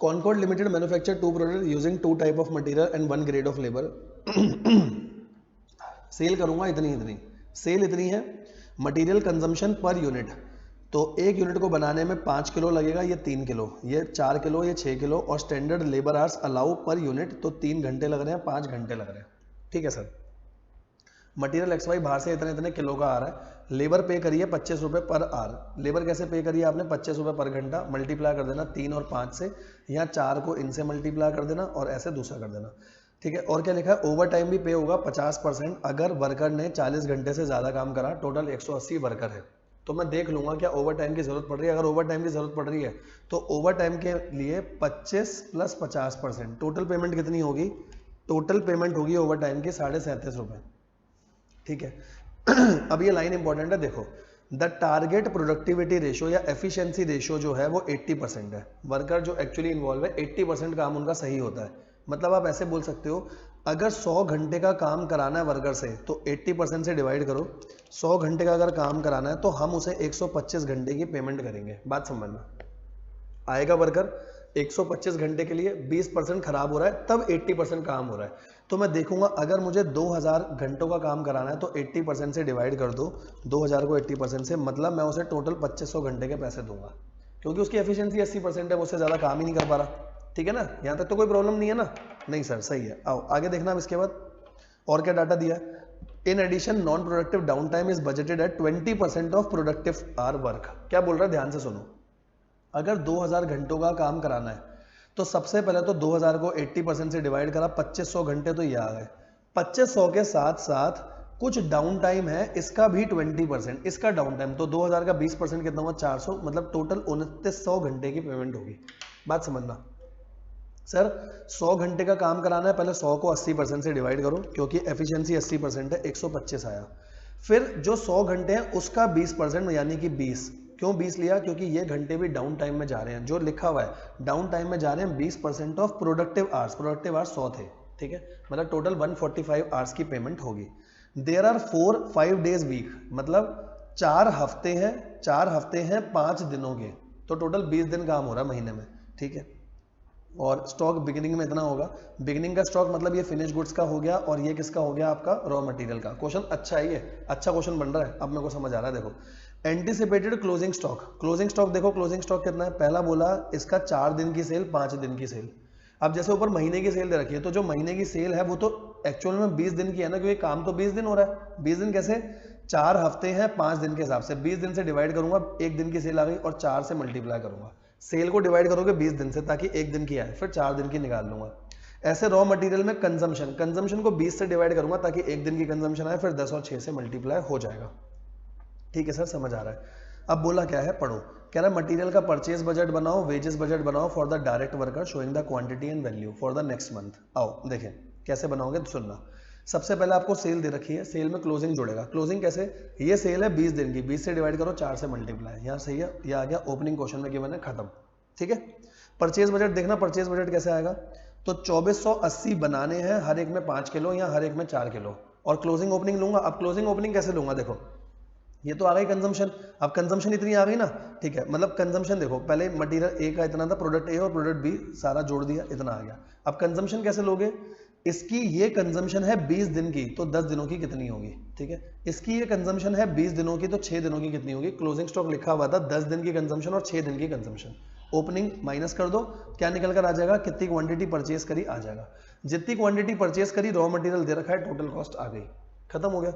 Concord limited manufacture 2 product using 2 type of material and 1 grade of labour. Sell करूंगा इतनी सेल इतनी है, मटेरियल कंजम्पशन पर यूनिट, तो एक यूनिट को बनाने में 5 किलो लगेगा, ये 3 किलो, ये 4 किलो, ये 6 किलो, और standard labour hours allow per unit, तो 3 घंटे लग रहे हैं, 5 घंटे लग रहे हैं, ठीक है सर। मटेरियल XY बाहर से इतने इतने किलो का आ रहा है, लेबर पे करिए 25 रुपये पर आवर। लेबर कैसे पे करिए आपने, 25 रुपये पर घंटा, मल्टीप्लाई कर देना 3 और 5 से, यहाँ 4 को इनसे मल्टीप्लाई कर देना और ऐसे दूसरा कर देना, ठीक है। और क्या लिखा है, ओवर टाइम भी पे होगा 50% अगर वर्कर ने 40 घंटे से ज़्यादा काम करा, टोटल 180 वर्कर है, तो मैं देख लूंगा क्या ओवर टाइम की जरूरत पड़ रही है। अगर ओवर टाइम की जरूरत पड़ रही है तो ओवर टाइम के लिए 25 + 50%, टोटल पेमेंट कितनी होगी, टोटल पेमेंट होगी ओवर टाइम की 37.5 रुपये, ठीक है। अब ये लाइन इंपॉर्टेंट है, देखो द टारगेट प्रोडक्टिविटी रेशियो या एफिशिएंसी रेशियो जो है वो 80% है। वर्कर जो एक्चुअली इन्वॉल्व है 80% काम उनका सही होता है, मतलब आप ऐसे बोल सकते हो अगर 100 घंटे का काम कराना है वर्कर से तो 80% से डिवाइड करो, 100 घंटे का अगर काम कराना है तो हम उसे 125 घंटे की पेमेंट करेंगे। बात समझना, आएगा वर्कर 125 घंटे के लिए 20% खराब हो रहा है, तब 80% काम हो रहा है, तो मैं देखूंगा अगर मुझे 2000 घंटों का काम कराना है तो 80% से डिवाइड कर दो, 2000 को 80% से, मतलब मैं उसे टोटल 2500 घंटे के पैसे दूंगा, क्योंकि उसकी एफिशिएंसी 80% है, वो उससे ज़्यादा काम ही नहीं कर पा रहा, ठीक है ना। यहाँ तक तो कोई प्रॉब्लम नहीं है ना? नहीं सर सही है। आओ आगे देखना। अब इसके बाद और क्या डाटा दिया है, in addition non productive down time is budgeted at 20% of productive hour work. क्या बोल रहा है, ध्यान से सुनो, अगर 2000 घंटों का काम कराना है तो सबसे पहले तो 2000 को 80% से डिवाइड करा, 2500 घंटे तो ये आ गए, 2500 के साथ साथ कुछ डाउन टाइम है, इसका भी 20%, इसका डाउन टाइम, तो 2000 का 20% कितना हुआ, 400, मतलब टोटल 2900 घंटे की पेमेंट होगी। बात समझना सर, 100 घंटे का काम कराना है, पहले 100 को 80% से डिवाइड करो, क्योंकि एफिशिएंसी 80% है, 125 आया। फिर जो 100 घंटे हैं उसका 20% यानी कि 20, क्यों 20 लिया, क्योंकि ये घंटे भी डाउन टाइम में जा रहे हैं, जो लिखा हुआ है डाउन टाइम में जा रहे हैं। 20% of productive hours, productive hours 100 थे, ठीक है, मतलब टोटल 145 आवर्स की पेमेंट होगी। देयर आर 5 डेज वीक, मतलब 4 हफ्ते हैं, 4 हफ्ते हैं 5 दिनों के, तो टोटल 20 दिन काम हो रहा है महीने में, ठीक है। और स्टॉक बिगिनिंग में इतना होगा, बिगिनिंग का स्टॉक मतलब ये फिनिश गुड्स का हो गया, और ये किसका हो गया, आपका रॉ मटेरियल का। क्वेश्चन अच्छा है, ये अच्छा क्वेश्चन बन रहा है, अब मेरे को समझ आ रहा है। देखो anticipated closing stock, closing stock देखो, क्लोजिंग स्टॉक कितना है, पहला बोला इसका 4 दिन की सेल, 5 दिन की सेल। अब जैसे ऊपर महीने की सेल दे रखी है, तो जो महीने की सेल है वो तो एक्चुअल में 20 दिन की है ना, क्योंकि काम तो 20 दिन हो रहा है। 20 दिन कैसे, 4 हफ्ते हैं 5 दिन के हिसाब से, 20 दिन से डिवाइड करूंगा, एक दिन की सेल आ गई, और 4 से मल्टीप्लाई करूंगा, सेल को डिवाइड करोगे 20 दिन से, ताकि एक दिन की आए, फिर 4 दिन की निकाल लूंगा। ऐसे रॉ मटेरियल में कंजम्पशन को 20 से डिवाइड करूंगा, ताकि एक दिन की कंजम्पशन आए, फिर 10 और 6 से मल्टीप्लाई हो जाएगा। ठीक है सर, समझ आ रहा है। अब बोला क्या है, पढ़ो, कह रहा है मटेरियल का परचेज बजट बनाओ, वेजेस बजट बनाओ for the direct worker showing the quantity and value for the next month. आओ देखें कैसे बनाओगे, तो सुनना। सबसे पहले आपको सेल दे रखी है, सेल में क्लोजिंग जुड़ेगा। क्लोजिंग कैसे, ये सेल है 20 दिन की, 20 से डिवाइड करो, 4 से मल्टीप्लाई, यहाँ सही है, ये आ गया ओपनिंग क्वेश्चन में गिवन है, खत्म। ठीक है, परचेज बजट देखना, परचेज बजट कैसे आएगा, तो 2480 बनाने हैं, हर एक में 5 किलो या हर एक में 4 किलो, और क्लोजिंग ओपनिंग लूंगा। अब क्लोजिंग ओपनिंग कैसे लूंगा, देखो ये तो आ गई कंजम्पशन, अब कंजम्पशन इतनी आ गई ना, ठीक है, मतलब कंजम्पशन देखो, पहले मटेरियल ए का इतना था, प्रोडक्ट ए और प्रोडक्ट बी सारा जोड़ दिया, इतना आ गया। अब कंजम्पशन कैसे लोगे, इसकी ये कंजम्पशन है 20 दिन की, तो 10 दिनों की कितनी होगी, ठीक है। इसकी ये कंजम्पशन है 20 दिनों की, तो 6 दिनों की कितनी होगी। क्लोजिंग स्टॉक लिखा हुआ था 10 दिन की कंजम्पशन और 6 दिन की कंजम्पशन। ओपनिंग माइनस कर दो, क्या निकल कर आ जाएगा, कितनी क्वांटिटी परचेज करी आ जाएगा। जितनी क्वांटिटी परचेज करी, रॉ मटेरियल दे रखा है, टोटल कॉस्ट आ गई, खत्म हो गया।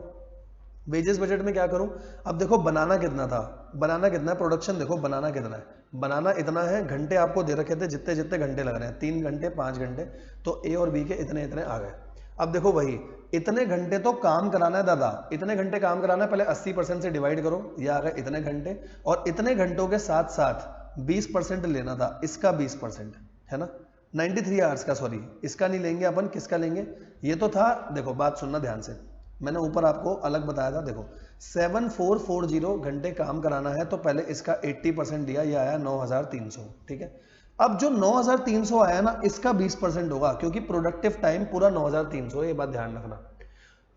वेजेस बजट में क्या करूं? अब देखो बनाना कितना था, बनाना कितना है, प्रोडक्शन देखो बनाना कितना है, बनाना इतना है, घंटे आपको दे रखे थे जितने जितने घंटे लग रहे हैं, 3 घंटे 5 घंटे, तो ए और बी के इतने इतने आ गए। अब देखो वही इतने घंटे तो काम कराना है दादा, इतने घंटे काम कराना है, पहले 80% से डिवाइड करो, ये आ गए इतने घंटे, और इतने घंटों के साथ साथ 20% लेना था, इसका 20% है ना, 93 आवर्स का, सॉरी इसका नहीं लेंगे अपन, किसका लेंगे, ये तो था, देखो बात सुनना ध्यान से, मैंने ऊपर आपको अलग बताया था, देखो 7440 घंटे काम कराना है, तो पहले इसका 80% दिया, ये आया 9300, ठीक है। अब जो 9300 आया ना, इसका 20% होगा, क्योंकि प्रोडक्टिव टाइम पूरा 9300, ये बात ध्यान रखना।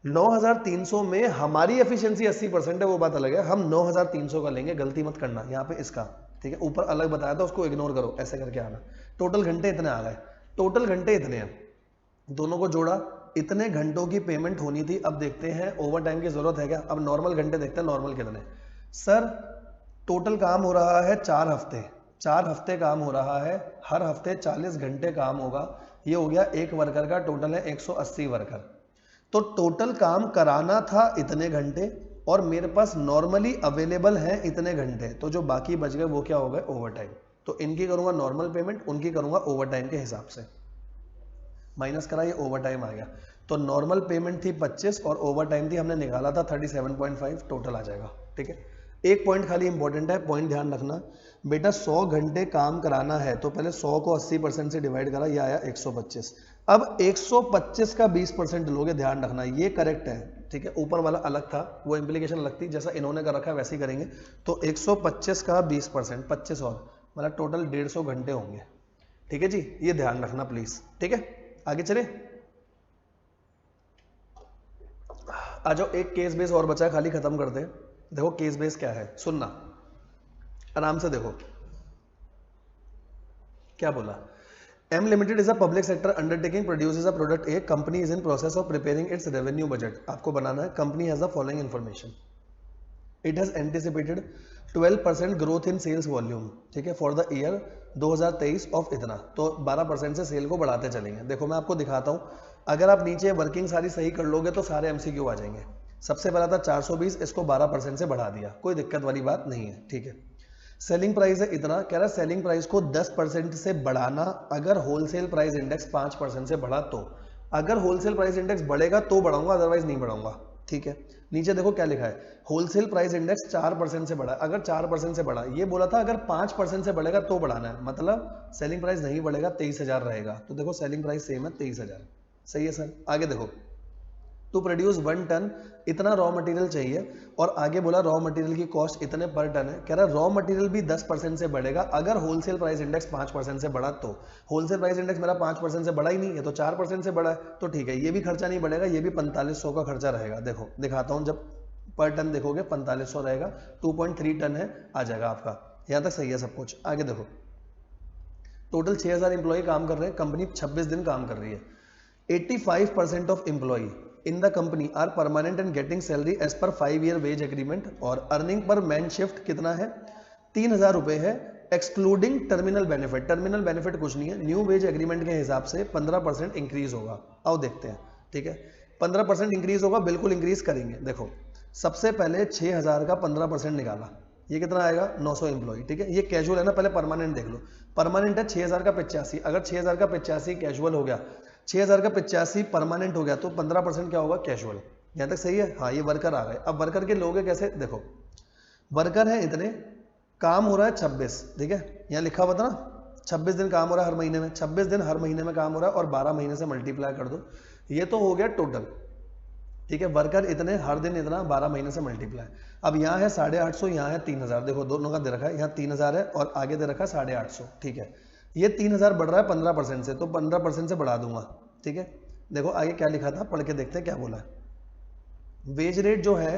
9300 में हमारी एफिशिएंसी 80% है, वो बात अलग है, हम 9300 का लेंगे, गलती मत करना यहाँ पे इसका, ठीक है, ऊपर अलग बताया था, उसको इग्नोर करो, ऐसे करके आना। टोटल घंटे इतने आ गए, टोटल घंटे इतने हैं, दोनों को जोड़ा, इतने घंटों की पेमेंट होनी थी। अब देखते हैं ओवर टाइम की जरूरत है क्या, अब नॉर्मल घंटे देखते हैं, नॉर्मल कितने, सर टोटल काम हो रहा है 4 हफ्ते, 4 हफ्ते काम हो रहा है, हर हफ्ते 40 घंटे काम होगा, ये हो गया एक वर्कर का, टोटल है 180 वर्कर, तो टोटल काम कराना था इतने घंटे, और मेरे पास नॉर्मली अवेलेबल हैं इतने घंटे, तो जो बाकी बच गए वो क्या हो गए, ओवर टाइम, तो इनकी करूंगा नॉर्मल पेमेंट, उनकी करूंगा ओवर टाइम के हिसाब से, माइनस करा, ये ओवर टाइम आ गया, तो नॉर्मल पेमेंट थी 25 और ओवर टाइम थी हमने निकाला था 37.5, टोटल आ जाएगा, ठीक है। एक पॉइंट खाली इंपॉर्टेंट है, पॉइंट ध्यान रखना बेटा, 100 घंटे काम कराना है, तो पहले 100 को 80% से डिवाइड करा, ये आया 125, अब 125 का 20% लोगे, ध्यान रखना ये करेक्ट है, ठीक है, ऊपर वाला अलग था, वो इंप्लीकेशन अलग थी, जैसा इन्होंने कर रखा है वैसे ही करेंगे, तो 125 का 20%, 25 और मतलब टोटल 150 घंटे होंगे, ठीक है जी, ये ध्यान रखना प्लीज, ठीक है। आगे चले, आ जाओ, एक केस बेस और बचा है, खाली खत्म करते हैं। देखो केस बेस क्या है, सुनना आराम से, देखो क्या बोला, M limited is a public sector undertaking, produces a product A, company is in process of preparing its revenue budget, आपको बनाना है, company has the following information, it has anticipated 12% growth in sales volume, ठीक है, for the year 2023 of इतना, तो 12% से cell को बढ़ाते चलेंगे। देखो मैं आपको दिखाता हूं, अगर आप नीचे वर्किंग सारी सही कर लोगे तो सारे एमसीक्यू आ जाएंगे। सबसे पहला था 420, इसको 12% से बढ़ा दिया, कोई दिक्कत वाली बात नहीं है, ठीक है। सेलिंग प्राइस है इतना, कह रहा सेलिंग प्राइस को 10% से बढ़ाना, अगर होलसेल प्राइस इंडेक्स 5% से बढ़ा तो, अगर होलसेल प्राइस इंडेक्स बढ़ेगा तो बढ़ाऊंगा, अदरवाइज नहीं बढ़ाऊंगा, ठीक है। नीचे देखो क्या लिखा है, होलसेल प्राइस इंडेक्स 4% से बढ़ा, अगर 4% से बढ़ा, ये बोला था अगर 5% से बढ़ेगा तो बढ़ाना है, मतलब सेलिंग प्राइस नहीं बढ़ेगा 23,000 रहेगा, तो देखो सेलिंग प्राइस सेम है 23,000, सही है सर। आगे देखो, टू प्रोड्यूस 1 टन इतना रॉ मटेरियल चाहिए, और आगे बोला रॉ मटेरियल की कॉस्ट इतने पर टन है, कह रहा रॉ मटेरियल भी 10% से बढ़ेगा, अगर होलसेल प्राइस इंडेक्स 5% से बढ़ा तो, होलसेल प्राइस इंडेक्स मेरा 5% से बढ़ा ही नहीं है, तो 4% से बढ़ा है, तो ठीक है, ये भी खर्चा नहीं बढ़ेगा, ये भी 4500 का खर्चा रहेगा। देखो दिखाता हूं, जब पर टन देखोगे 4500 रहेगा, 2.3 टन है, आ जाएगा आपका, यहां तक सही है सब कुछ। आगे देखो, टोटल 6000 इंप्लॉय काम कर रहे हैं, कंपनी 26 दिन काम कर रही है, 85% of employ in the company are permanent and getting salary as per 5-year wage agreement, और अर्निंग पर मैन शिफ्ट कितना है, 3000 रुपए है, excluding terminal benefit, terminal benefit कुछ नहीं है, न्यू वेज एग्रीमेंट के हिसाब से 15% इंक्रीज होगा। आओ देखते हैं, ठीक है, 15% इंक्रीज होगा, बिल्कुल इंक्रीज करेंगे। देखो सबसे पहले 6000 का 15% निकाला, ये कितना आएगा, 900 एम्प्लॉय, ठीक है, ये कैजुअल है ना, पहले परमानेंट देख लो, परमानेंट है 6000 का 85, अगर 6000 का 85 कैजुअल हो गया, 6000 का 85 परमानेंट हो गया, तो 15% क्या होगा, कैजुअल। यहां तक सही है, हाँ ये वर्कर आ गए। अब वर्कर के लोगे कैसे, देखो वर्कर है इतने, काम हो रहा है 26, ठीक है, यहाँ लिखा हुआ था ना 26 दिन काम हो रहा है हर महीने में, 26 दिन हर महीने में काम हो रहा है, और 12 महीने से मल्टीप्लाई कर दो, ये तो हो गया टोटल, ठीक है, वर्कर इतने हर दिन इतना, 12 महीने से मल्टीप्लाई। अब यहाँ है 850, यहाँ है 3000, देखो दोनों का दे रखा है, यहाँ 3000 है और आगे दे रखा है 850, ठीक है, ये 3000 बढ़ रहा है 15% से, तो 15% से बढ़ा दूंगा, ठीक है। देखो आगे क्या लिखा था, पढ़ के देखते हैं क्या बोला है। वेज रेट जो है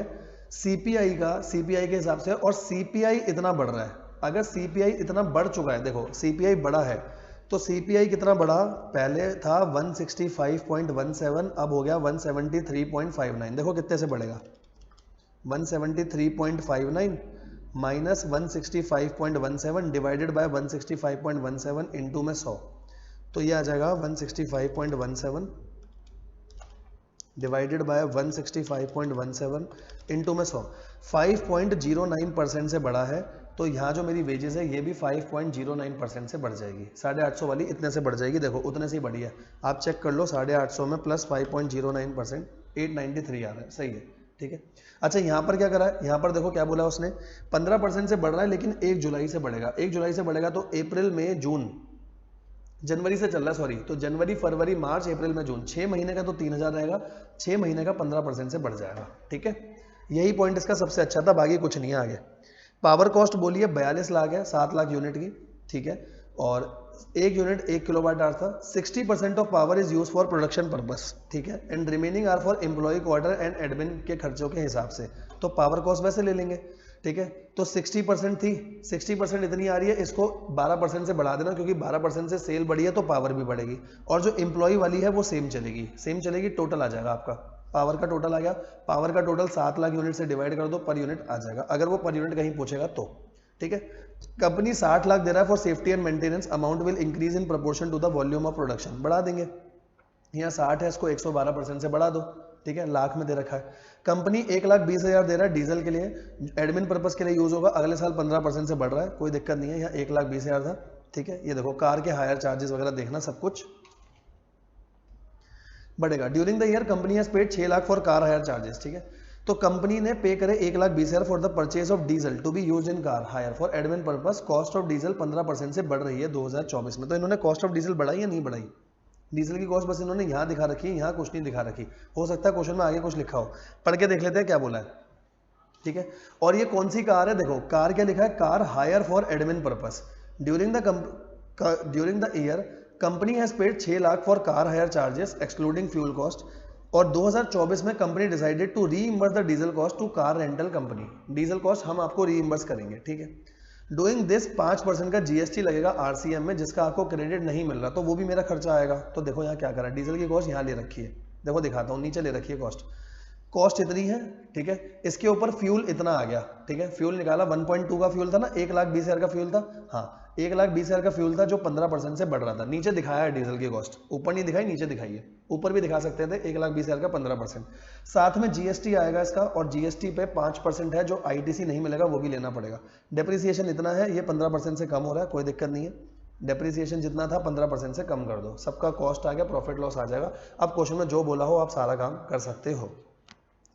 सीपीआई का, सीपीआई के हिसाब से, और सीपीआई इतना बढ़ रहा है, अगर सीपीआई इतना बढ़ चुका है, देखो सीपीआई बढ़ा है, तो सीपीआई कितना बढ़ा, पहले था 165.17, अब हो गया 173.59, देखो कितने से बढ़ेगा, 173.59 माइनस 165.17 डिवाइडेड बाय 165.17 इंटू में 100, तो ये आ जाएगा 165.17 डिवाइडेड बाय 165.17 इंटू में 100, 5.09% से बढ़ा है, तो यहाँ जो मेरी वेजेस है ये भी 5.09% से बढ़ जाएगी। 850 वाली इतने से बढ़ जाएगी, देखो उतने से ही बढ़ी है, आप चेक कर लो। 850 में प्लस 5.09%, 893 आ रहा है, सही है, ठीक है। अच्छा यहाँ पर क्या करा है, यहाँ पर देखो क्या बोला उसने, 15% से बढ़ रहा है लेकिन 1 जुलाई से बढ़ेगा। 1 जुलाई से बढ़ेगा तो अप्रैल मई जून, जनवरी से चल रहा है सॉरी, तो जनवरी फरवरी मार्च अप्रैल में जून, 6 महीने का तो 3000 रहेगा, 6 महीने का 15% से बढ़ जाएगा, ठीक है। यही पॉइंट इसका सबसे अच्छा था, बाकी कुछ नहीं है आगे। पावर कॉस्ट बोलिए 42 लाख है, 7 लाख यूनिट की, ठीक है। और एक यूनिट 1 किलोवाट आवर था। 60% of power is use for production purpose, ठीक है, and remaining are for employ quarter and admin के खर्चों के हिसाब से, तो पावर कॉस्ट वैसे ले लेंगे, ठीक है। तो 60% थी, 60% इतनी आ रही है, इसको 12% से बढ़ा देना, क्योंकि 12% से सेल बढ़ी है तो पावर भी बढ़ेगी, और जो एम्प्लॉय वाली है वो सेम चलेगी, टोटल आ जाएगा आपका। पावर का टोटल आ गया, पावर का टोटल 7 लाख यूनिट से डिवाइड कर दो, पर यूनिट आ जाएगा, अगर वो पर यूनिट कहीं पूछेगा तो, ठीक है। कंपनी 60 लाख दे रहा है for safety and maintenance, amount will increase in proportion to the volume of production, बढ़ा देंगे। यहाँ 60 है, इसको 112% से बढ़ा दो, ठीक है, लाख में दे रखा है। कंपनी 1,20,000 दे रहा है डीजल के लिए, एडमिन पर्पस के लिए यूज होगा, अगले साल 15% से बढ़ रहा है, कोई दिक्कत नहीं है। यहाँ 1,20,000 था, ठीक है। ये देखो कार के हायर चार्जेस वगैरह देखना, सब कुछ बढ़ेगा। During the year company has paid 6 lakh for car hire charges, ठीक है। तो कंपनी ने पे करे 1,20,000 for the purchase of diesel to be use in car hire for admin purpose. Cost of diesel 15% से बढ़ रही है 2024 में। तो इन्होंने कॉस्ट ऑफ डीजल बढ़ाई या नहीं बढ़ाई? डीजल की कॉस्ट बस इन्होंने यहाँ दिखा रखी है, यहाँ कुछ नहीं दिखा रखी। हो सकता है क्वेश्चन में आगे कुछ लिखा हो, पढ़ के देख लेते हैं क्या बोला है, ठीक है। और ये कौन सी कार है, देखो कार क्या लिखा है, car hire for admin purpose. During the year company has paid 6 lakh for car hire charges excluding fuel cost. और 2024 में company decided to reimburse the diesel cost to car rental company. Diesel cost हम आपको reimburse करेंगे, ठीक है। Doing this 5% का GST लगेगा RCM में, जिसका आपको क्रेडिट नहीं मिल रहा, तो वो भी मेरा खर्चा आएगा। तो देखो यहाँ क्या करा, डीजल की कॉस्ट यहाँ ले रखी है, देखो दिखाता हूँ, नीचे ले रखी है कॉस्ट इतनी है, ठीक है। इसके ऊपर फ्यूल इतना आ गया, ठीक है। फ्यूल निकाला, 1.2 का फ्यूल था ना, 1,20,000 का फ्यूल था, हाँ 1,20,000 का फ्यूल था जो 15% से बढ़ रहा था। नीचे दिखाया है डीजल की कॉस्ट, ऊपर नहीं दिखाई, नीचे दिखाई है, ऊपर भी दिखा सकते थे। 1,20,000 का 15%, साथ में जीएसटी आएगा इसका, और जीएसटी पे 5% है जो आईटीसी नहीं मिलेगा, वो भी लेना पड़ेगा। डेप्रिसिएशन इतना है, ये 15% से कम हो रहा है, कोई दिक्कत नहीं है। डेप्रिसिएशन जितना था 15% से कम कर दो, सबका कॉस्ट आ गया, प्रॉफिट लॉस आ जाएगा। अब क्वेश्चन में जो बोला हो आप सारा काम कर सकते हो,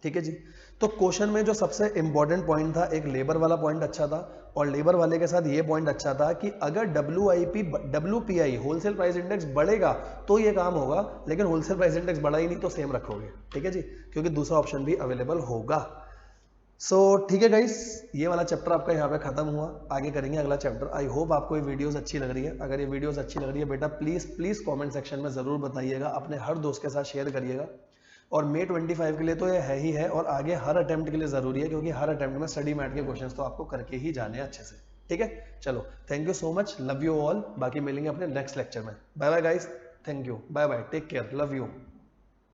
ठीक है जी। तो क्वेश्चन में जो सबसे इंपॉर्टेंट पॉइंट था, एक लेबर वाला पॉइंट अच्छा था, और लेबर वाले के साथ ये पॉइंट अच्छा था कि अगर WPI होलसेल प्राइस इंडेक्स बढ़ेगा तो ये काम होगा, लेकिन होलसेल प्राइस इंडेक्स बढ़ा ही नहीं तो सेम रखोगे, ठीक है जी, क्योंकि दूसरा ऑप्शन भी अवेलेबल होगा। सो ठीक है गाइस, ये वाला चैप्टर आपका यहाँ पे खत्म हुआ, आगे करेंगे अगला चैप्टर। आई होप आपको ये वीडियोस अच्छी लग रही है। अगर ये वीडियोस अच्छी लग रही है बेटा, प्लीज कमेंट सेक्शन में जरूर बताइएगा, अपने हर दोस्त के साथ शेयर करिएगा। और May 25 के लिए तो ये है ही है, और आगे हर अटेम्प्ट के लिए जरूरी है, क्योंकि हर अटेम्प्ट में स्टडी मैट के क्वेश्चंस तो आपको करके ही जाने हैं अच्छे से, ठीक है। चलो, thank you so much, love you all. बाकी मिलेंगे अपने नेक्स्ट लेक्चर में। Bye bye guys, thank you, bye bye, take care, love you.